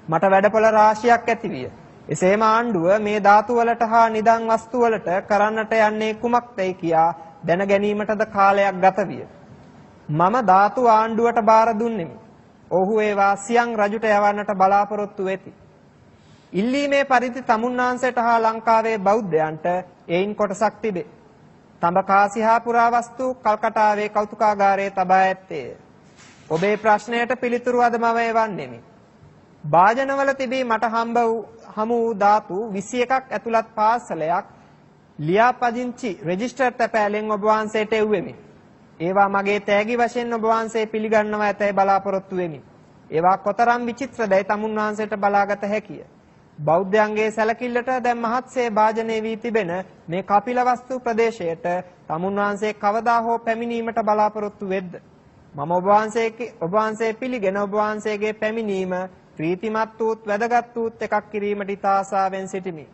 මට වැඩපොළ රාශියක් ඇතිවිය. එසේම ආණ්ඩුව මේ ධාතු වලට හා නිදන් වස්තු වලට කරන්නට යන්නේ කුමක්දයි කියා දැන ගැනීමටද කාලයක් ගත විය. මම ධාතු ආණ්ඩුවට බාර දුන්නෙමි. ඔහු ඒවා සියං රජුට යවන්නට බලාපොරොත්තු වෙති. ඉල්ලීමේ පරිදි තමුන්නාන්සේට හා ලංකාවේ බෞද්ධයන්ට එයින් කොටසක් තිබේ. තඹකාසි හා පුරාවස්තු කල්කටාවේ කෞතුකාගාරයේ තබා ඇත්තේය. ඔබේ ප්‍රශ්නයට පිළිතුරු අද මම එවන්නෙමි. භාජනවල තිබී මට හමු වූ ධාතු 21ක් ඇතුළත් පාර්සලයක් ලියාපදිංචි රෙජිස්ටර් තැපෑලෙන් ඔබ වහන්සේට එව්වෙමි. ඒවා මගේ තෑගි වශයෙන් ඔබ වහන්සේ පිළිගන්නවා ඇතැයි බලාපොරොත්තු වෙමි. ඒවා කොතරම් විචිත්‍රදයි තමුන් වහන්සේට බලාගත හැකිය. බෞද්ධයන්ගේ සැලකිල්ලට දැන් මහත්සේ භාජනය වී තිබෙන මේ කපිලවස්තු ප්‍රදේශයට තමුන් වහන්සේ කවදා හෝ පැමිණීමට බලාපොරොත්තු වෙද්ද? මම ඔබ වහන්සේ පිළිගෙන ඔබ වහන්සේගේ පැමිණීම ප්‍රීතිමත් වූත් වැදගත් වූත් එකක් කිරීමට ඉතා ආසාවෙන් සිටිමි.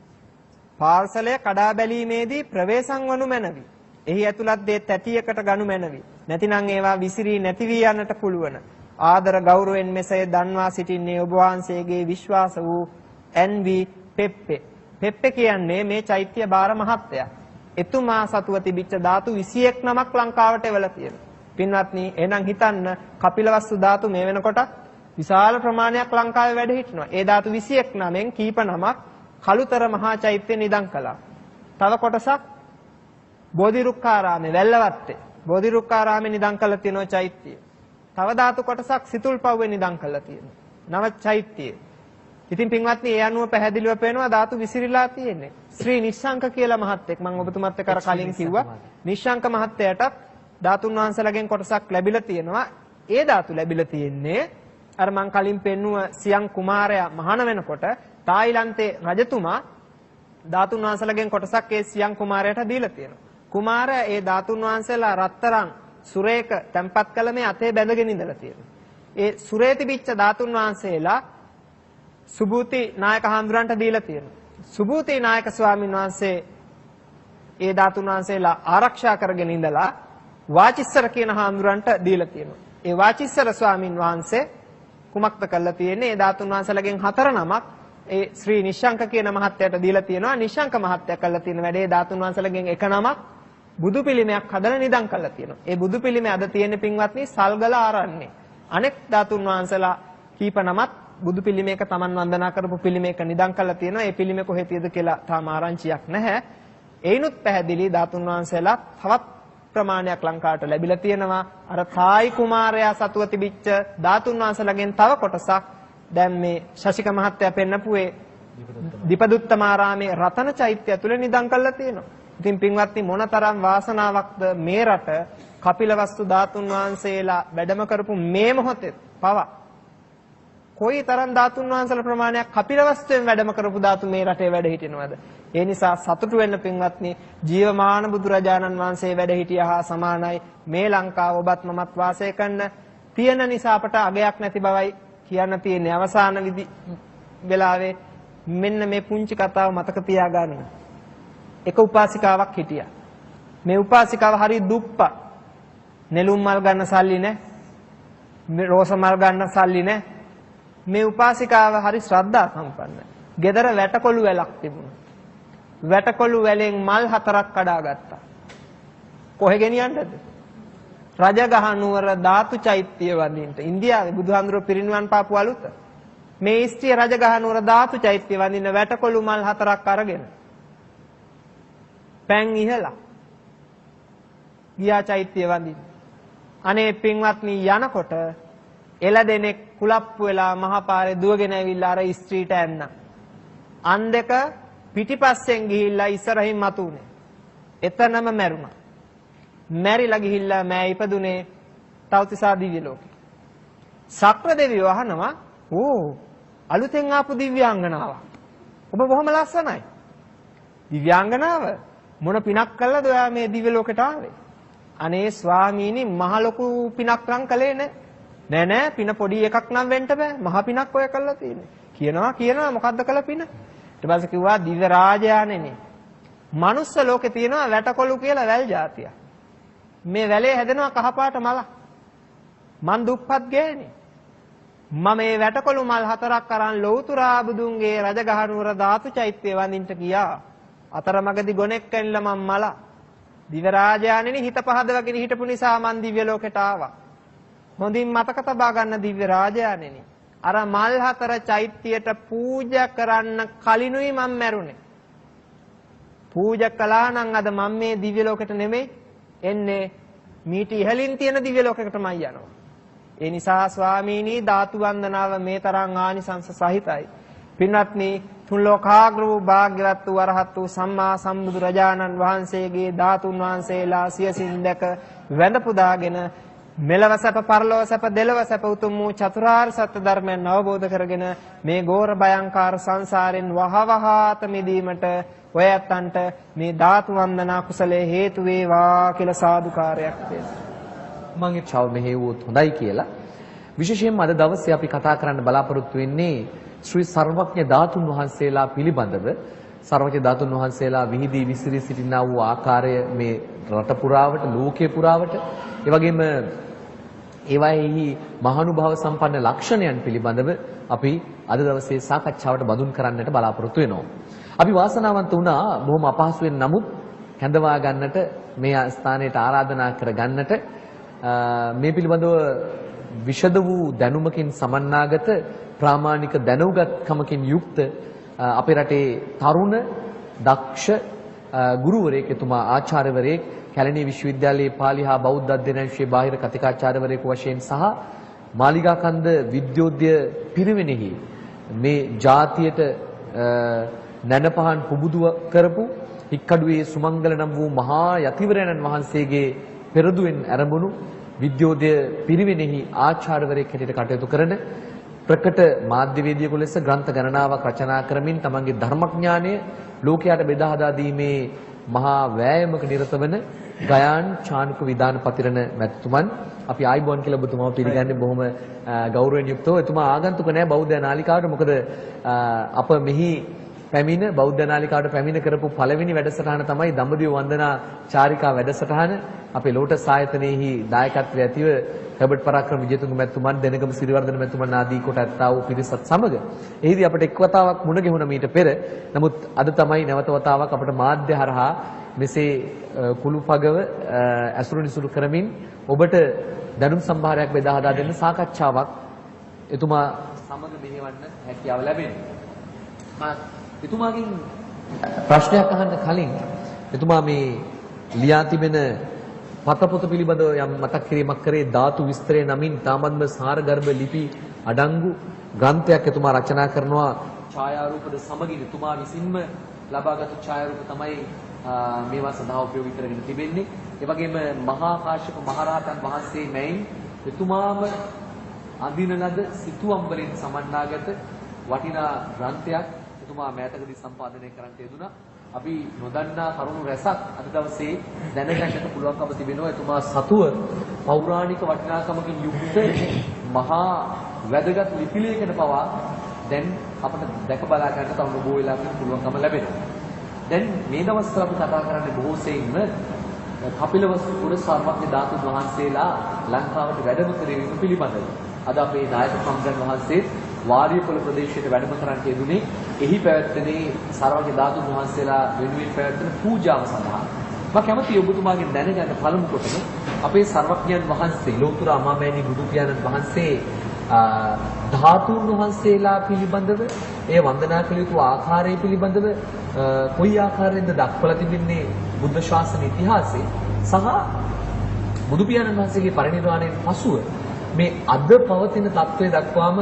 පාර්සලය කඩා බැලීමේදී ප්‍රවේශම් වනු මැනවි. එහි ඇතුළත් දේ තැටියකට ගනු මැනවි. නැතිනම් ඒවා විසිරී නැති වී යන්නට පුළුවන්. ආදර ගෞරවයෙන් මෙසේ දන්වා සිටින්නේ ඔබ වහන්සේගේ විශ්වාස වූ එන්.වී. පෙප්පේ. පෙප්පේ කියන්නේ මේ චෛත්‍ය බාර මහත්තයා. එතුමා සතුව තිබිච්ච ධාතු 21 නමක් ලංකාවට එවලා තියෙනවා. පින්වත්නි, එහෙනම් හිතන්න කපිලවස්තු ධාතු මේ වෙනකොට විශාල ප්‍රමාණයක් ලංකාවේ වැඩ හිටිනවා. ඒ ධාතු 21 නමෙන් කීප නමක් කළුතර මහා චෛත්‍ය නිදන් කළා. තව කොටසක් බෝධිරුක්කාරාමේ වැල්ලවත්තේ බෝධිරුක්කාරාමේ නිදන් කළා තියෙනවා චෛත්‍යය. තව ධාතු කොටසක් සිතුල්පව්වේ නිදන් කළා තියෙනවා. නව චෛත්‍යය. ඉතින් පින්වත්නි, ඒ අනුව පැහැදිලිව පේනවා ධාතු විසිරීලා තියෙන්නේ. ශ්‍රී නිශ්ශංක කියලා මහත්තයෙක් මම ඔබතුමත් එක්ක කලින් කිව්වා. නිශ්ශංක මහත්තයාට ධාතුන් වහන්සේලාගෙන් කොටසක් ලැබිලා තියෙනවා. ඒ ධාතු ලැබිලා තියෙන්නේ අර මං කලින් පෙන්නුව සියං කුමාරයා මහාන වෙනකොට තායිලන්තේ රජතුමා ධාතුන් වහන්සේලාගෙන් කොටසක් ඒ සියං කුමාරයාට දීලා තියෙනවා. කුමාරයා ඒ ධාතුන් වහන්සේලා රත්තරන් සුරේක තැම්පත් කළ මේ අතේ බැඳගෙන ඉඳලා තියෙනවා. ඒ සුරේ තිබිච්ච ධාතුන් වහන්සේලා සුබූති නායක හාමුදුරන්ට දීලා තියෙනවා. සුබූති නායක ස්වාමීන් වහන්සේ ඒ ධාතුන් වහන්සේලා ආරක්ෂා කරගෙන ඉඳලා වාචිස්සර කියන හාමුදුරන්ට දීලා තියෙනවා. ඒ වාචිස්සර ස්වාමීන් වහන්සේ කුමක්ද කළා තියෙන්නේ? ඒ ධාතුන් වහන්සේලාගෙන් 4 නමක් ඒ ශ්‍රී නිශ්ශංක කියන මහත්තයාට දීලා තියෙනවා. නිශ්ශංක මහත්තයා කළා තියෙන වැඩේ ධාතුන් වහන්සේලාගෙන් 1 නමක් බුදු පිළිමයක් හදලා නිදන් කළා තියෙනවා. ඒ බුදු පිළිමය අද තියෙන පින්වත්නි සල්ගල ආරන්නේ. අනෙක් ධාතුන් වහන්සේලා කීප නමක් බුදු පිළිමයක Taman වන්දනා කරපු පිළිමයක නිදන් කළා තියෙනවා. ඒ පිළිමය කොහෙ තියද කියලා තාම ආරංචියක් නැහැ. ඒිනුත් පැහැදිලි ධාතුන් වහන්සේලා තවත් ප්‍රමාණයක් ලංකාවට ලැබිලා තියෙනවා. අර තායි කුමාරයා සතුව තිබිච්ච ධාතුන් වහන්සේලාගෙන් තව කොටසක් දැන් මේ ශශික මහත්තයා පෙන්නපුවේ දීපදුත්තමාරාමේ රතන චෛත්‍ය ඇතුලේ නිදන් කළා තියෙනවා. ඉතින් පින්වත්නි, මොනතරම් වාසනාවක්ද මේ රට කපිලවස්තු ධාතුන් වහන්සේලා වැඩම කරපු මේ මොහොතේ පවා කොයි තරම් ධාතුන් වහන්සේලා ප්‍රමාණයක් කපිලවස්තුවෙන් වැඩම කරපු ධාතු මේ රටේ වැඩ හිටිනවද? ඒ නිසා සතුටු වෙන්න පින්වත්නි, ජීවමාන බුදුරජාණන් වහන්සේ වැඩ හිටියා හා සමානයි මේ ලංකාව ඔබත් මමත් වාසය කරන තියෙන නිසා අපට අගයක් නැති බවයි කියන්න තියෙන්නේ. අවසාන වෙලාවේ මෙන්න මේ පුංචි කතාව මතක තියාගන්න. එක උපාසිකාවක් හිටියා. මේ උපාසිකාව හරි දුප්පත්. නෙළුම් මල් ගන්න සල්ලි නැහැ. රෝස මල් ගන්න සල්ලි නැහැ. මේ උපාසිකාව හරි ශ්‍රද්ධා සම්පන්නයි. ගෙදර වැටකොළු වැලක් තිබුණා. වැටකොළු වැලෙන් මල් 4ක් කඩා ගත්තා. කොහෙ ගෙනියන්නද? රජගහ නුවර ධාතු චෛත්‍ය වඳින්න. ඉන්දියාවේ බුදුහාමුදුරුවෝ පිරිනිවන් පාපු අලුත. මේ ස්ත්‍රිය රජගහ නුවර ධාතු චෛත්‍ය වඳින්න වැටකොළු මල් 4ක් අරගෙන පෑන් ඉහලා ගියා චෛත්‍ය වඳින්න. අනේ පින්වත්නි යනකොට එළදෙනෙක් කුලප්පු වෙලා මහපාරේ දුවගෙන ඇවිල්ලා අර ස්ත්‍රීට ඇන්න. අන් දෙක පිටිපස්සෙන් ගිහිල්ලා ඉස්සරහින් මතු උනේ. එතනම මැරුණා. මැරිලා ගිහිල්ලා මෑ ඉපදුනේ තව්තිසා දිව්‍ය ලෝකේ. සක්‍ර දෙවියෝ අහනවා "ඕ අලුතෙන් ආපු දිව්‍යාංගනාවක්. ඔබ බොහොම ලස්සනයි. දිව්‍යාංගනාව මොන පිනක් කළාද ඔයා මේ දිව්‍ය ලෝකෙට ආවේ?" අනේ ස්වාමීනි මහ ලොකු පිනක් නම් කළේ නෑ. නෑ පින පොඩි එකක් නම් වෙන්න බෑ. මහ පිනක් ඔය කළා තියෙන්නේ. කියනවා මොකද්ද කළ පින? ඊට පස්සේ කිව්වා දිව්‍ය රාජයාණෙනි. මනුස්ස ලෝකේ තියෙනවා වැටකොළු කියලා වැල් జాතියක්. මේ වැලේ හැදෙනවා කහපාට මල. මන් දුප්පත් ගෑණි. මම මේ වැටකොළු මල් 4ක් අරන් ලෞතුරා බුදුන්ගේ රජගහ නුවර ධාතු චෛත්‍ය වඳින්න ගියා. අතරමඟදී ගොනෙක් ඇනිලා මම මල. දිව්‍ය රාජයාණෙනි හිත පහදවගෙන හිටපු නිසා මන් දිව්‍ය ලෝකෙට ආවා. හොඳින් මතක තබා ගන්න දිව්‍ය රාජයාණෙනි. අර මල් 4 චෛත්‍යයට පූජා කරන්න කලිනුයි මම මැරුණේ. පූජා කළා නම් අද මම මේ දිව්‍ය ලෝකෙට නෙමෙයි එන්නේ මීට ඉහළින් තියෙන දිව්‍ය ලෝකයකටමයි යනවා. ඒ නිසා ස්වාමීනි ධාතු වන්දනාව මේ තරම් ආනිසංස සහිතයි. පින්වත්නි තුන් ලෝකාග්‍ර වූ භාග්‍යවත් වූ වරහත් වූ සම්මා සම්බුදු රජාණන් වහන්සේගේ ධාතුන් වහන්සේලා සියසින් දැක වැඳ පුදාගෙන මෙලව සැප පරලොව සැප දෙලව සැප උතුම් වූ චතුරාර්ය සත්‍ය ධර්මයන් අවබෝධ කරගෙන මේ ඝෝර භයංකාර සංසාරෙන් වහවහාත මිදීමට ඔය ඇත්තන්ට මේ ධාතු වන්දනා කුසලයේ හේතු වේවා කියලා සාදුකාරයක් දෙන්න. මම චව මෙහෙවුවොත් හොඳයි කියලා. විශේෂයෙන්ම අද දවසේ අපි කතා කරන්න බලාපොරොත්තු වෙන්නේ ශ්‍රී සර්වඥ ධාතුන් වහන්සේලා පිළිබඳව. සර්වඥ ධාතුන් වහන්සේලා විහිදී විසිරී සිටිනා වූ ආකාරය මේ රට පුරාවට ලෝකේ පුරාවට ඒ වගේම ඒවාෙහි මහානුභාව සම්පන්න ලක්ෂණයන් පිළිබඳව අපි අද දවසේ සාකච්ඡාවට බඳුන් කරන්නට බලාපොරොත්තු වෙනවා. අපි වාසනාවන්ත වුණා බොහොම අපහසුයෙන් නමුත් හැඳවා ගන්නට මේ ස්ථානයට ආරාධනා කර ගන්නට මේ පිළිබඳව විෂද වූ දැනුමකින් සමන්නාගත ප්‍රාමාණික දැනුගත්කමකින් යුක්ත අපේ රටේ තරුණ දක්ෂ ගුරුවරයෙක් එතුමා ආචාර්යවරයෙක් කැලණිය විශ්වවිද්‍යාලයේ පාලි හා බෞද්ධ අධ්‍යයන විෂයේ බාහිර කතිකාචාර්යවරයෙකු වශයෙන් සහ මාලිගාකන්ද විද්‍යෝද්‍ය පිරිවෙනෙහි මේ ජාතියට නැනපහන් පුබුදුව කරපු හික්කඩුවේ සුමංගල නම් වූ මහා යතිවරයන්න් වහන්සේගේ පෙරදුවෙන් ආරඹුණු විද්‍යෝදය පිරිවෙනෙහි ආචාර්යවරයෙක් හැටියට කටයුතු කරන ප්‍රකට මාධ්‍යවේදියෙකු ලෙස ග්‍රන්ථ ගණනාවක් රචනා කරමින් තමන්ගේ ධර්මඥානය ලෝකයට බෙදා හදා දීමේ මහා වෑයමක නිරත වන ගයාන් චානුක විදාන පතිරණ මැතිතුමන් අපි ආයිබෝන් කියලා ඔබතුමාව පිළිගන්නේ බොහොම ගෞරවයෙන් යුක්තව. එතුමා ආගන්තුක නෑ බෞද්ධ නාලිකාවට. මොකද අප මෙහි පැමිණ බෞද්ධ නාලිකාවට පැමිණ කරපු පළවෙනි වැඩසටහන තමයි දඹදිව වන්දනා චාරිකා වැඩසටහන. අපේ ලෝටස් ආයතනයේහි දායකත්වයේ ඇතිව හෙබර්ට් පරාක්‍රම විජේතුංග මැතිතුමන් දෙනගම සිරිවර්ධන මැතිතුමන් ආදී කොට ඇත්තා වූ පිරිසත් සමග එහිදී අපට එක් වතාවක් මුණ ගැහුණා මීට පෙර. නමුත් අද තමයි නැවත වතාවක් අපට මාධ්‍ය හරහා මෙසේ කුළුපගව ඇසුරු නිසුරු කරමින් ඔබට දැනුම් සම්භාරයක් බෙදා හදා දෙන්න සාකච්ඡාවක් එතුමා සමග මෙහෙවන්න හැකියාව ලැබෙනවා. එතුමාගෙන් ප්‍රශ්නයක් අහන්න කලින් එතුමා මේ ලියා තිබෙන පතපොත පිළිබඳව යම් මතක් කිරීමක් කරේ ධාතු විස්තරය නමින් තාමත්ම සාරගර්භ ලිපි අඩංගු ග්‍රන්ථයක් එතුමා රචනා කරනවා. ඡායාරූපද සමගින් එතුමා විසින්ම ලබාගත් ඡායාරූප තමයි මේවා සඳහා උපයෝගී කරගෙන තිබෙන්නේ. ඒ වගේම මහා කාශ්‍යප මහරහතන් වහන්සේ මෙයින් එතුමාම අඳින ලද සිතුවම් වලින් සමන්නාගත වටිනා ග්‍රන්ථයක් එතුමා මෑතකදී සම්පාදනය කරන්නට යෙදුණා. අපි නොදන්නා කරුණු රැසක් අද දවසේ දැනගන්නට පුළුවන්කම තිබෙනවා. එතුමා සතුව පෞරාණික වටිනාකමකින් යුක්ත මහා වැදගත් ලිපිලයකට පවා දැන් අපිට දැක බලා ගන්න තව බොහෝ වෙලාවකින් පුළුවන්කම ලැබෙනවා. දැන් මේ දවස්වල අපි කතා කරන්නේ බොහෝ සෙයින්ම කපිලවස්තු පුර සර්වඥ ධාතුන් වහන්සේලා ලංකාවට වැඩම කිරීම පිළිබඳව අද අපේ නායක සම්බන්ධ වහන්සේ වාරියපොළ ප්‍රදේශයට වැඩම කරන්නට යෙදුනේ. එහි පැවැත්වෙනේ සර්වඥ ධාතුන් වහන්සේලා වෙනුවෙන් පැවැත්වෙන පූජාව සඳහා. මම කැමතියි ඔබතුමාගෙන් දැනගන්න පළමු කොටම අපේ සර්වඥයන් වහන්සේ ලෝතුර අමාමෑණී බුදු පියාණන් වහන්සේ ධාතුන් වහන්සේලා පිළිබඳව ඒ වන්දනා කළ යුතු ආකාරය පිළිබඳව කොයි ආකාරයෙන්ද දක්වලා තිබෙන්නේ බුද්ධ ශාසන ඉතිහාසයේ සහ බුදු පියාණන් වහන්සේගේ පරිනිර්වාණයෙන් පසුව මේ අද පවතින තත්ත්වය දක්වාම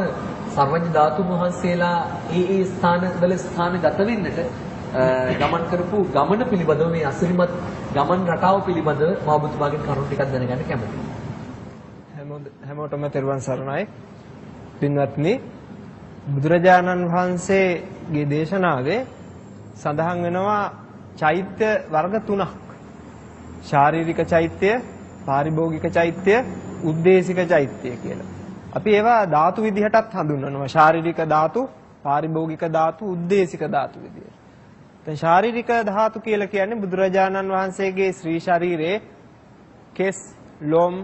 සර්වඥ ධාතුන් වහන්සේලා ඒ ස්ථානවල ස්ථානගත වෙන්නට ගමන් කරපු ගමන පිළිබඳව මේ අසිරිමත් ගමන් රටාව පිළිබඳව මම ඔබතුමාගෙන් කරුණු ටිකක් දැනගන්න කැමතියි. හැමෝටම තෙරුවන් සරණයි. පින්වත්නි, බුදුරජාණන් වහන්සේගේ දේශනාවේ සඳහන් වෙනවා චෛත්‍ය වර්ග 3ක්. ශාරීරික චෛත්‍ය, පාරිභෝගික චෛත්‍ය, උද්දේශික චෛත්‍ය කියලා. අපි ඒවා ධාතු විදිහටත් හඳුන්වනවා. ශාරීරික ධාතු, පාරිභෝගික ධාතු, උද්දේශික ධාතු විදිහට. දැන් ශාරීරික ධාතු කියලා කියන්නේ බුදුරජාණන් වහන්සේගේ ශ්‍රී ශරීරයේ කෙස්, ලොම්,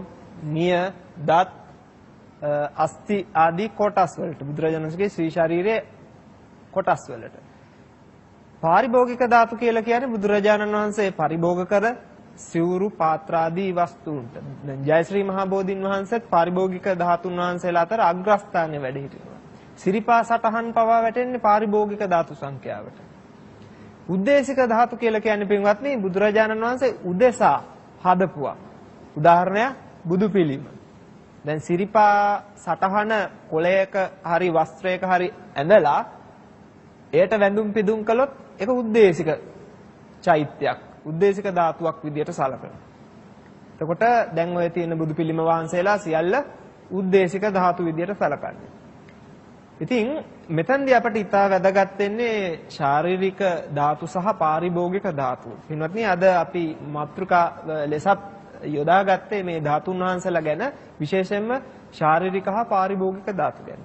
නිය, දත්, අස්ථි ආදී කොටස් වලට, බුදුරජාණන් වහන්සේගේ ශ්‍රී ශරීරයේ කොටස් වලට. පාරිභෝගික ධාතු කියලා කියන්නේ බුදුරජාණන් වහන්සේ පරිභෝග කර සිවුරු, පාත්‍ර ආදී වස්තුන්ට. දැන් ජයශ්‍රී මහා බෝධින් වහන්සේත් පාරිභෝගික ධාතුන් වහන්සේලා අතර අග්‍රස්ථානයේ වැඩ සිටිනවා. සිරිපා සටහන් පවා වැටෙන්නේ පාරිභෝගික ධාතු සංඛ්‍යාවට. උද්දේශික ධාතු කියලා කියන්නේ පින්වත්නි බුදුරජාණන් වහන්සේ උදෙසා හදපුවා. උදාහරණයක් බුදු පිළිම. දැන් සිරිපා සටහන කොළයක හරි වස්ත්‍රයක හරි ඇඳලා එයට වැඳුම් පිදුම් කළොත් ඒක උද්දේශික චෛත්‍යයක්, උද්දේශික ධාතුවක් විදියට සලකනවා. එතකොට දැන් ඔය තියෙන බුදු පිළිම වහන්සේලා සියල්ල උද්දේශික ධාතු විදියට සලකන්නේ. ඉතින් මෙතනදී අපට ඉතා වැදගත් වෙන්නේ ශාරීරික ධාතු සහ පාරිභෝගික ධාතු. පින්වත්නි, අද අපි මාතෘකා ලෙසත් යොදාගත්තේ මේ ධාතුන් වහන්සේලා ගැන, විශේෂයෙන්ම ශාරීරික හා පාරිභෝගික ධාතු ගැන.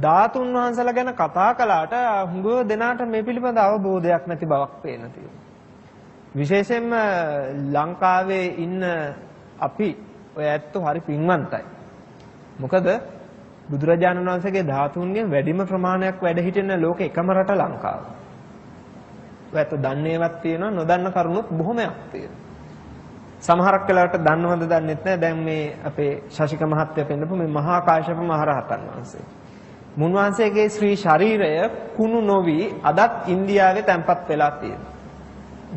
ධාතුන් වහන්සේලා ගැන කතා කළාට හුඟ දෙනාට මේ පිළිබඳ අවබෝධයක් නැති බවක් පේන තියෙනවා. විශේෂයෙන්ම ලංකාවේ ඉන්න අපි ඔය ඇත්තෝ හරි පින්වන්තයි. මොකද බුදුරජාණන් වහන්සේගේ ධාතුන්ගෙන් වැඩිම ප්‍රමාණයක් වැඩ හිටින ලෝකෙ එකම රට ලංකාව. ඔය ඇත්තෝ දන්නේවත් තියෙනවා, නොදන්න කරුණුත් බොහොමයක් තියෙනවා. සමහරක් වෙලාවට දන්නවද දන්නෙත් නැහැ. දැන් මේ අපේ ශශික මහත්තයා පෙන්නපු මේ මහා කාශ්‍යප මහරහතන් වහන්සේ. මුන්වහන්සේගේ ශ්‍රී ශරීරය කුණු නොවි අදත් ඉන්දියාවේ තැන්පත් වෙලා තියෙනවා.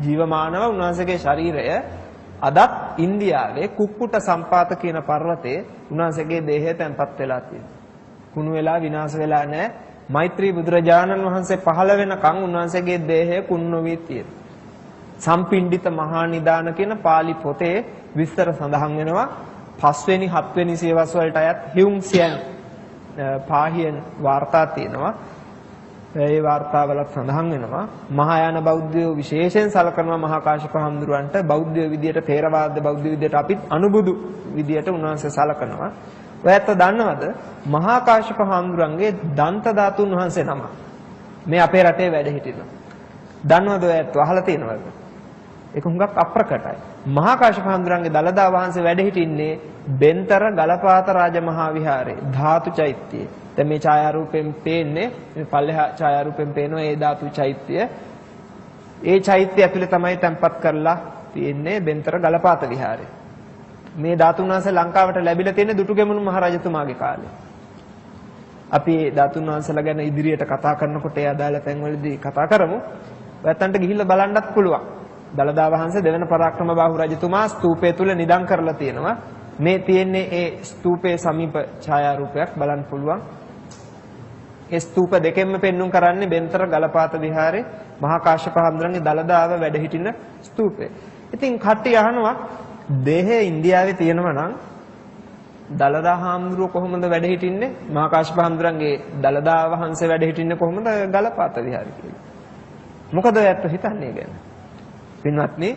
ජීවමානව උන්වහන්සේගේ ශරීරය අදත් ඉන්දියාවේ කුක්කුට සම්පාත කියන පර්වතයේ උන්වහන්සේගේ දේහය තැන්පත් වෙලා තියෙනවා. කුණු වෙලා විනාශ වෙලා නැහැ. මෛත්‍රී බුදුරජාණන් වහන්සේ පහළ වෙනකන් උන්වහන්සේගේ දේහය කුණු නොවි තියෙනවා. සම්පිණ්ඩිත මහා නිදාන කියන pāli පොතේ විස්තර සඳහන් වෙනවා. 5 වෙනි 7 වෙනි සියවස් වලට අයත් හියුම් සියන් පාහියන් වාර්තා තියෙනවා. ඒ වාර්තාවලත් සඳහන් වෙනවා මහායාන බෞද්ධයෝ විශේෂයෙන් සලකනවා මහා කාශ්‍යප හඳුරන්ට බෞද්ධ විදියට, ථේරවාද බෞද්ධ විදියට අපිත් අනුබුදු විදියට උන්වහන්සේ සලකනවා. ඔයත් දන්නවද මහා කාශ්‍යප හඳුරන්ගේ දන්ත ධාතුන් වහන්සේ නම මේ අපේ රටේ වැඩ හිටිනවා. දන්නවද ඔයත් අහලා තියෙනවද? ඒක හුඟක් අප්‍රකටයි. මහා කාශ්‍යප හඳුරන්ගේ දලදා වහන්සේ වැඩ හිටින්නේ බෙන්තර ගලපාත රාජ මහා විහාරේ ධාතු චෛත්‍යයේ. දැන් මේ ඡායාරූපයෙන් පේන්නේ, මේ පල්ලෙහා ඡායාරූපයෙන් පේනවා ඒ ධාතු චෛත්‍ය. ඒ චෛත්‍ය ඇතුලේ තමයි තැන්පත් කරලා තියෙන්නේ බෙන්තර ගලපාත විහාරේ. මේ ධාතුන් වහන්සේ ලංකාවට ලැබිලා තියෙන්නේ දුටුගැමුණු මහ රජතුමාගේ කාලේ. අපි ධාතුන් වහන්සේලා ගැන ඉදිරියට කතා කරනකොට ඒ අදාළ තැන්වලදී කතා කරමු. ඔයත්තන්ට ගිහිල්ලා බලන්නත් පුළුවන්. දලදා වහන්සේ දෙවන පරාක්‍රම බාහු රජතුමා ස්තූපය තුල නිදන් කරලා තියෙනවා. මේ තියෙන්නේ ඒ ස්තූපයේ සමීප ඡායාරූපයක්, බලන්න පුළුවන්. ඒ ස්තූප දෙකෙන්ම පෙන්눔 කරන්නේ බෙන්තර ගලපාත විහාරේ මහා කාශ්‍යප හඳුරන්ගේ දලදාව වැඩ හිටින ස්තූපය. ඉතින් කට්ටිය අහනවා දේහය ඉන්දියාවේ තියෙනවා නම් දලදා හාමුදුරුව කොහොමද වැඩ හිටින්නේ? මහා කාශ්‍යප හඳුරන්ගේ දලදා වහන්සේ වැඩ හිටින්නේ කොහොමද ගලපාත විහාරේ කියලා. මොකද ඔයත් හිතන්නේ ගැන? පින්වත්නි,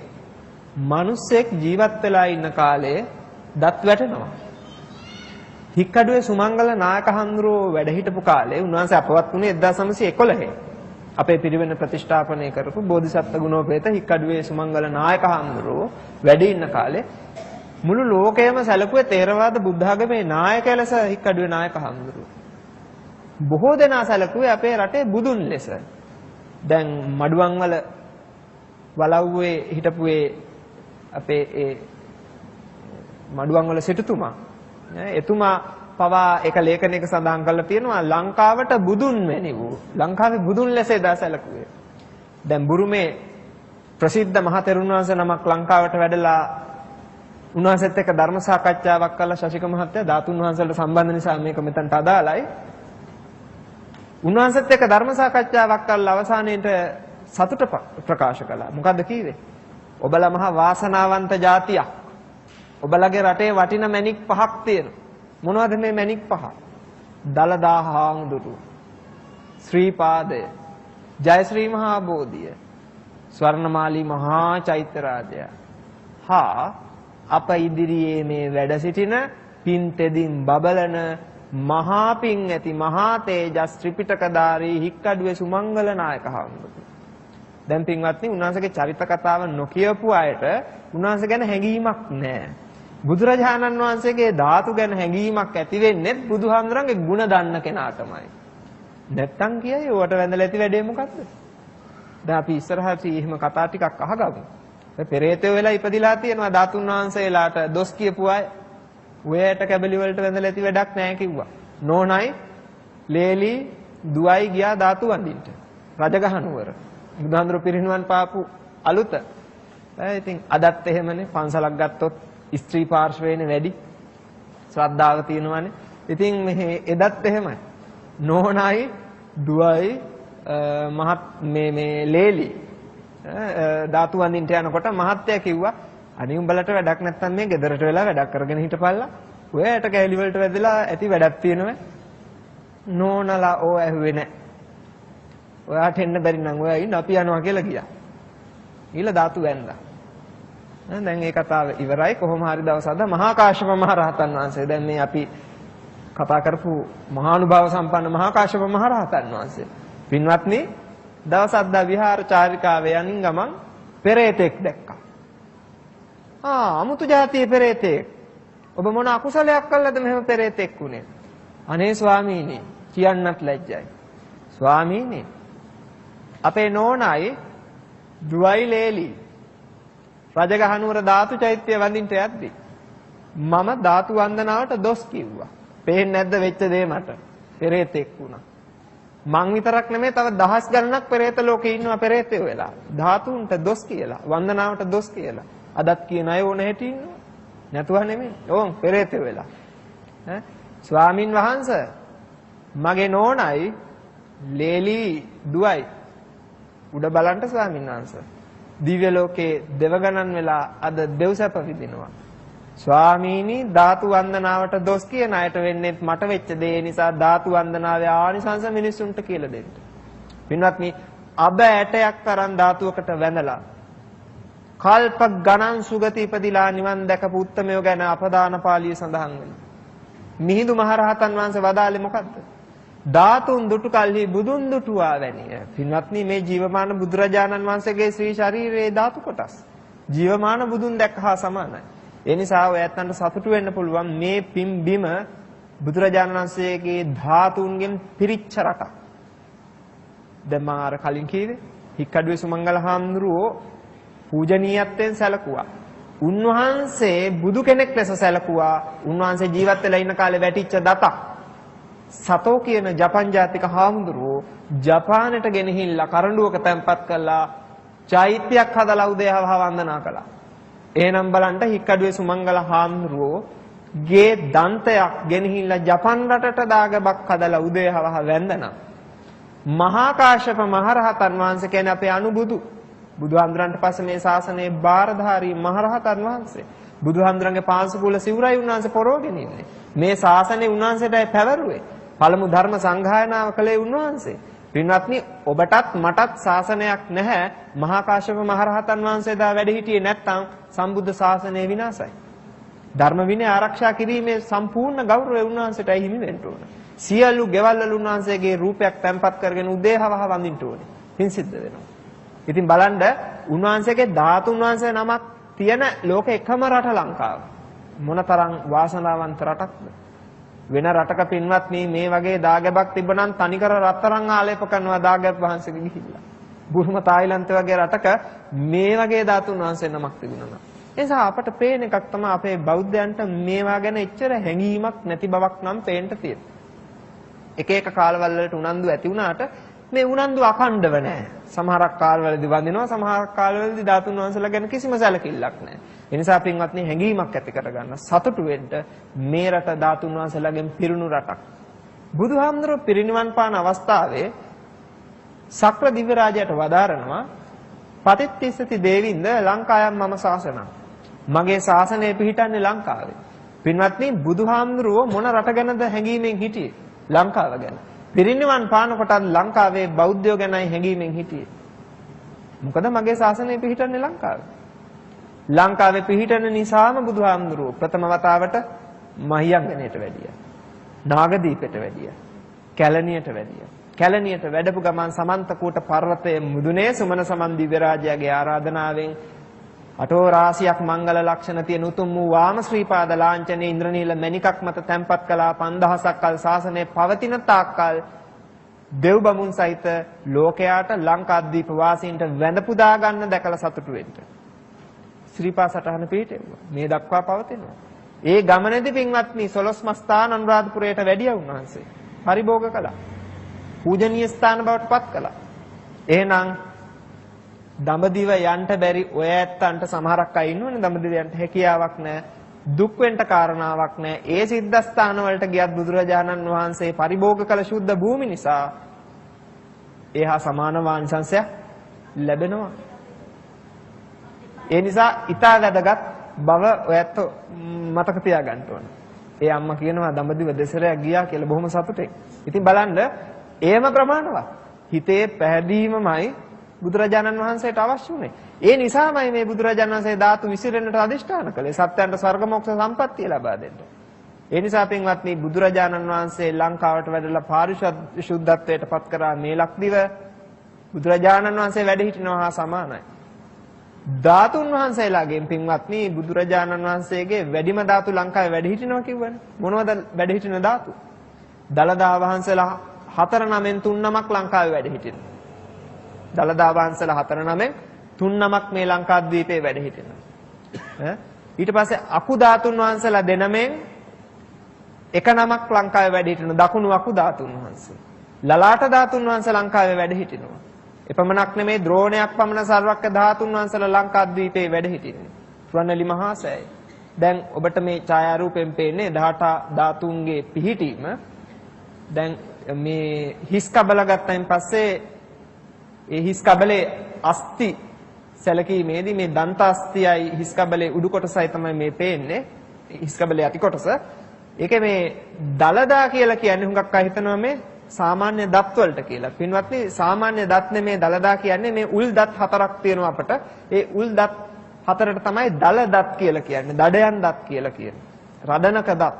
මිනිස්සෙක් ජීවත් වෙලා ඉන්න කාලේ දත් වැටෙනවා. හික්කඩුවේ සුමංගල නායක හඳුරෝ වැඩ හිටපු කාලේ උන්වහන්සේ අපවත් වුණේ 1911. අපේ පිරිවෙන ප්‍රතිෂ්ඨාපනය කරපු බෝධිසත්ව ගුණෝපේත හික්කඩුවේ සුමංගල නායක හාමුදුරුවෝ වැඩ ඉන්න කාලේ මුළු ලෝකයම සැලකුවේ තේරවාද බුද්ධ ආගමේ නායකයා ලෙස හික්කඩුවේ නායක හාමුදුරුවෝ. බොහෝ දෙනා සැලකුවේ අපේ රටේ බුදුන් ලෙස. දැන් මඩුවන් වල වලව්වේ හිටපු අපේ ඒ මඩුවන් වල සිටුතුමා එතුමා පවා එක ලේඛනයක සඳහන් කරලා තියෙනවා ලංකාවට බුදුන් වැනි වූ ලංකාවේ බුදුන් ලෙස එදා සැලකුවේ. දැන් බුරුමේ ප්‍රසිද්ධ මහතෙරුන් වහන්සේ නමක් ලංකාවට වැඩලා උන්වහන්සේත් එක්ක ධර්ම සාකච්ඡාවක් කළා ශශික මහත්තයා ධාතුන් වහන්සේලට සම්බන්ධ නිසා මේක මෙතනට අදාළයි. උන්වහන්සේත් එක්ක ධර්ම සාකච්ඡාවක් කළා අවසානයේට සතුට ප්‍රකාශ කළා. මොකද්ද කිව්වේ? ඔබලා මහා වාසනාවන්ත ජාතියක්. ඔබලගේ රටේ වටින මැණික් 5ක් තියෙනවා. මොනවද මේ මැණික් 5? දලදා හාමුදුරුවෝ, ශ්‍රීපාදය, ජයශ්‍රී මහා බෝධිය, ස්වර්ණමාලී මහා චෛත්‍ය රාජය හා අප ඉදිරියේ මේ වැඩ සිටින පින් තෙදින් බබලන මහා පින් ඇති මහා තේජස් ත්‍රිපිටකධාරී හික්කඩුවේ සුමංගල නායක හාමුදුරුවෝ. දැන් පින්වත්නි උන්වහන්සේගේ චරිත කතාව නොකියපු අයට උන්වහන්සේ ගැන හැඟීමක් නැහැ. බුදුරජාණන් වහන්සේගේ ධාතු ගැන හැඟීමක් ඇති වෙන්නේ බුදුහාමුදුරන්ගේ ගුණ දන්න කෙනාටමයි. නැත්තම් කියයි ඔයාට වැඳලා ඇති වැඩේ මොකද්ද? දැන් අපි ඉස්සරහට එහෙම කතා ටිකක් අහගමු. පෙරේතයෝ වෙලා ඉපදිලා තියෙනවා ධාතුන් වහන්සේලාට දොස් කියපු අය. ඔයයට කැබලි වලට වැඳලා ඇති වැඩක් නැහැ කිව්වා. නෝනයි ලේලි දුවයි ගියා ධාතු වඳින්න. රජගහ නුවර. බුදුහාමුදුරු පිරිනිවන් පාපු අලුත. ඉතින් අදත් එහෙමනේ පන්සලක් ගත්තොත් ස්ත්‍රී පාර්ශවයනේ වැඩි. ශ්‍රද්ධාව තියෙනවනේ. ඉතින් මෙහෙ එදත් එහෙමයි. නෝනයි දුවයි මහත් මේ ලේලි ධාතු වඳින්න යනකොට මහත්තයා කිව්වා අනේ උඹලට වැඩක් නැත්තම් මේ ගෙදරට වෙලා වැඩක් කරගෙන හිටපල්ලා. ඔයාට කැලි වලට වැදලා ඇති වැඩක් තියෙනවා. නෝනලා ඕ ඇහුවේ නැහැ. ඔයාට එන්න බැරි නම් ඔයා ඉන්න අපි යනවා කියලා ගියා. ඊළ ධාතු වැන්දා. දැන් මේ කතාව ඉවරයි. කොහොම හරි දවස් අද මහා කාශ්‍යප මහ රහතන් වහන්සේ දැන් මේ අපි කතා කරපු මහානුභාව සම්පන්න මහා කාශ්‍යප මහ රහතන් වහන්සේ. පින්වත්නි දවස් අද විහාර චාරිකාවේ යනින් ගමන් පෙරේතෙක් දැක්කා. අමුතු જાතියේ පෙරේතෙක්. ඔබ මොන අකුසලයක් කළාද මෙහෙම පෙරේතෙක් වුනේ? අනේ ස්වාමීනි කියන්නත් ලැජ්ජයි. ස්වාමීනි අපේ නෝනයි දුවයි ලේලි රජගහ නුවර ධාතු චෛත්‍ය වඳින්න යද්දි මම ධාතු වන්දනාවට දොස් කිව්වා. පේන්නේ නැද්ද වෙච්ච දේ මට? පෙරේතෙක් වුණා. මං විතරක් නෙමෙයි තව දහස් ගණනක් පෙරේත ලෝකේ ඉන්නවා පෙරේතයෝ වෙලා. ධාතුන්ට දොස් කියලා, වන්දනාවට දොස් කියලා. අදත් කියන අය ඕන හැටි ඉන්නවා. නැතුව නෙමෙයි. ඕන් පෙරේතයෝ වෙලා. ස්වාමින් වහන්සේ මගේ නෝනයි ලේලි දුවයි උඩ බලන්න ස්වාමීන් වහන්සේ. දිව්‍ය ලෝකේ දෙවගණන් වෙලා අද දෙව්සැප විඳිනවා. ස්වාමීනි ධාතු වන්දනාවට දොස් කියන අයට වෙන්නේ මට වෙච්ච දේ නිසා ධාතු වන්දනාවේ ආනිසංස මිනිසුන්ට කියලා දෙන්න. පින්වත්නි අබ ඇටයක් තරම් ධාතුවකට වැඳලා කල්ප ගණන් සුගති ඉපදිලා නිවන් දැකපු උත්තමයෝ ගැන අපදාන පාළිය සඳහන් වෙනවා. මිහිඳු මහරහතන් වහන්සේ වදාළේ මොකද්ද? ධාතුන් දුටු කල්හි බුදුන් දුටුවා වැනිය. පින්වත්නි මේ ජීවමාන බුදුරජාණන් වහන්සේගේ ශ්‍රී ශරීරයේ ධාතු කොටස් ජීවමාන බුදුන් දැක්ක හා සමානයි. ඒ නිසා ඔයයන්ට සතුටු වෙන්න පුළුවන් මේ පින් බිම බුදුරජාණන් වහන්සේගේ ධාතුන්ගෙන් පිරිච්ච රටක්. දැන් මම අර කලින් කිව්වේ හික්කඩුවේ සුමංගල හාමුදුරුවෝ පූජනීයත්වයෙන් සැලකුවා. උන්වහන්සේ බුදු කෙනෙක් ලෙස සැලකුවා. උන්වහන්සේ ජීවත් වෙලා ඉන්න කාලේ වැටිච්ච දතක්. සතෝ කියන ජපන් ජාතික හාමුදුරුවෝ ජපානයට ගෙනහිල්ලා කරඬුවක තැන්පත් කළා චෛත්‍යයක් හදලා උදේහවහ වන්දනා කළා. එහෙනම් බලන්න හික්කඩුවේ සුමංගල හාමුදුරුවෝ ගේ දන්තයක් ගෙනහිල්ලා ජපන් රටට දාගබක් හදලා උදේහවහ වැන්දනා. මහා කාශ්‍යප මහරහතන් වහන්සේ කියන්නේ අපේ අනුබුදු. බුදුහාමුදුරන්ට පස්සේ මේ ශාසනයේ බාරධාරී මහරහතන් වහන්සේ. බුදුහාමුදුරන්ගේ පාංශුකූල සිවුරයි උන්වහන්සේ පොරවගෙන ඉන්නේ. මේ ශාසනය උන්වහන්සේටයි පැවරුවේ. පළමු ධර්ම සංගායනාව කළේ උන්වහන්සේ. පින්වත්නි ඔබටත් මටත් ශාසනයක් නැහැ. මහා කාශ්‍යප මහරහතන් වහන්සේ දා වැඩ හිටියේ නැත්නම් සම්බුද්ධ ශාසනය විනාශයි. ධර්ම විනය ආරක්ෂා කිරීමේ සම්පූර්ණ ගෞරවය උන්වහන්සේටයි හිමි වෙන්න ඕන. සියලු ගෙවල් වල උන්වහන්සේගේ රූපයක් තැන්පත් කරගෙන උදේහවහ වඳින්න ඕනේ. පින් සිද්ධ වෙනවා. ඉතින් බලන්න උන්වහන්සේගේ ධාතුන් වහන්සේ නමක් තියෙන ලෝක එකම රට ලංකාව. මොනතරම් වාසනාවන්ත රටක්ද? වෙන රටක පින්වත්නි මේ වගේ දාගැබක් තිබ්බනම් තනිකර රත්තරන් ආලේප කරනවා දාගැබ් වහන්සේගේ ගිහිල්ලා. බුරුම තායිලන්ත වගේ රටක මේ වගේ ධාතුන් වහන්සේ නමක් තිබුණා. ඒ නිසා අපට පේන එකක් තමයි අපේ බෞද්ධයන්ට මේවා ගැන එච්චර හැඟීමක් නැති බවක් නම් පේන්න තියෙනවා. එක එක කාලවල වලට උනන්දු ඇති වුණාට මේ උනන්දු අඛණ්ඩව නැහැ. සමහරක් කාලවලදී වඳිනවා, සමහරක් කාලවලදී ධාතුන් වහන්සේලා ගැන කිසිම සැලකිල්ලක් නැහැ. ඒ නිසා පින්වත්නි හැඟීමක් ඇති කරගන්න සතුටු වෙන්න මේ රට ධාතුන් වහන්සේලාගෙන් පිරුණු රටක්. බුදුහාමුදුරුවෝ පිරිනිවන් පාන අවස්ථාවේ සක්‍ර දිව්‍ය රාජයට වදාරනවා පතිත්තිස්සති දේවින්ද ලංකායම් මම ශාසනං. මගේ ශාසනය පිහිටන්නේ ලංකාවේ. පින්වත්නි බුදුහාමුදුරුවෝ මොන රට ගැනද හැඟීමෙන් හිටියේ? ලංකාව ගැන. පිරිනිවන් පානකොටත් ලංකාවේ බෞද්ධයෝ ගැනයි හැඟීමෙන් හිටියේ. මොකද මගේ ශාසනය පිහිටන්නේ ලංකාවේ. ලංකාවේ පිහිටන නිසාම බුදුහාමුදුරුවෝ ප්‍රථම වතාවට මහියංගනයට වැඩියා. නාගදීපයට වැඩියා. කැලණියට වැඩියා. කැලණියට වැඩපු ගමන් සමන්තකූට පර්වතයේ මුදුනේ සුමන සමන් දිව්‍ය රාජයාගේ ආරාධනාවෙන් අටෝ රාශියක් මංගල ලක්ෂණ තියෙන උතුම් වූ වාම ශ්‍රීපාද ලාංඡනයේ ඉන්ද්‍රනීල මණිකක් මත තැන්පත් කළා 5000ක් කල් ශාසනය පවතින තාක්කල් දෙව් බමුන් සහිත ලෝකයාට ලංකාද්වීප වාසීන්ට වැඳ පුදා ගන්න දැකලා සතුටු වෙන්න. ශ්‍රීපා සටහන පිහිටෙව්වා. මේ දක්වා පවතිනවා. ඒ ගමනේදී පින්වත්නි 12 මස්ථාන අනුරාධපුරයට වැඩියා උන්වහන්සේ. පරිභෝග කළා. පූජනීය ස්ථාන බවට පත් කළා. එහෙනම් දඹදිව යන්න බැරි ඔය ඇත්තන්ට සමහරක් අය ඉන්නවනේ දඹදිව යන්න හැකියාවක් නැහැ. දුක් වෙන්න කාරණාවක් නැහැ. ඒ සිද්ධාස්ථාන වලට ගියත් බුදුරජාණන් වහන්සේ පරිභෝග කළ සුද්ධ භූමි නිසා ඒහා සමාන වාංශංශයක් ලැබෙනවා. ඒ නිසා ඊට වැදගත් බව ඔයත් මතක තියාගන්න ඕන. ඒ අම්මා කියනවා දඹදිව දෙසරයක් ගියා කියලා බොහොම සතුටින්. ඉතින් බලන්න ඒම ප්‍රමාණවත්. හිතේ පැහැදීමමයි බුදුරජාණන් වහන්සේට අවශ්‍ය වුණේ. ඒ නිසාමයි මේ බුදුරජාණන් වහන්සේ ධාතු විසිරෙන්නට අදිෂ්ඨාන කළේ. සත්‍යයන්ට ස්වර්ග මොක්ෂ සම්පත්තිය ලබා දෙන්න. ඒ නිසා පින්වත්නි බුදුරජාණන් වහන්සේ ලංකාවට වැඩලා පාරිශුද්ධත්වයට පත් කරා මේ ලක්දිව බුදුරජාණන් වහන්සේ වැඩ හිටිනවා හා සමානයි. ධාතුන් වහන්සේලාගෙන් පින්වත්නි බුදුරජාණන් වහන්සේගේ වැඩිම ධාතු ලංකාවේ වැඩ හිටිනවා කිව්වනේ. මොනවද වැඩ හිටින ධාතු? දලදා වහන්සේලා 4 9න් 3 9ක් ලංකාවේ වැඩ හිටිනවා. දලදා වහන්සේලා 4 9න් 3 9ක් මේ ලංකාද්වීපේ වැඩ හිටිනවා. ඊට පස්සේ අකු ධාතුන් වහන්සේලා 2 9න් 1 9ක් ලංකාවේ වැඩ හිටිනවා. දකුණු අකු ධාතුන් වහන්සේ. ලලාට ධාතුන් වහන්සේ ලංකාවේ වැඩ හිටිනවා. එපමණක් නෙමේ ද්‍රෝණයක් පමණ සර්වක්ක ධාතුන් වහන්සේලා ලංකාද්වීපේ වැඩ හිටින්නේ. රුවන්වැලි මහා සෑය. දැන් ඔබට මේ ඡායාරූපයෙන් පේන්නේ 18 ධාතුන්ගේ පිහිටීම. දැන් මේ හිස් කබල ගත්තයින් පස්සේ ඒ හිස් කබලේ අස්ති සැලකීමේදී මේ දන්ත අස්තියයි හිස් කබලේ උඩු කොටසයි තමයි මේ පේන්නේ. හිස් කබලේ යටි කොටස. ඒකේ මේ දලදා කියලා කියන්නේ හුඟක් අය හිතනවා මේ සාමාන්‍ය දත් වලට කියලා. පින්වත්නි සාමාන්‍ය දත් නෙමේ දලදා කියන්නේ මේ උල් දත් 4ක් තියෙනවා අපට. ඒ උල් දත් 4ට තමයි දල දත් කියලා කියන්නේ. දඩයන් දත් කියලා කියන්නේ. රදනක දත්.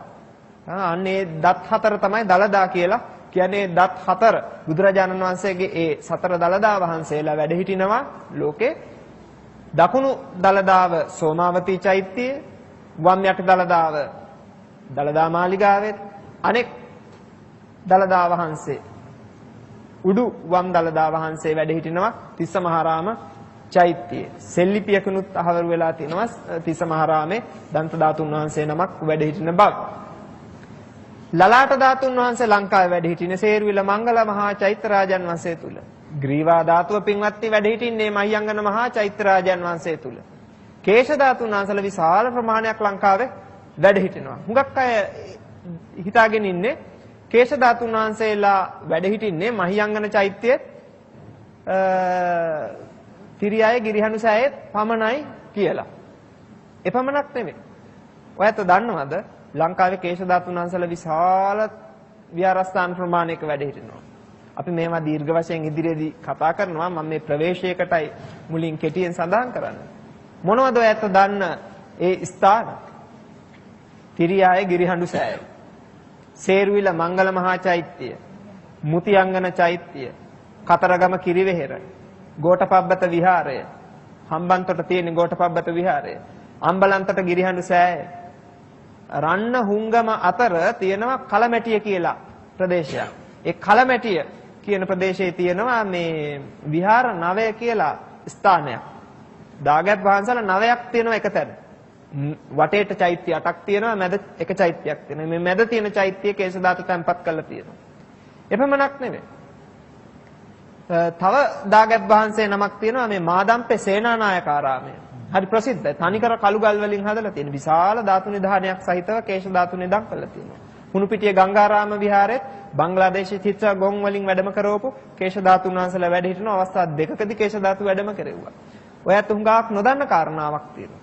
අන්නේ දත් 4 තමයි දලදා කියලා කියන්නේ. දත් 4 බුදුරජාණන් වහන්සේගේ ඒ 4 දලදා වහන්සේලා වැඩ හිටිනවා ලෝකේ. දකුණු දලදාව සෝමාවතී චෛත්‍යයේ, වම් යටි දලදාව දලදා මාලිගාවේ, අනෙක් දලදා වහන්සේ උඩු වම් දලදා වහන්සේ වැඩ හිටිනවා තිස්ස මහරාම චෛත්‍යයේ. සෙල්ලිපියකුනුත් අහවරු වෙලා තිනවා තිස්ස මහරාමේ දන්ත ධාතුන් වහන්සේ නමක් වැඩ හිටින බව. ලලාට ධාතුන් වහන්සේ ලංකාවේ වැඩ හිටිනේ සේරුවිල මංගල මහා චෛත්‍ය රාජන් වහන්සේ තුල. ග්‍රීවා ධාතුව පින්වත්නි වැඩ හිටින්නේ මහියංගන මහා චෛත්‍ය රාජන් වහන්සේ තුල. කේශ ධාතුන් වහන්සේලා විශාල ප්‍රමාණයක් ලංකාවේ වැඩ හිටිනවා. හුඟක් අය හිතාගෙන ඉන්නේ කේශ ධාතුන් වහන්සේලා වැඩ හිටින්නේ මහියංගන චෛත්‍යයේ තිරියායේ ගිරිහනුසෑයේ පමණයි කියලා. එපමණක් නෙමෙයි. ඔයත් දන්නවද ලංකාවේ කේශ ධාතුන් වහන්සේලා විශාල විහාරස්ථාන ප්‍රමාණයක වැඩ හිටිනවා. අපි මේවා දීර්ඝ වශයෙන් ඉදිරියේදී කතා කරනවා. මම මේ ප්‍රවේශයකටයි මුලින් කෙටියෙන් සඳහන් කරන්නේ. මොනවද ඔයත් දන්න ඒ ස්ථාන? තිරියායේ ගිරිහඬුසෑය, සේරුවිල මංගල මහා චෛත්‍ය, මුතියංගන චෛත්‍ය, කතරගම කිරිවෙහෙර, ගෝඨපබ්බත විහාරය, හම්බන්තොට තියෙන ගෝඨපබ්බත විහාරය, අම්බලන්තොට ගිරිහඬු සෑය, රන්න හුංගම අතර තියෙනවා කලමැටිය කියලා ප්‍රදේශයක්. ඒ කලමැටිය කියන ප්‍රදේශයේ තියෙනවා මේ විහාර 9 කියලා ස්ථානයක්. දාගැබ් වහන්සලා 9ක් තියෙනවා එක තැන. වටේට චෛත්‍ය 8ක් තියෙනවා, මැද එක චෛත්‍යයක් තියෙනවා. මේ මැද තියෙන චෛත්‍යයේ කේශ ධාතු තැන්පත් කරලා තියෙනවා. එපමණක් නෙමෙයි. තව දාගැබ් වහන්සේ නමක් තියෙනවා මේ මාදම්පේ සේනානායකාරාමය. හරි ප්‍රසිද්ධයි. තනිකර කළු ගල් වලින් හදලා තියෙන විශාල ධාතු නිධානයක් සහිතව කේශ ධාතු නිධන් කරලා තියෙනවා. හුණුපිටිය ගංගාරාම විහාරෙත් බංග්ලාදේශයේ චිත්‍රගොන් වලින් වැඩම කරවපු කේශ ධාතුන් වහන්සේලා වැඩ හිටින අවස්ථා දෙකකදී කේශ ධාතු වැඩම කෙරෙව්වා. ඔයත් හුඟක් නොදන්න කාරණාවක් තියෙනවා.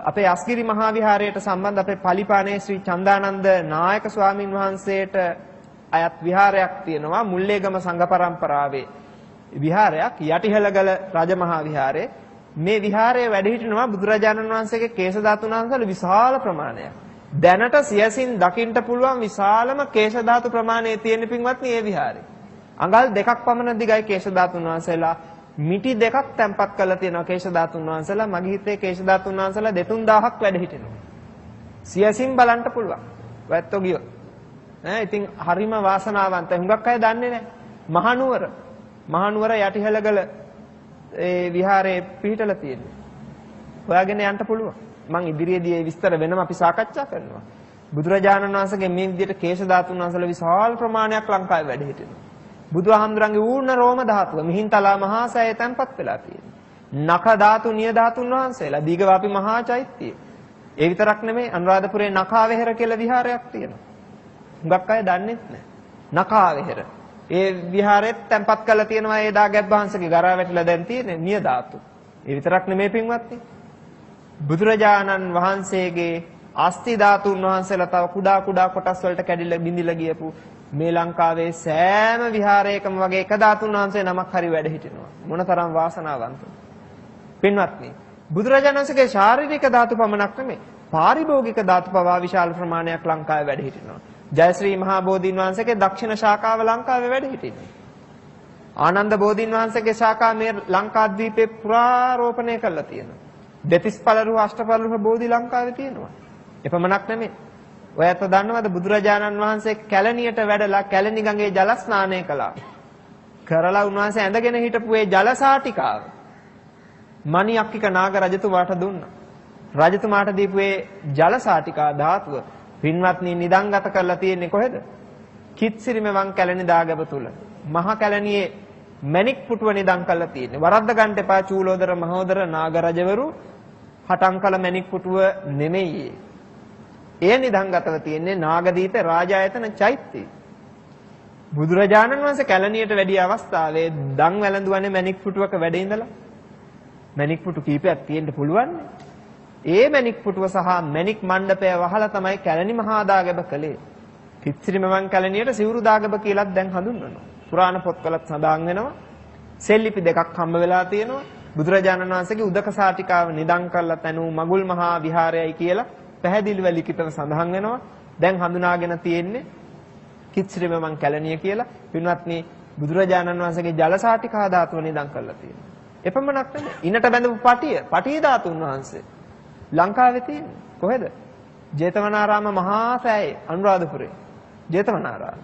අපේ අස්ගිරි මහා විහාරයට සම්බන්ධ අපේ පලිපානේ ශ්‍රී චන්දානන්ද නායක ස්වාමින් වහන්සේට අයත් විහාරයක් තියෙනවා. මුල්ලේගම සංඝ පරම්පරාවේ විහාරයක් යටිහෙළගල රජමහා විහාරේ. මේ විහාරයේ වැඩ සිටිනවා බුදුරජාණන් වහන්සේගේ කේශ ධාතුන් වහන්සේලා විශාල ප්‍රමාණයක්. දැනට සියසින් දකින්න පුළුවන් විශාලම කේශ ධාතු ප්‍රමාණය තියෙන පින්වත්නි මේ විහාරේ. අඟල් 2ක් පමණ දිගයි කේශ ධාතුන් වහන්සේලා. මිටි 2ක් තැම්පත් කරලා තියෙනවා කේශ ධාතුන් වහන්සේලා. මගේ හිතේ කේශ ධාතුන් වහන්සේලා 2-3000ක් වැඩ සිටිනවා. සියසින් බලන්න පුළුවන්. ඔයත්ෝ ගියොත්. ඉතින් හරිම වාසනාවන්තයි. හුඟක් අය දන්නේ නැහැ. මහනුවර යටිහෙළගල ඒ විහාරේ පිහිටලා තියෙන්නේ. හොයාගෙන යන්න පුළුවන්. මම ඉදිරියේදී මේ විස්තර වෙනම අපි සාකච්ඡා කරනවා. බුදුරජාණන් වහන්සේගේ මේ විදිහට කේශ ධාතුන් වහන්සේලා විශාල ප්‍රමාණයක් ලංකාවේ වැඩ සිටිනවා. බුදුහාමුදුරන්ගේ ඌර්ණ රෝම ධාතුව මිහින්තලා මහා සෑය තැන්පත් වෙලා තියෙනවා. නඛ ධාතු නිය ධාතුන් වහන්සේලා දීඝවාපි මහා චෛත්‍යය. ඒ විතරක් නෙමෙයි අනුරාධපුරේ නඛාවෙහෙර කියලා විහාරයක් තියෙනවා. හුඟක් අය දන්නේ නැහැ. නඛාවෙහෙර. ඒ විහාරෙත් තැන්පත් කරලා තියෙනවා ඒ දාගැබ් වහන්සේගේ ගරා වැටිලා දැන් තියෙන නිය ධාතු. ඒ විතරක් නෙමෙයි පින්වත්නි. බුදුරජාණන් වහන්සේගේ අස්ථි ධාතුන් වහන්සේලා තව කුඩා කොටස් වලට කැඩිලා බිඳිලා ගියපු මේ ලංකාවේ සෑම විහාරයකම වගේ එක ධාතුන් වහන්සේ නමක් හරි වැඩ හිටිනවා. මොනතරම් වාසනාවන්තද. පින්වත්නි, බුදුරජාණන් වහන්සේගේ ශාරීරික ධාතු පමණක් නෙමෙයි පාරිභෝගික ධාතු පවා විශාල ප්‍රමාණයක් ලංකාවේ වැඩ හිටිනවා. ජයශ්‍රී මහා බෝධීන් වහන්සේගේ දක්ෂිණ ශාඛාව ලංකාවේ වැඩ හිටින්නේ. ආනන්ද බෝධීන් වහන්සේගේ ශාඛා මේ ලංකාද්වීපේ පුරාරෝපණය කරලා තියෙනවා. දෙතිස් පළරුව අෂ්ටපළරුව බෝධි ලංකාවේ තියෙනවා. එපමණක් නෙමෙයි. ඔයත් දන්නවද බුදුරජාණන් වහන්සේ කැලණියට වැඩලා කැලණි ගඟේ ජල ස්නානය කළා. කරලා උන්වහන්සේ ඇඳගෙන හිටපු ඒ ජල සාටිකාව මණියක්කික නාග රජතුමාට දුන්නා. රජතුමාට දීපු ඒ ජල සාටිකා ධාතුව පින්වත්නි නිදන්ගත කරලා තියෙන්නේ කොහෙද? කිත්සිරිමෙවන් කැලණි දාගැබ තුල. මහා කැලණියේ මණික් පුටුව නිදන් කරලා තියෙන්නේ. වරද්ද ගන්න එපා චූලෝදර මහෝදර නාග රජවරු හටන් කළ මණික් පුටුව නෙමෙයි. ඒ නිදන්ගතව තියෙන්නේ නාගදීත රාජායතන චෛත්‍යය. බුදුරජාණන් වහන්සේ කැලණියට වැඩි අවස්ථාවේ දන් වැළඳුවනේ මණික් පුටුවක වැඩ ඉඳලා. මණික් පුටු කීපයක් තියෙන්න පුළුවන්. ඒ මණික් පුටුව සහ මණික් මණ්ඩපය වහලා තමයි කැලණි මහා දාගැබ කළේ. කිත්සිරිමවන් කැලණියට සිවුරු දාගැබ කියලාත් දැන් හඳුන්වනවා. පුරාණ පොත්වලත් සඳහන් වෙනවා. සෙල්ලිපි දෙකක් හම්බ වෙලා තියෙනවා. බුදුරජාණන් වහන්සේගේ උදක සාටිකාව නිදන් කරලා තනූ මගුල් මහා විහාරයයි කියලා පැහැදිලිව ලිඛිතව සඳහන් වෙනවා. දැන් හඳුනාගෙන තියෙන්නේ කිත්සිරිමවන් කැලණිය කියලා. පින්වත්නි, බුදුරජාණන් වහන්සේගේ ජල සාටිකා ධාතුව නිදන් කරලා තියෙනවා. එපමණක් නෙමෙයි. ඉනට බැඳපු පටිය ධාතුන් වහන්සේ ලංකාවේ තියෙන්නේ. කොහෙද? ජේතවනාරාම මහා සෑයේ අනුරාධපුරේ. ජේතවනාරාම.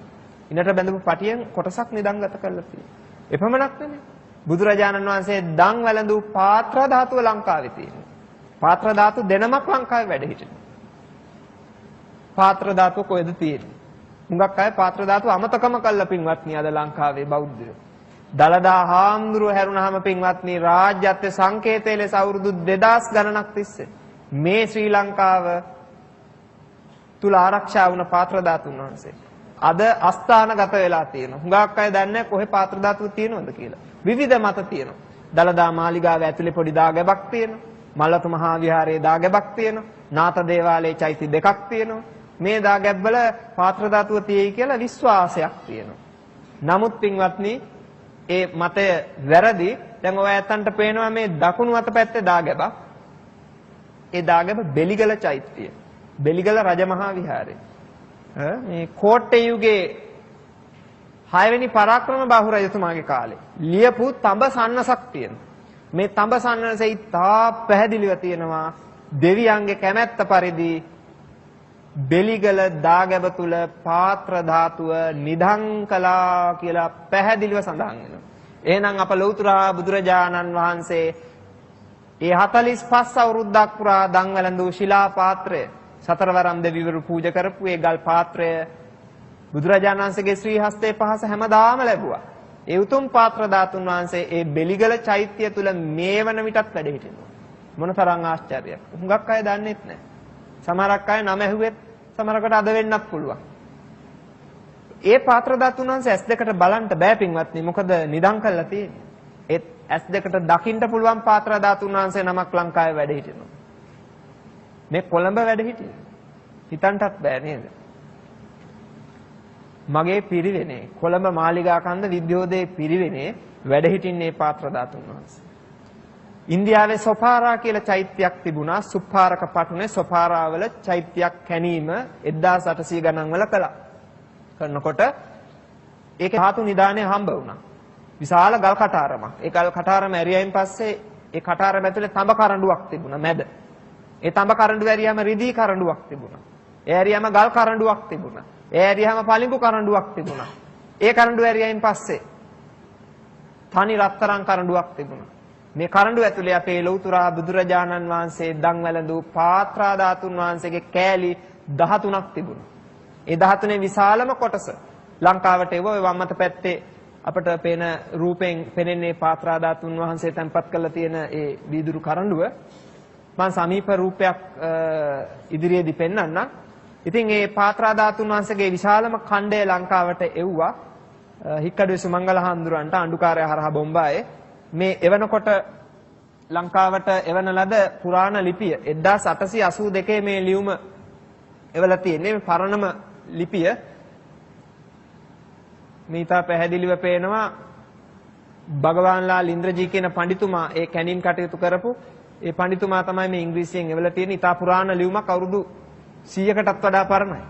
ඉනට බැඳපු පටියෙන් කොටසක් නිදන්ගත කරලා තියෙනවා. එපමණක් නෙමෙයි. බුදුරජාණන් වහන්සේ දන් වැළඳු පාත්‍ර ධාතුව ලංකාවේ තියෙනවා. පාත්‍ර ධාතු දෙනමක් ලංකාවේ වැඩ හිටිනවා. පාත්‍ර ධාතුව කොහෙද තියෙන්නේ? හුඟක් අය පාත්‍ර ධාතුව අමතකම කළා පින්වත්නි අද ලංකාවේ බෞද්ධයෝ. දලදා හාමුදුරුව හැරුණාම පින්වත්නි රාජ්‍යත්ව සංකේතයේ ලෙස අවුරුදු 2000 ගණනක් තිස්සේ මේ ශ්‍රී ලංකාව තුල ආරක්ෂා වුණ පාත්‍ර ධාතුන් වහන්සේ අද අස්ථානගත වෙලා තියෙනවා. හුඟක් අය දන්නේ කොහේ පාත්‍ර ධාතුව තියෙනවද කියලා. විවිධ මත තියෙනවා. දලදා මාලිගාව ඇතුලේ පොඩි දාගැබක් තියෙනවා. මල්වතු මහා විහාරයේ දාගැබක් තියෙනවා. නාත දේවාලයේ චෛත්‍ය දෙකක් තියෙනවා. මේ දාගැබ්වල පාත්‍ර ධාතුව තියෙයි කියලා විශ්වාසයක් තියෙනවා. නමුත් පින්වත්නි ඒ මතය වැරදි. දැන් ඔය ඇත්තන්ට පේනවා මේ දකුණු අත පැත්තේ දාගැබක්. ඒ දාගැබ බෙලිගල චෛත්‍යය. බෙලිගල රජමහා විහාරය. මේ කෝට්ටේ යුගයේ 6 වෙනි පරාක්‍රම බාහු රජතුමාගේ කාලේ ලියපු තඹ සන්නසක් තියෙනවා. මේ තඹ සන්නසේ ඉතා පැහැදිලිව තියෙනවා දෙවියන්ගේ කැමැත්ත පරිදි බෙලිගල දාගැබ තුල පාත්‍ර ධාතුව නිදන් කළා කියලා පැහැදිලිව සඳහන් වෙනවා. එහෙනම් අප ලෞතර බුදුරජාණන් වහන්සේ ඒ 45 අවුරුද්දක් පුරා දන් වැළඳු ශිලා පාත්‍රය සතරවරම් දෙවිවරු පූජා කරපු ඒ ගල් පාත්‍රය බුදුරජාණන් වහන්සේගේ ශ්‍රී හස්තේ පහස හැමදාම ලැබුවා. ඒ උතුම් පාත්‍ර ධාතුන් වහන්සේ ඒ බෙලිගල චෛත්‍ය තුල මේ වන විටත් වැඩ සිටිනවා. මොනතරම් ආශ්චර්යයක්. හුඟක් අය දන්නේත් නැහැ. සමහරක් අය නම ඇහුවෙත් සමහරකට අද වෙන්නත් පුළුවන්. ඒ පාත්‍ර ධාතුන් වහන්සේ S2කට බලන්න බෑ පින්වත්නි. මොකද නිදන් කරලා තියෙන්නේ. ඒ S2කට දකින්න පුළුවන් පාත්‍ර ධාතුන් වහන්සේ නමක් ලංකාවේ වැඩ සිටිනවා. මේ කොළඹ වැඩ සිටිනවා. හිතන්නටත් බෑ නේද? මගේ පිරිවෙනේ කොළඹ මාලිගා කන්ද විද්‍යෝදයේ පිරිවෙනේ වැඩ සිටින්නේ පාත්‍ර ධාතුන් වහන්සේ. ඉන්දියාවේ සොපාරා කියලා චෛත්‍යයක් තිබුණා. සුපාරක පටුනේ සොපාරාවල චෛත්‍යයක් කැණීම 1800 ගණන් වල කළා. කරනකොට ඒකේ ධාතු නිදානේ හම්බ වුණා. විශාල ගල් කටාරමක්. ඒ ගල් කටාරම ඇරියයින් පස්සේ ඒ කටාරම ඇතුලේ තඹ කරඬුවක් තිබුණා මැද. ඒ තඹ කරඬුව ඇරියාම රිදී කරඬුවක් තිබුණා. ඒ ඇරියාම ගල් කරඬුවක් තිබුණා. ඒ ඇරියාම පලිඟු කරඬුවක් තිබුණා. ඒ කරඬුව ඇරියයින් පස්සේ තනි රත්තරන් කරඬුවක් තිබුණා. මේ කරඬුව ඇතුලේ අපේ ලෞතර බුදුරජාණන් වහන්සේ දන් වැළඳු පාත්‍රා ධාතුන් වහන්සේගේ කෑලි 13ක් තිබුණා. ඒ 13 විශාලම කොටස ලංකාවට එවුවා. ඒ වම් අත පැත්තේ අපට පේන රූපෙන් පෙනෙන්නේ පාත්‍රා ධාතුන් වහන්සේ තැන්පත් කරලා තියෙන ඒ වීදුරු කරඬුව. මම සමීප රූපයක් ඉදිරියේදී පෙන්වන්නම්. ඉතින් මේ පාත්‍රා ධාතුන් වහන්සේගේ විශාලම ඛණ්ඩය ලංකාවට එවුවා. හික්කඩුවේ සුමංගල හාමුදුරන්ට අඬුකාරය හරහා බොම්බායේ මේ එවනකොට ලංකාවට එවන ලද පුරාණ ලිපිය 1882 මේ ලියුම එවලා තියෙන්නේ. මේ පරණම ලිපිය මේතා පැහැදිලිව පේනවා භගවාන්ලාල් ඉන්ද්‍රජී කියන පඬිතුමා ඒ කැණීම් කටයුතු කරපු ඒ පඬිතුමා තමයි මේ ඉංග්‍රීසියෙන් එවලා තියෙන්නේ. ඉතා පුරාණ ලියුමක් අවුරුදු 100කටත් වඩා පරණයි.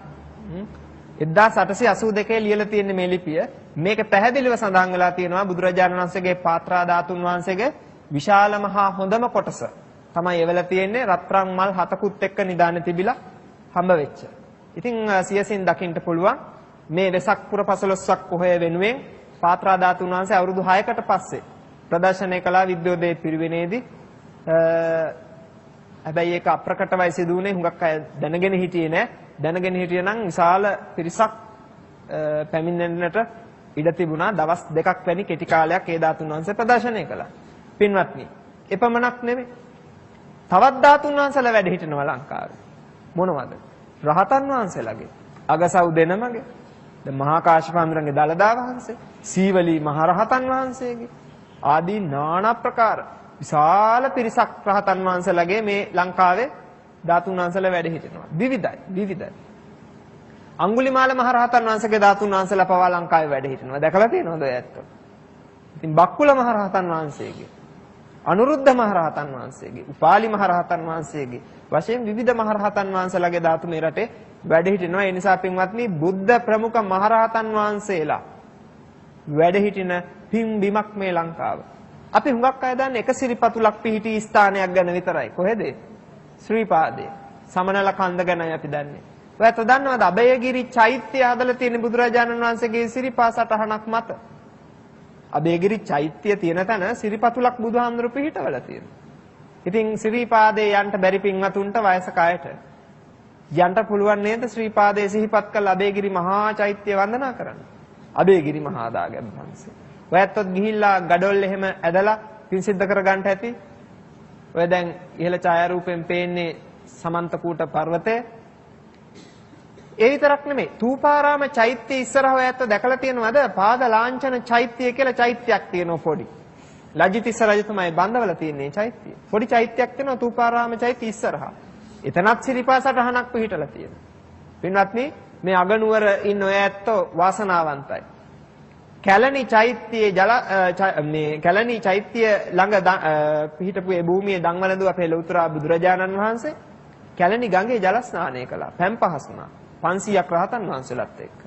1882 ලියලා තියෙන්නේ මේ ලිපිය. මේක පැහැදිලිව සඳහන් වෙලා තියෙනවා බුදුරජාණන් වහන්සේගේ පාත්‍රා ධාතුන් වහන්සේගේ විශාලම හා හොඳම කොටස තමයි එවලා තියෙන්නේ. රත්රන් මල් 7කුත් එක්ක නිදානේ තිබිලා හම්බ වෙච්ච. ඉතින් සියසින් දකින්න පුළුවන් මේ වෙසක් පුර 15ක් පොහොය වෙනුවෙන් පාත්‍රා ධාතුන් වහන්සේ අවුරුදු 6කට පස්සේ ප්‍රදර්ශනය කළා විද්‍යෝදයේ පිරිවෙනේදී. හැබැයි ඒක අප්‍රකටවයි සිදු වුණේ. හුඟක් අය දැනගෙන හිටියේ නෑ. දැනගෙන හිටියේ නම් විශාල පිරිසක් පැමිණෙන්නට ඉඩ තිබුණා. දවස් 2ක් වැනි කෙටි කාලයක් ඒ ධාතුන් වහන්සේ ප්‍රදර්ශනය කළා. පින්වත්නි, එපමණක් නෙමෙයි. තවත් ධාතුන් වහන්සේලා වැඩ හිටිනවා ලංකාවේ. මොනවද? රහතන් වහන්සේලාගේ අගසව් දෙනමගේ, මහා කාශ්‍යප හඳුරන්ගේ දලදා වහන්සේ, සීවලී මහරහතන් වහන්සේගේ ආදී নানা ප්‍රකාර විශාල පිරිසක් රහතන් වහන්සේලාගේ මේ ලංකාවේ ධාතුන් වහන්සේලා වැඩ හිටිනවා. විවිධයි. අඟුලිමාල මහරහතන් වහන්සේගේ ධාතුන් වහන්සේලා පවා ලංකාවේ වැඩ හිටිනවා. දැකලා තියෙනවද ඔය ඇත්තෝ? ඉතින් බක්කුල මහරහතන් වහන්සේගේ, අනුරුද්ධ මහරහතන් වහන්සේගේ, උපාලි මහරහතන් වහන්සේගේ වශයෙන් විවිධ මහරහතන් වහන්සේලාගේ ධාතු මේ රටේ වැඩ හිටිනවා. ඒ නිසා පින්වත්නි, බුද්ධ ප්‍රමුඛ මහරහතන් වහන්සේලා වැඩ හිටින පින්බිමක් මේ ලංකාව. අපි හුඟක් අය දන්නේ එක සිරිපතුලක් පිහිටි ස්ථානයක් ගැන විතරයි. කොහෙද? ශ්‍රී පාදයේ. සමනල කන්ද ගැනයි අපි දන්නේ. ඔයත් දන්නවද අබේගිරි චෛත්‍ය හදලා තියෙන බුදුරජාණන් වහන්සේගේ සිරිපා සටහනක් මත? අබේගිරි චෛත්‍ය තියෙන තැන සිරිපතුලක් බුදුහාමුදුරු පිහිටවලා තියෙනවා. ඉතින් ශ්‍රී පාදයේ යන්න බැරි පින්වතුන්ට වයසක අයට යන්න පුළුවන් නේද ශ්‍රී පාදයේ සිහිපත් කළ අබේගිරි මහා චෛත්‍ය වන්දනා කරන්න? අබේගිරි මහා දාගැබ වහන්සේ. ඔයත් ගිහිල්ලා ගඩොල් එහෙම ඇදලා පින් සිද්ධ කරගන්න ඇති. ඔය දැන් ඉහළ ඡායාරූපෙන් පේන්නේ සමන්තකූට පර්වතය. ඒ විතරක් නෙමෙයි, තූපාරාම චෛත්‍ය ඉස්සරහ ඔයත් දැකලා තියෙනවද? පාද ලාංඡන චෛත්‍ය කියලා චෛත්‍යයක් තියෙනවා පොඩි. ලජ්ජිතිස්ස රජතුමායි බඳවලා තියෙන්නේ චෛත්‍යය. පොඩි චෛත්‍යයක් තියෙනවා තූපාරාම චෛත්‍ය ඉස්සරහ. එතනත් සිරිපා සටහනක් පිහිටලා තියෙනවා. පින්වත්නි, මේ අගනුවර ඉන්න ඔය ඇත්තෝ වාසනාවන්තයි. කැලණි චෛත්‍යයේ කැලණි චෛත්‍ය ළඟ පිහිටපු ඒ භූමියේ දන්වලඳු අපේ ලෞතර බුදුරජාණන් වහන්සේ කැලණි ගඟේ ජල ස්නානය කළා. පැම් පහසුණා. 500ක් රහතන් වහන්සේලාත් එක්ක.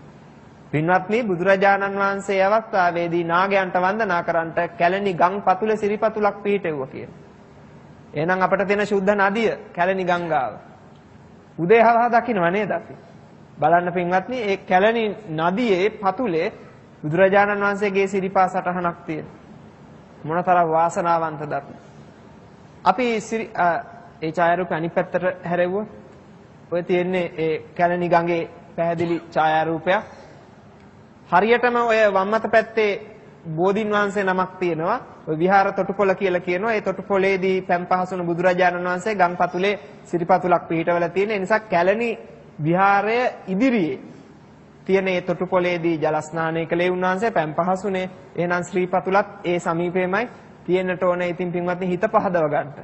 පින්වත්නි බුදුරජාණන් වහන්සේ අවස්ථාවේදී නාගයන්ට වන්දනා කරන්නට කැලණි ගම් පතුලේ සිරිපතුලක් පිහිටෙව්වා කියන. එහෙනම් අපිට තියෙන ශුද්ධ නදිය කැලණි ගංගාව. උදේ හවහ දකින්න නේද අපි? බලන්න පින්වත්නි ඒ කැලණි නදියේ පතුලේ බුදුරජාණන් වහන්සේගේ සිරිපා සටහනක් තියෙනවා. මොනතරම් වාසනාවන්තද අපි. අපි ඒ ඡායාරූප අනිත් පැත්තට හැරෙව්වොත් ඔය තියෙන්නේ ඒ කැලණි ගඟේ පැහැදිලි ඡායාරූපයක්. හරියටම ඔය වම්මත පැත්තේ බෝධින් වහන්සේ නමක් තියෙනවා. ඔය විහාර තොටුපොළ කියලා කියනවා. ඒ තොටුපොළේදී පැම්පහසුණු බුදුරජාණන් වහන්සේ ගම්පතුලේ සිරිපතුලක් පිහිටවලා තියෙන නිසා කැලණි විහාරය ඉදිරියේ තියෙන ඒ තොටුපොළේදී ජල ස්නානය කළේ උන්වහන්සේ පැම්පහසුනේ. එහෙනම් ශ්‍රීපතුලත් ඒ සමීපෙමයි තියෙන්නට ඕනේ. ඉතින් පින්වත්නි හිත පහදව ගන්නට.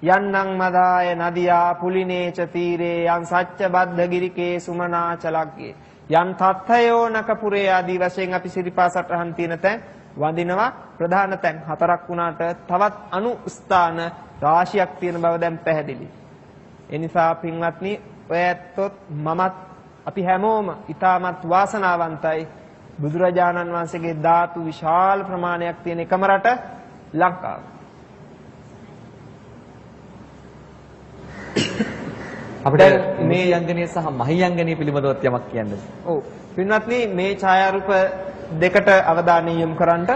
යන්නං මදාය නදියා පුලිනේච තීරේ යන් සච්ච බද්ධගිරිකේ සුමනා චලග්ගේ යන් තත්තයෝනක පුරේ ආදී වශයෙන් අපි සිරිපා සටහන් තියෙන තැන් වඳිනවා. ප්‍රධාන තැන් 4ක් වුණාට තවත් අනු ස්ථාන රාශියක් තියෙන බව දැන් පැහැදිලි. ඒ නිසා පින්වත්නි ඔය ඇත්තොත් මමත් අපි හැමෝම ඊටමත් වාසනාවන්තයි. බුදුරජාණන් වහන්සේගේ ධාතු විශාල ප්‍රමාණයක් තියෙන එකම රට ලංකාව. අපිට මේ යංගනය සහ මහියංගනය පිළිබඳව යමක් කියන්න. ඔව්. පින්වත්නි මේ ඡායාරූප දෙකට අවධානය යොමු කරන්න.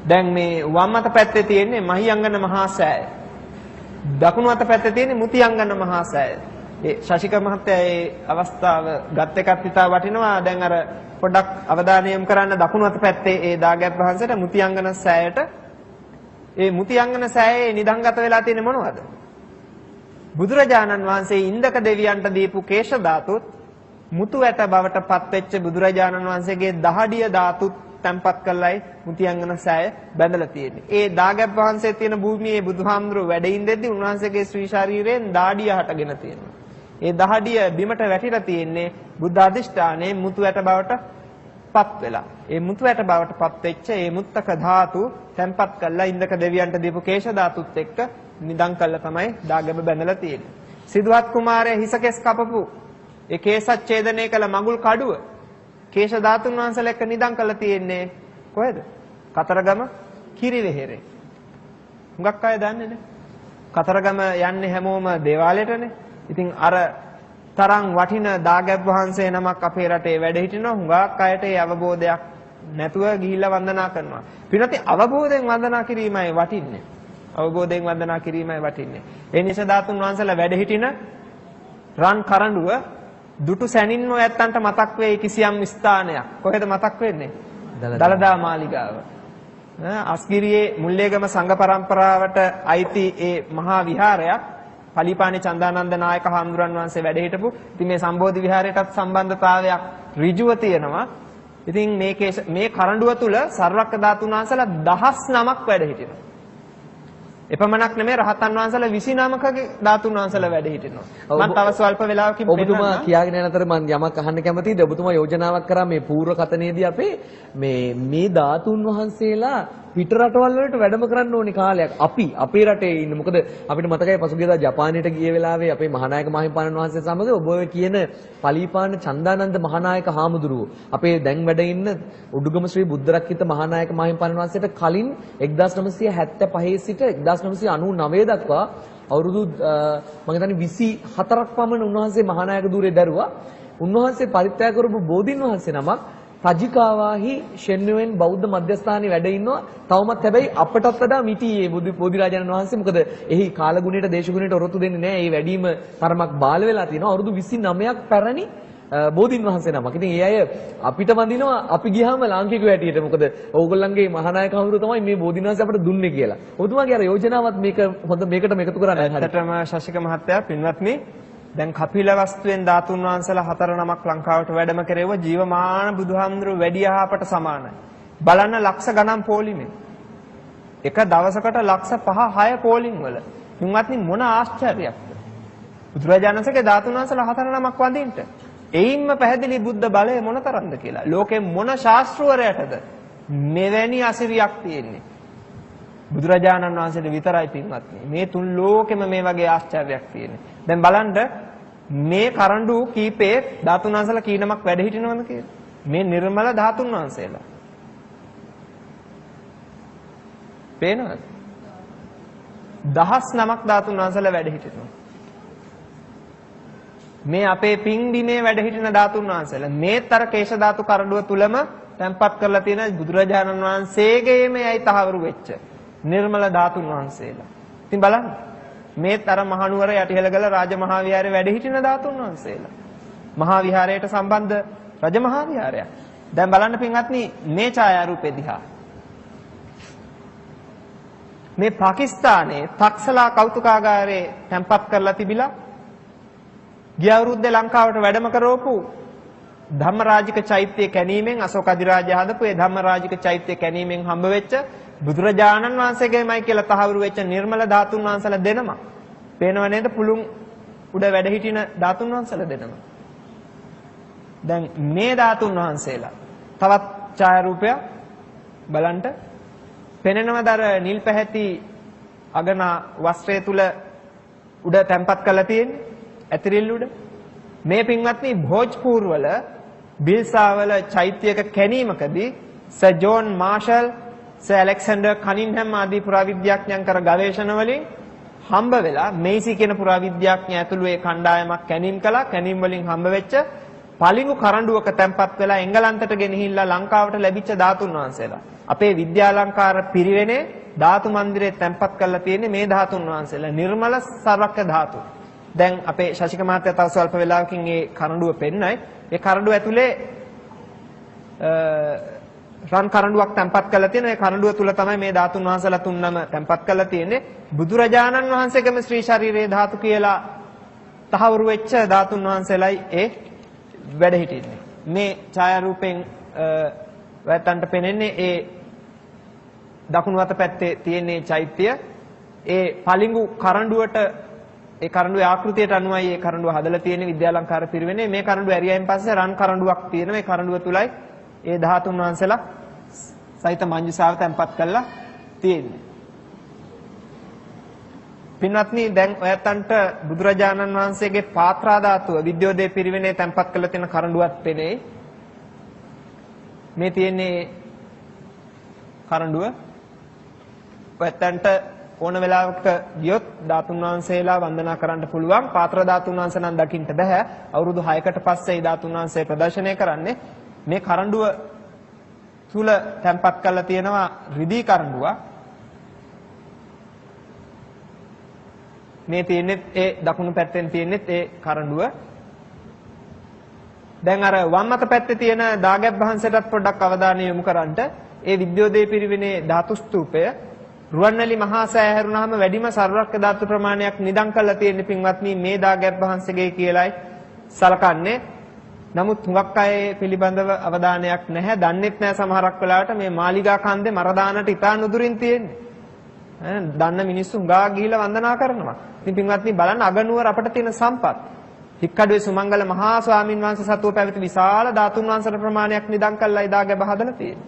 දැන් මේ වම් අත පැත්තේ තියෙන්නේ මහියංගන මහා සෑය. දකුණු අත පැත්තේ තියෙන්නේ මුතියංගන මහා සෑය. ඒ ශශික මහත්තයා ඒ අවස්ථාව ගත් එකත් ඉතා වටිනවා. දැන් අර පොඩ්ඩක් අවධානය යොමු කරන්න දකුණු අත පැත්තේ ඒ දාගැබ් වහන්සේට මුතියංගන සෑයට. ඒ මුතියංගන සෑයේ නිදන්ගත වෙලා තියෙන්නේ මොනවද? බුදුරජාණන් වහන්සේ ඉන්දක දෙවියන්ට දීපු කේශ ධාතුත් මුතු ඇට බවට පත්වෙච්ච බුදුරජාණන් වහන්සේගේ දහඩිය ධාතුත් තැන්පත් කළයි මුතියංගන සෑය බැඳලා තියෙන්නේ. ඒ දාගැබ් වහන්සේ තියෙන භූමියේ බුදුහාමුදුරුවෝ වැඩ ඉඳෙද්දී උන්වහන්සේගේ ශ්‍රී ශරීරයෙන් දාඩිය හටගෙන තියෙනවා. ඒ දහඩිය බිමට වැටිලා තියෙන්නේ බුද්ධ අධිෂ්ඨානයේ මුතු ඇට බවට පත් වෙලා. ඒ මුතු ඇට බවට පත් වෙච්ච ඒ මුත්තක ධාතු තැන්පත් කළා ඉන්දක දෙවියන්ට දීපු කේශ ධාතුත් එක්ක නිදන් කළා තමයි දාගැබ බැඳලා තියෙන්නේ. සිදුවත් කුමාරයා හිසකෙස් කපපු ඒ කේසච්ඡේදනය කළ මඟුල් කඩුව කේශ ධාතුන් වහන්සේලා එක්ක නිදන් කළා තියෙන්නේ කොහෙද? කතරගම කිරිවෙහෙරේ. හුඟක් අය දන්නේ නැහැ. කතරගම යන්නේ හැමෝම දේවාලයටනේ. ඉතින් අර තරම් වටින දාගැබ් වහන්සේ නමක් අපේ රටේ වැඩ හිටිනවා. හුඟක් අයට ඒ අවබෝධයක් නැතුව ගිහිල්ලා වන්දනා කරනවා. පින්නති අවබෝධයෙන් වන්දනා කිරීමයි වටින්නේ. අවබෝධයෙන් වන්දනා කිරීමයි වටින්නේ. ඒ නිසා ධාතුන් වහන්සේලා වැඩ හිටින රන් කරඬුව දුටු සැනින්ම ඇත්තන්ට මතක් වෙයි කිසියම් ස්ථානයක්. කොහෙද මතක් වෙන්නේ? දලදා මාලිගාව. අස්ගිරියේ මුල්ලේගම සංඝ පරම්පරාවට අයිති ඒ මහා විහාරයක් පලිපාණි චන්දානන්ද නායක හාමුදුරන් වහන්සේ වැඩ හිටපු. ඉතින් මේ සම්බෝධි විහාරයටත් සම්බන්ධතාවයක් ඍජුව තියෙනවා. ඉතින් මේ කරඬුව තුල සර්වක්ක ධාතුන් වහන්සේලා 19ක් වැඩ හිටිනවා. එපමණක් නෙමෙයි රහතන් වහන්සේලා 29කගේ ධාතුන් වහන්සේලා වැඩ හිටිනවා. මම තව ස්වල්ප වෙලාවකින් පෙන්නන්නම්. ඔබතුමා කියාගෙන යන අතර මම යමක් අහන්න කැමතියි. ඔබතුමා යෝජනාවක් කරා මේ පූර්ව කතනයේදී අපේ මේ ධාතුන් වහන්සේලා පිට රටවල් වලට වැඩම කරන්න ඕනේ කාලයක්. අපි අපේ රටේ ඉන්න. මොකද අපිට මතකයි පසුගියදා ජපානයට ගිය වෙලාවේ අපේ මහානායක මාහිමිපාණන් වහන්සේ සමග ඔබ ඔය කියන පලිපාන චන්දානන්ද මහානායක හාමුදුරුවෝ අපේ දැන් වැඩ ඉන්න උඩුගම ශ්‍රී බුද්ධරක්කිත මහානායක මාහිමිපාණන් වහන්සේට කලින් 1975 සිට 1999 දක්වා අවුරුදු මම හිතන්නේ 24ක් පමණ උන්වහන්සේ මහානායක ධූරේ දරුවා. උන්වහන්සේ පරිත්‍යාග කරපු බෝධින් වහන්සේ නමක් රජිකාවාහි ෂෙන්නුවෙන් බෞද්ධ මධ්‍යස්ථානයේ වැඩ ඉන්නවා. තවමත් හැබැයි අපටත් වඩා මිටියේ බෝධිරාජාණන් වහන්සේ. මොකද එහි කාලගුණයට දේශගුණයට ඔරොත්තු දෙන්නේ නැහැ. ඒ වැඩිම තරමක් බාල වෙලා තියෙනවා. අවුරුදු 29ක් පැරණි බෝධින් වහන්සේ නමක්. ඉතින් ඒ අය අපිට වඳිනවා අපි ගියාම ලාංකිකයෝ හැටියට. මොකද ඕගොල්ලන්ගේ මහානායක හමුදුර තමයි මේ බෝධින් වහන්සේ අපිට දුන්නේ කියලා. ඔබතුමාගේ අර යෝජනාවත් මේක හොඳ මේකටම එකතු කරන්න. ඇත්තටම ශශික මහත්තයා පින්වත්නි දැන් කපිලවස්තුවෙන් ධාතුන් වහන්සේලා 4 නමක් ලංකාවට වැඩම කරේව ජීවමාන බුදුහාමුදුරුවෝ වැඩියහපට සමානයි. බලන්න ලක්ෂ ගණන් පොලිමේ. එක දවසකට ලක්ෂ 5-6 පොලිම් වල. පින්වත්නි මොන ආශ්චර්යයක්ද? බුදුරජාණන් වහන්සේගේ ධාතුන් වහන්සේලා 4 නමක් වඳින්න. එයින්ම පැහැදිලි බුද්ධ බලය මොනතරම්ද කියලා. ලෝකේ මොන ශාස්ත්‍රවරයටද මෙවැනි අසිරියක් තියෙන්නේ? බුදුරජාණන් වහන්සේට විතරයි පින්වත්නි. මේ තුන් ලෝකෙම මේ වගේ ආශ්චර්යයක් තියෙන්නේ. දැන් බලන්න මේ කරඬු කීපේ ධාතුන් වහන්සේලා කී නමක් වැඩ හිටිනවද කියලා. මේ නිර්මල ධාතුන් වහන්සේලා. පේනවද? 10 නමක් ධාතුන් වහන්සේලා වැඩ හිටිනවා. මේ අපේ පින්බිමේ වැඩ හිටින ධාතුන් වහන්සේලා මේතර කේශ ධාතු කරඬුව තුලම තැන්පත් කරලා තියෙන බුදුරජාණන් වහන්සේගේම යයි තහවුරු වෙච්ච නිර්මල ධාතුන් වහන්සේලා. ඉතින් බලන්න මේතර මහනුවර යටිහෙළගල රාජමහා විහාරයේ වැඩ හිටින ධාතුන් වහන්සේලා. මහා විහාරයට සම්බන්ධ රජමහා විහාරයක්. දැන් බලන්න පින්වත්නි මේ ඡායාරූපෙ දිහා. මේ පාකිස්තානයේ තක්සලා කෞතුකාගාරයේ තැන්පත් කරලා තිබිලා ගිය අවුරුද්දේ ලංකාවට වැඩම කරවපු ධම්මරාජික චෛත්‍යය කැණීමෙන් අශෝක අධිරාජයා හදපු ඒ ධම්මරාජික චෛත්‍යය කැණීමෙන් හම්බ වෙච්ච බුදුරජාණන් වහන්සේගේමයි කියලා තහවුරු වෙච්ච නිර්මල ධාතුන් වහන්සේලා දෙනම. පේනව නේද? පුළුන් උඩ වැඩ හිටින ධාතුන් වහන්සේලා දෙනම. දැන් මේ ධාතුන් වහන්සේලා තවත් ඡායාරූපයක් බලන්න පෙනෙනවද? අර නිල් පැහැති අගන වස්ත්‍රය තුල උඩ තැන්පත් කරලා තියෙන්නේ ඇතිරිල්ල උඩ. මේ පින්වත්නි භෝජ්පූර් වල බිල්සාවල චෛත්‍යයක කැණීමකදී Sir John Marshall, Sir Alexander Cunningham ආදී පුරාවිද්‍යාඥයන් කර ගවේෂණ වලින් හම්බ වෙලා මේසි කියන පුරාවිද්‍යාඥයා ඇතුළු ඒ කණ්ඩායමක් කැණීම් කළා. කැණීම් වලින් හම්බ වෙච්ච පළමු කරඬුවක තැන්පත් වෙලා එංගලන්තයට ගෙනහිල්ලා ලංකාවට ලැබිච්ච ධාතුන් වහන්සේලා. අපේ විද්‍යාලංකාර පිරිවෙනේ ධාතු මන්දිරයේ තැන්පත් කරලා තියෙන්නේ මේ ධාතුන් වහන්සේලා. නිර්මල සර්වක්ක ධාතු. දැන් අපේ ශශික මහත්තයා තව ස්වල්ප වෙලාවකින් මේ කරඬුව පෙන්නයි. ඒ කරඬුව ඇතුලේ රන් කරඬුවක් තැන්පත් කරලා තියෙනවා. ඒ කරඬුව තුල තමයි මේ ධාතුන් වහන්සේලා තුන්නම තැන්පත් කරලා තියෙන්නේ. බුදුරජාණන් වහන්සේගේම ශ්‍රී ශරීරයේ ධාතු කියලා තහවුරු වෙච්ච ධාතුන් වහන්සේලායි ඒ වැඩ හිටින්නේ. මේ ඡායාරූපෙන් වැත්තන්ට පෙනෙන්නේ ඒ දකුණු අත පැත්තේ තියෙන චෛත්‍ය. ඒ පලිඟු කරඬුවට ඒ කරඬුවේ ආකෘතියට අනුවයි ඒ කරඬුව හදලා තියෙන්නේ විද්‍යාලංකාර පිරිවෙනේ. මේ කරඬුව ඇරියයින් පස්සේ රන් කරඬුවක් තියෙනවා. මේ කරඬුව තුලයි ඒ ධාතුන් වහන්සේලා සහිත මංජුසාව තැන්පත් කරලා තියෙන්නේ. පින්වත්නි දැන් ඔයත්තන්ට බුදුරජාණන් වහන්සේගේ පාත්‍රා ධාතුව විද්‍යෝදය පිරිවෙනේ තැන්පත් කරලා තියෙන කරඬුවක් පෙනේ. මේ තියෙන්නේ කරඬුව. ඔයත්තන්ට ඕන වෙලාවක ගියොත් ධාතුන් වහන්සේලා වන්දනා කරන්න පුළුවන්. පාත්‍ර ධාතුන් වහන්සේ නම් දකින්න බෑ. අවුරුදු 6කට පස්සේ ධාතුන් වහන්සේ ප්‍රදර්ශනය කරන්නේ. මේ කරඬුව තුල තැන්පත් කරලා තියෙනවා රිදී කරඬුවක්. මේ තියෙන්නේ ඒ දකුණු පැත්තෙන් තියෙන්නේ ඒ කරඬුව. දැන් අර වම් අත පැත්තේ තියෙන දාගැබ් වහන්සේටත් පොඩ්ඩක් අවධානය යොමු කරන්න. ඒ විද්‍යෝදය පිරිවෙනේ ධාතු ස්තූපය රුවන්වැලි මහා සෑය හැරුණාම වැඩිම සර්වක්ක ධාතු ප්‍රමාණයක් නිදන් කරලා තියෙන පින්වත්නි මේ දාගැබ් වහන්සේගේ කියලායි සලකන්නේ. නමුත් හුඟක් අය පිළිබඳව අවධානයක් නැහැ. දන්නෙත් නැහැ සමහරක් වෙලාවට මේ මාලිගා කන්දේ මරදානට ඉතා නුදුරින් තියෙන්නේ. දන්න මිනිස්සු හුඟා ගිහිලා වන්දනා කරනවා. ඉතින් පින්වත්නි බලන්න අගනුවර අපට තියෙන සම්පත්. හික්කඩුවේ සුමංගල මහා ස්වාමින් වහන්සේ සතුව පැවති විශාල ධාතුන් වහන්සේ ප්‍රමාණයක් නිදන් කළා ඉදාගැබ හදලා තියෙනවා.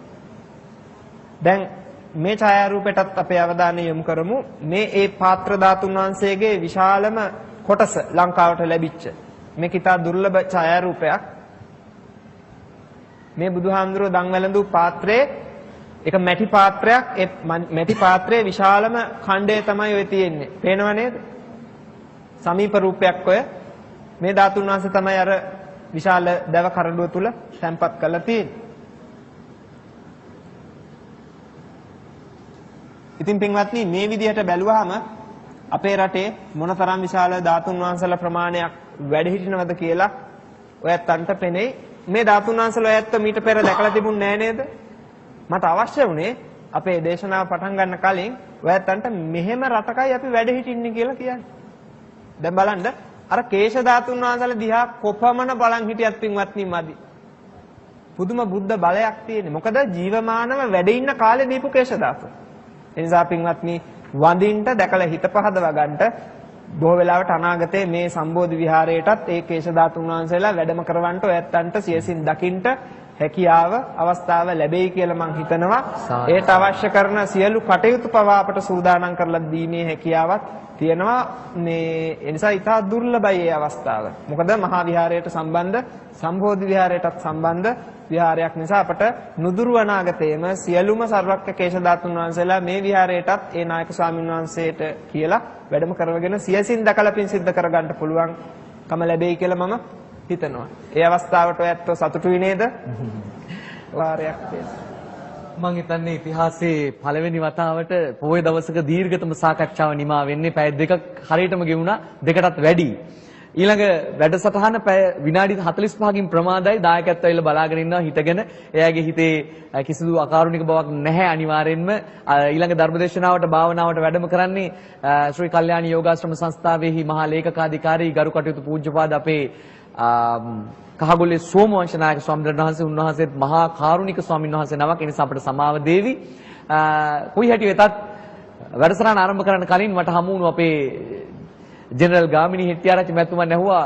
දැන් මේ ඡායාරූපයටත් අපේ අවධානය යොමු කරමු. මේ ඒ පාත්‍ර ධාතුන් වහන්සේගේ විශාලම කොටස ලංකාවට ලැබිච්ච මේ කිතා දුර්ලභ ඡායාරූපයක්. මේ බුදුහාමුදුරුවෝ දන් වැළඳු පාත්‍රයේ එක මැටි පාත්‍රයක්. ඒ මැටි පාත්‍රයේ විශාලම ඛණ්ඩය තමයි ඔය තියෙන්නේ. පේනව නේද? සමීප රූපයක් ඔය. මේ ධාතුන් වහන්සේ තමයි අර විශාල දැව කරඬුව තුල තැන්පත් කරලා තියෙන්නේ. ඉතින් පින්වත්නි මේ විදිහට බැලුවාම අපේ රටේ මොනතරම් විශාල ධාතුන් වහන්සේලා ප්‍රමාණයක් වැඩ හිටිනවද කියලා ඔයත්තන්ට පෙනෙයි. මේ ධාතුන් වහන්සේලා ඔයත්ත මීට පෙර දැකලා තිබුණේ නෑ නේද? මට අවශ්‍ය වුණේ අපේ දේශනාව පටන් ගන්න කලින් ඔයත්තන්ට මෙහෙම රටකයි අපි වැඩ හිටින්නේ කියලා කියන්නේ. දැන් බලන්න අර කේශ ධාතුන් වහන්සේලා දිහා කොපමණ බලන් හිටියත් පින්වත්නි මදි. පුදුම බුද්ධ බලයක් තියෙන්නේ. මොකද ජීවමානව වැඩ ඉන්න කාලේ දීපු කේශ ධාතු. එනිසා පින්වත්නි වඳින්න දැකලා හිත පහදවා ගන්නට බොහෝ වෙලාවට අනාගතයේ මේ සම්බෝධි විහාරයටත් ඒ කේශ ධාතුන් වහන්සේලා වැඩම කරවන්නට ඔයත්තන්ට සියසින් දකින්න හැකියාව අවස්ථාව ලැබෙයි කියලා මම හිතනවා. ඒට අවශ්‍ය කරන සියලු කටයුතු පවා අපට සූදානම් කරලා දීමේ හැකියාවක් තියෙනවා. මේ ඒ නිසා ඉතා දුර්ලභයි මේ අවස්ථාව. මොකද මහා විහාරයට සම්බන්ධ සම්බෝධි විහාරයටත් සම්බන්ධ විහාරයක් නිසා අපට නුදුරු අනාගතයේම සියලුම සර්වඥ කේශ ධාතුන් වහන්සේලා මේ විහාරයටත් ඒ නායක ස්වාමීන් වහන්සේට කියලා වැඩම කරවගෙන සියසින් දකලා පින් සිද්ධ කරගන්න පුළුවන්කම ලැබෙයි කියලා මම හිතනවා. ඒ අවස්ථාවට ඔයත් සතුටුයි නේද? වාරයක් මම හිතන්නේ ඉතිහාසයේ පළවෙනි වතාවට පොයේ දවසක දීර්ඝතම සාකච්ඡාව නිමා වෙන්නේ පැය දෙකක් හරියටම ගෙවුණා, දෙකටත් වැඩි. ඊළඟ වැඩසටහන පැය විනාඩි 45කින් ප්‍රමාදයි. දායකත්වය ඇවිල්ලා බලාගෙන ඉන්නවා හිටගෙන. එයාගේ හිතේ කිසිදු අකාරුණික බවක් නැහැ අනිවාර්යෙන්ම. ඊළඟ ධර්මදේශනාවට භාවනාවට වැඩම කරන්නේ ශ්‍රී කල්යාණි යෝගාශ්‍රම සංස්ථාවේහි මහා ලේකකාධිකාරී ගරු කටයුතු පූජ්‍යපාද අපේ කහගොල්ලේ සෝමවංශ නායක ස්වාමීන් වහන්සේ, උන්වහන්සේත් මහා කාරුණික ස්වාමීන් වහන්සේ නමක්. ඒ නිසා අපට සමාව දේවි. කොයි හැටි වෙතත් වැඩසටහන ආරම්භ කරන්න කලින් මට හමු වුණු අපේ ජෙනරල් ගාමිණී හෙට්ටිආරච්චි මැතිතුමන් ඇහුවා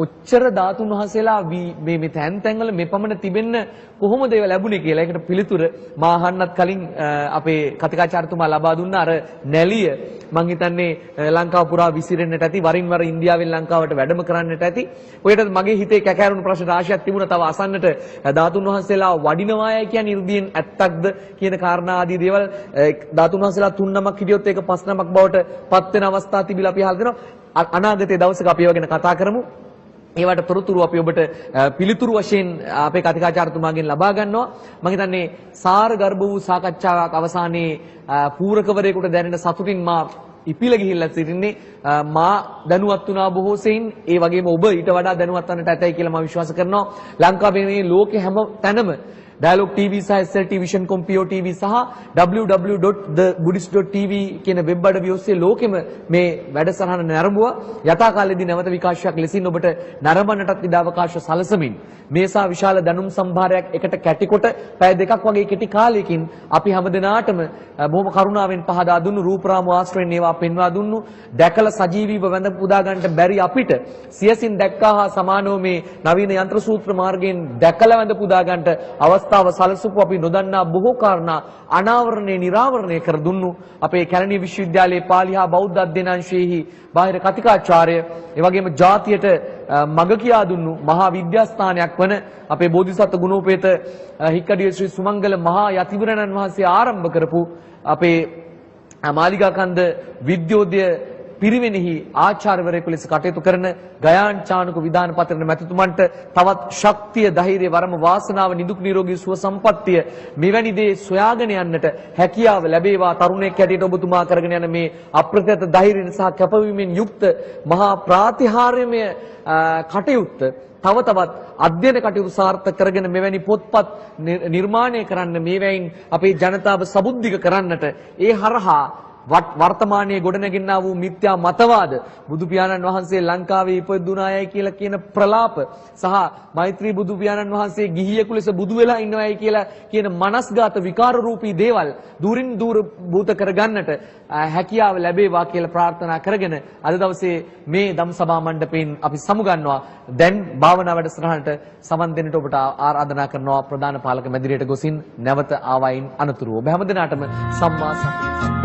ඔච්චර ධාතුන් වහන්සේලා මේ තැන් තැන්වල මේ පමණ තිබෙන්න කොහොමද ඒව ලැබුණේ කියලා. ඒකට පිළිතුර මා අහන්නත් කලින් අපේ කතිකාචාර්යතුමා ලබා දුන්න අර නැලිය මං හිතන්නේ ලංකාව පුරා විසිරෙන්නට ඇති, වරින් වර ඉන්දියාවෙන් ලංකාවට වැඩම කරන්නට ඇති. ඔයකට මගේ හිතේ කැකෑරුණු ප්‍රශ්න රාශියක් තිබුණා. තව අසන්නට ධාතුන් වහන්සේලා වඩිනවායයි කියන්නේ 이르දියෙන් ඇත්තක්ද කියන කාරණා ආදී දේවල් ධාතුන් වහන්සේලා 3 නමක් හිටියොත් ඒක 5 නමක් බවට පත් වෙන අවස්ථා තිබිලා අපි අහලා දෙනවා. අනාගතයේ දවසක අපි ඒව ගැන කතා කරමු. ඒවට තොරතුරු අපි ඔබට පිළිතුරු වශයෙන් අපේ කතිකාචාර්යතුමාගෙන් ලබා ගන්නවා. මම හිතන්නේ සාර ගර්භ වූ සාකච්ඡාවක් අවසානයේ පූරකවරයෙකුට දැනෙන සතුටින් මා ඉපිල ගිහිල්ලා සිටින්නේ. මා දැනුවත් වුණා බොහෝ සෙයින්. ඒ වගේම ඔබ ඊට වඩා දැනුවත් වන්නට ඇතයි කියලා මම විශ්වාස කරනවා. ලංකාවේ මේ ලෝකේ හැම තැනම Dialog TV සහ SLT Vision Compio TV සහ www.thebuddhist.tv කියන වෙබ් අඩවි ඔස්සේ ලෝකෙම මේ වැඩසටහන නැරඹුවා. යථාකාලයේදී නැවත විකාශයක් ලෙසින් ඔබට නරඹන්නටත් ඉඩ අවකාශ සලසමින් මේසා විශාල දැනුම් සම්භාරයක් එකට කැටිකොට පැය දෙකක් වගේ කෙටි කාලයකින් අපි හැමදෙනාටම බොහොම කරුණාවෙන් පහදා දුන්නු රූපරාම ආශ්‍රයෙන් ඒවා පෙන්වා දුන්නු. දැකලා සජීවීව වැඳ පුදා ගන්නට බැරි අපිට සියසින් දැක්කා හා සමානව මේ නවීන යන්ත්‍ර සූත්‍ර මාර්ගයෙන් දැකලා වැඳ පුදා ගන්නට අවස්ථාව සලසපු අපි නොදන්නා බොහෝ කාරණා අනාවරණය නිරාවරණය කර දුන්නු. අපේ කැලණිය විශ්වවිද්‍යාලයේ පාලි හා බෞද්ධ අධ්‍යයනාංශයේහි බාහිර කතිකාචාර්ය ඒ වගේම ජාතියට මඟ කියා දුන්නු මහා විද්‍යාස්ථානයක් වන අපේ බෝධිසත්ව ගුණෝපේත හික්කඩිය ශ්‍රී සුමංගල මහා යතිවරණන් වහන්සේ ආරම්භ කරපු අපේ මාලිගාකන්ද විද්‍යෝදය පිරිවෙනෙහි ආචාර්යවරයෙකු ලෙස කටයුතු කරන ගයාන් චානුක විධාන පත්‍රන මැතිතුමන්ට තවත් ශක්තිය, ධෛර්යය, වරම වාසනාව, නිදුක් නිරෝගී සුව සම්පන්නිය මෙවැනි දේ සොයාගෙන යන්නට හැකියාව ලැබේවා. තරුණයෙක් හැටියට ඔබතුමා කරගෙන යන මේ අප්‍රත්‍යත ධෛර්යයෙන් සහ කැපවීමෙන් යුක්ත මහා ප්‍රාතිහාර්යමය කටයුත්ත තව තවත් අධ්‍යයන කටයුතු සාර්ථක කරගෙන මෙවැනි පොත්පත් නිර්මාණය කරන්න, මේවැයින් අපේ ජනතාව සබුද්ධික කරන්නට, ඒ හරහා වර්තමානයේ ගොඩනැගෙන්නා වූ මිත්‍යා මතවාද, බුදු පියාණන් වහන්සේ ලංකාවේ ඉපදුනායයි කියලා කියන ප්‍රලාප සහ මෛත්‍රී බුදු පියාණන් වහන්සේ ගිහියෙකු ලෙස බුදු වෙලා ඉන්නවයි කියලා කියන මනස්ගත විකාර රූපී දේවල් දුරින් දුර භූත කරගන්නට හැකියාව ලැබේවා කියලා ප්‍රාර්ථනා කරගෙන අද දවසේ මේ ධම් සභා මණ්ඩපයෙන් අපි සමුගන්නවා. දැන් භාවනා වැඩසටහනට සමන් දෙන්නට ඔබට ආරාධනා කරනවා ප්‍රධාන පාලක මැදිරියට ගොසින් නැවත ආවයින් අනතුරුව. ඔබ හැමදෙනාටම සම්මා සම්බුද්ධ